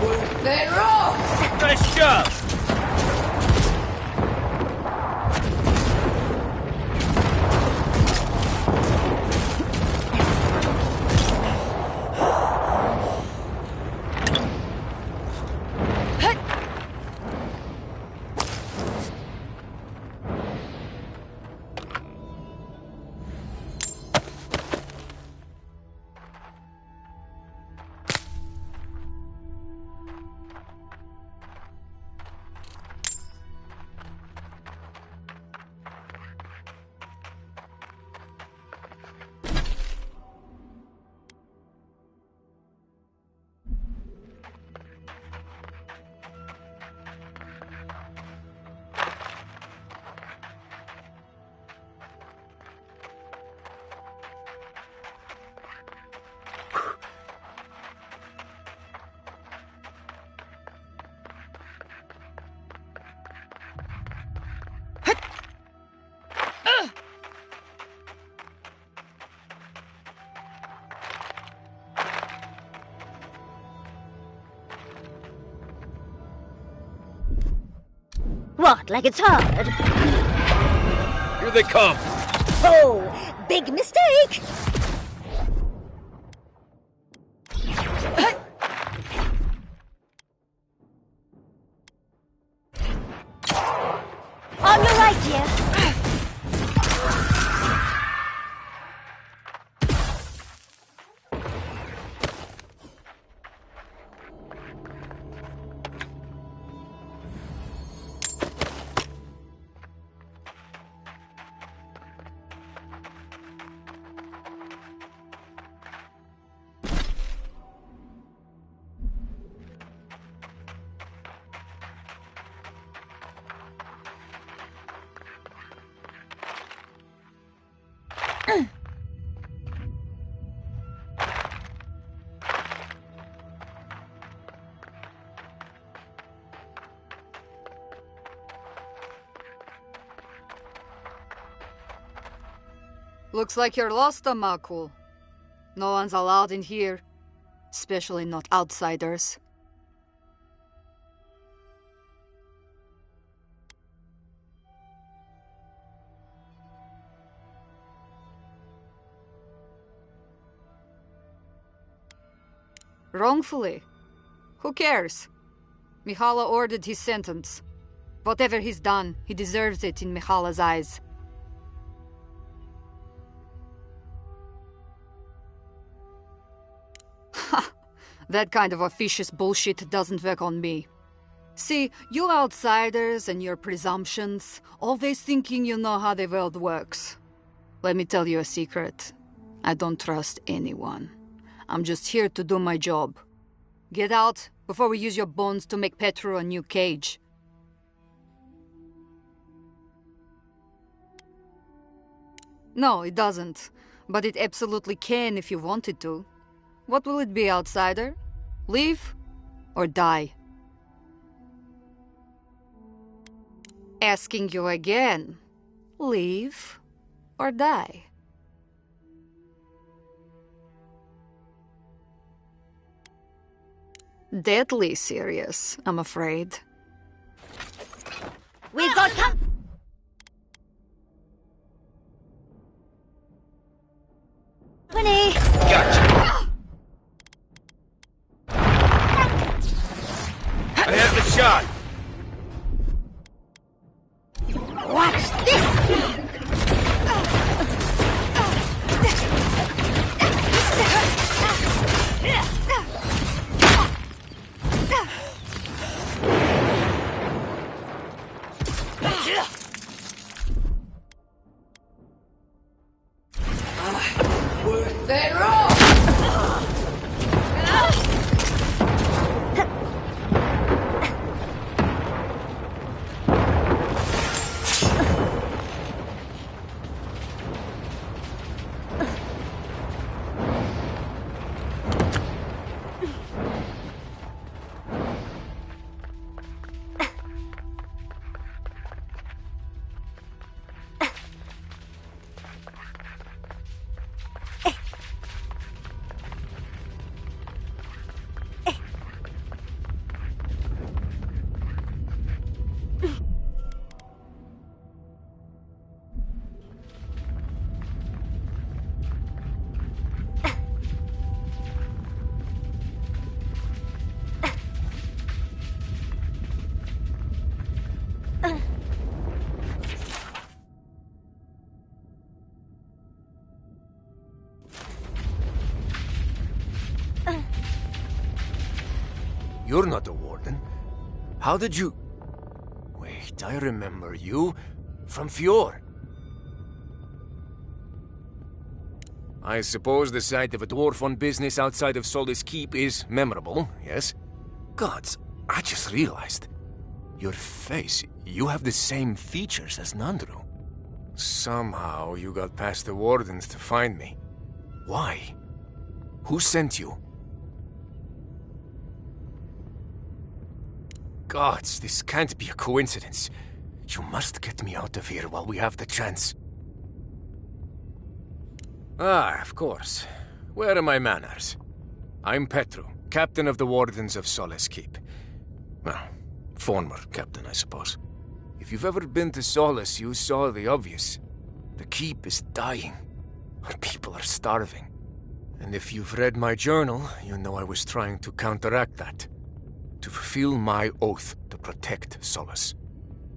Worth their all! Nice job. What, like it's hard? Here they come. Oh, big mistake! On your right, dear. Looks like you're lost, Makul. No one's allowed in here, especially not outsiders. Wrongfully. Who cares? Mihala ordered his sentence. Whatever he's done, he deserves it in Mihala's eyes. Ha! That kind of officious bullshit doesn't work on me. See, you outsiders and your presumptions, always thinking you know how the world works. Let me tell you a secret. I don't trust anyone. I'm just here to do my job. Get out before we use your bones to make Petru a new cage. No, it doesn't. But it absolutely can if you wanted to. What will it be, outsider? Leave or die? Asking you again. Leave or die? Deadly serious, I'm afraid. We've got company! Gotcha! I have the shot! Watch this! They roll! You're not a warden. How did you... Wait, I remember you. From Fjord. I suppose the sight of a dwarf on business outside of Solace Keep is memorable, yes? Gods, I just realized. Your face, you have the same features as Nandru. Somehow you got past the wardens to find me. Why? Who sent you? Gods, this can't be a coincidence. You must get me out of here while we have the chance. Ah, of course. Where are my manners? I'm Petru, captain of the Wardens of Solace Keep. Well, former captain, I suppose. If you've ever been to Solace, you saw the obvious. The Keep is dying. Our people are starving. And if you've read my journal, you know I was trying to counteract that. To fulfill my oath to protect Solace.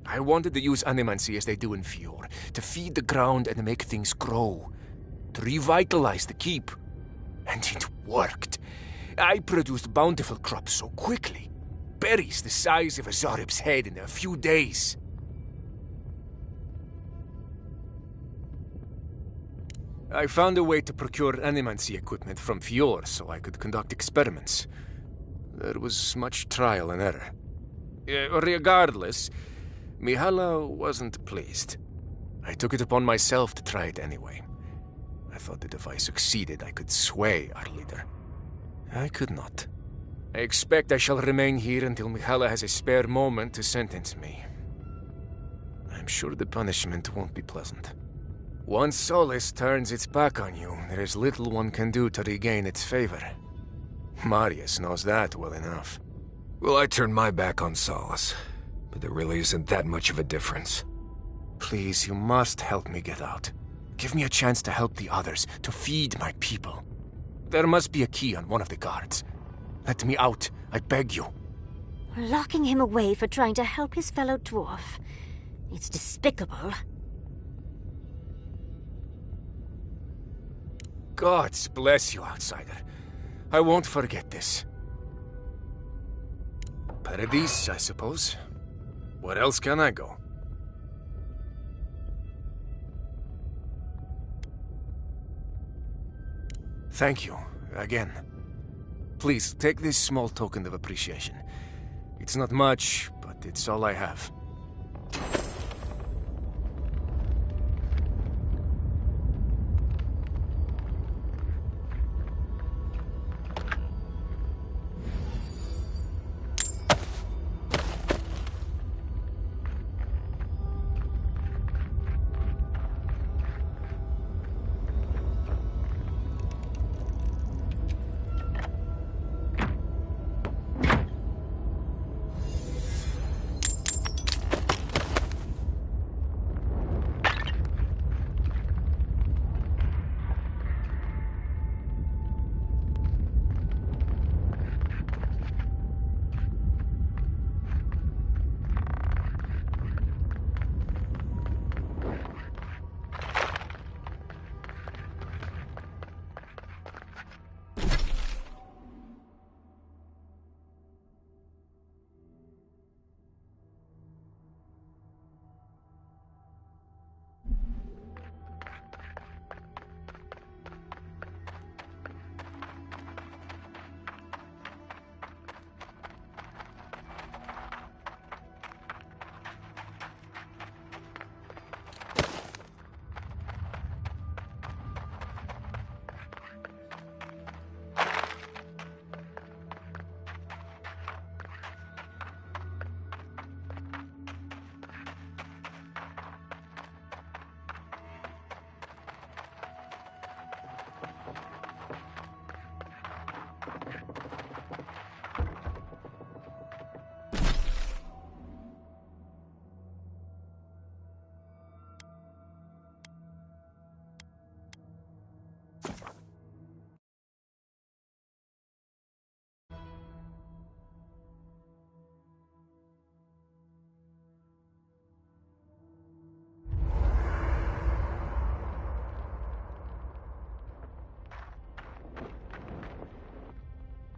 I wanted to use animancy as they do in Fjord, to feed the ground and make things grow. To revitalize the Keep. And it worked. I produced bountiful crops so quickly. Berries the size of a Zarib's head in a few days. I found a way to procure animancy equipment from Fjord so I could conduct experiments. There was much trial and error. Regardless, Mihala wasn't pleased. I took it upon myself to try it anyway. I thought that if I succeeded, I could sway our leader. I could not. I expect I shall remain here until Mihala has a spare moment to sentence me. I'm sure the punishment won't be pleasant. Once Solus turns its back on you, there is little one can do to regain its favor. Marius knows that well enough. Well, I turned my back on Solus, but there really isn't that much of a difference. Please, you must help me get out. Give me a chance to help the others, to feed my people. There must be a key on one of the guards. Let me out, I beg you. Locking him away for trying to help his fellow dwarf. It's despicable. Gods bless you, outsider. I won't forget this. Paradise, I suppose. Where else can I go? Thank you, again. Please, take this small token of appreciation. It's not much, but it's all I have.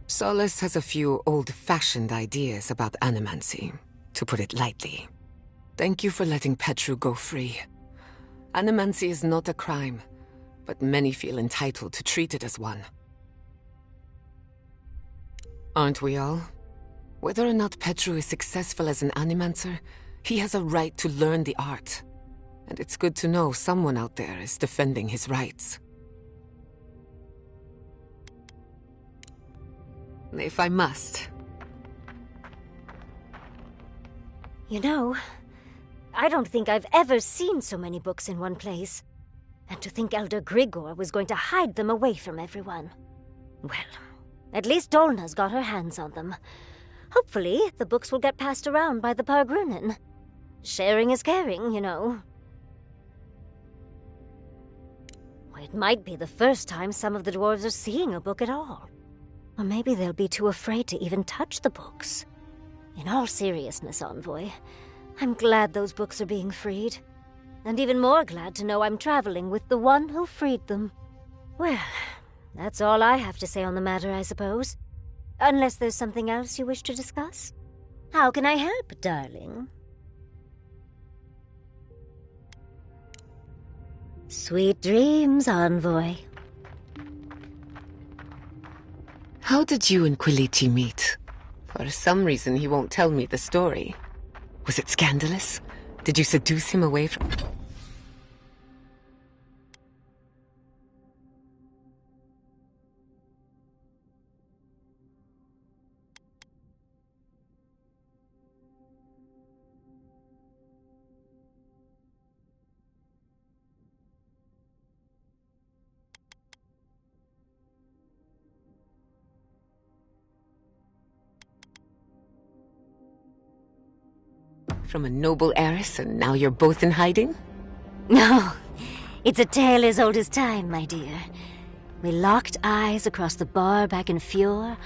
Solus has a few old-fashioned ideas about animancy, to put it lightly. Thank you for letting Petru go free. Animancy is not a crime, but many feel entitled to treat it as one. Aren't we all? Whether or not Petru is successful as an animancer, he has a right to learn the art. And it's good to know someone out there is defending his rights. If I must. You know, I don't think I've ever seen so many books in one place. And to think Elder Grigor was going to hide them away from everyone. Well, at least Dolna's got her hands on them. Hopefully, the books will get passed around by the Pargrunin. Sharing is caring, you know. It might be the first time some of the dwarves are seeing a book at all. Or maybe they'll be too afraid to even touch the books. In all seriousness, Envoy, I'm glad those books are being freed. And even more glad to know I'm traveling with the one who freed them. Well, that's all I have to say on the matter, I suppose. Unless there's something else you wish to discuss? How can I help, darling? Sweet dreams, Envoy. How did you and Quilici meet? For some reason, he won't tell me the story. Was it scandalous? Did you seduce him away from... from a noble heiress and now you're both in hiding? No, it's a tale as old as time, my dear. We locked eyes across the bar back in Fjord.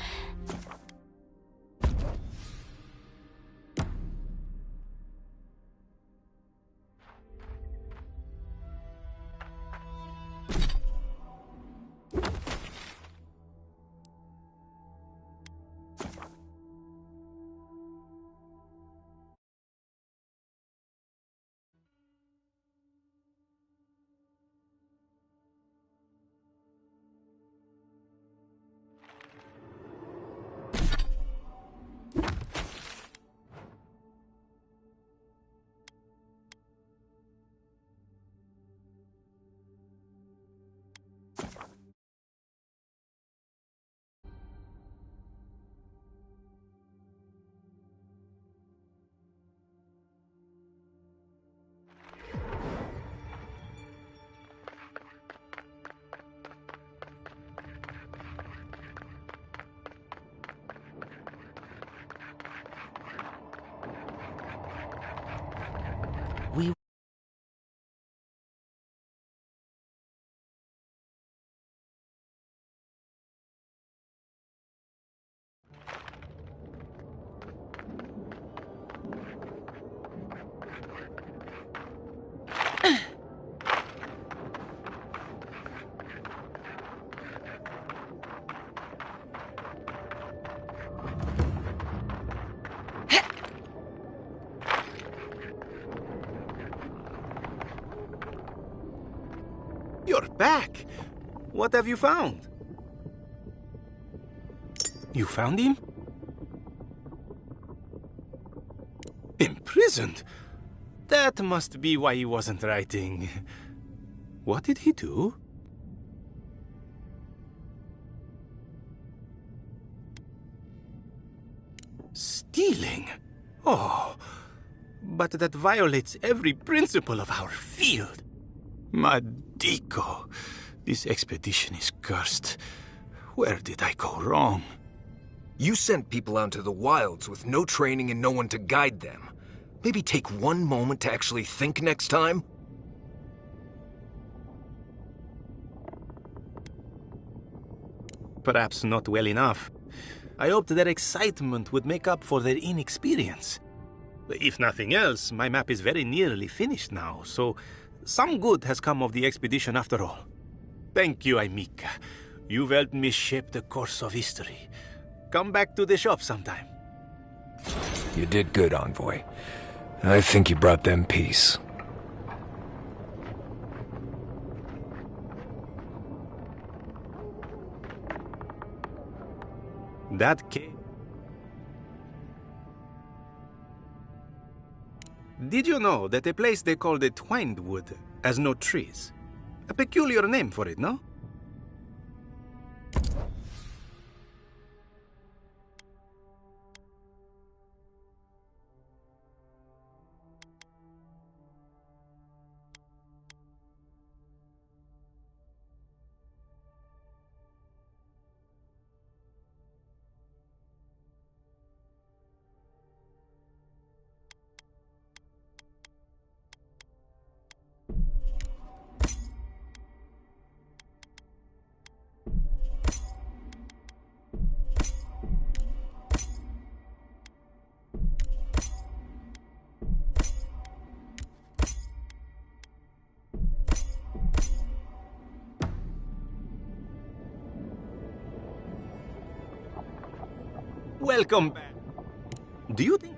You're back. What have you found? You found him? Imprisoned? That must be why he wasn't writing. What did he do? Stealing? Oh, but that violates every principle of our field. Madiko, this expedition is cursed. Where did I go wrong? You sent people out into the wilds with no training and no one to guide them. Maybe take one moment to actually think next time? Perhaps not well enough. I hoped their excitement would make up for their inexperience. If nothing else, my map is very nearly finished now, so some good has come of the expedition after all. Thank you, Aimika. You've helped me shape the course of history. Come back to the shop sometime. You did good, Envoy. I think you brought them peace. That cave. Did you know that a place they call the Twined Wood has no trees? A peculiar name for it, no? Welcome back. Do you think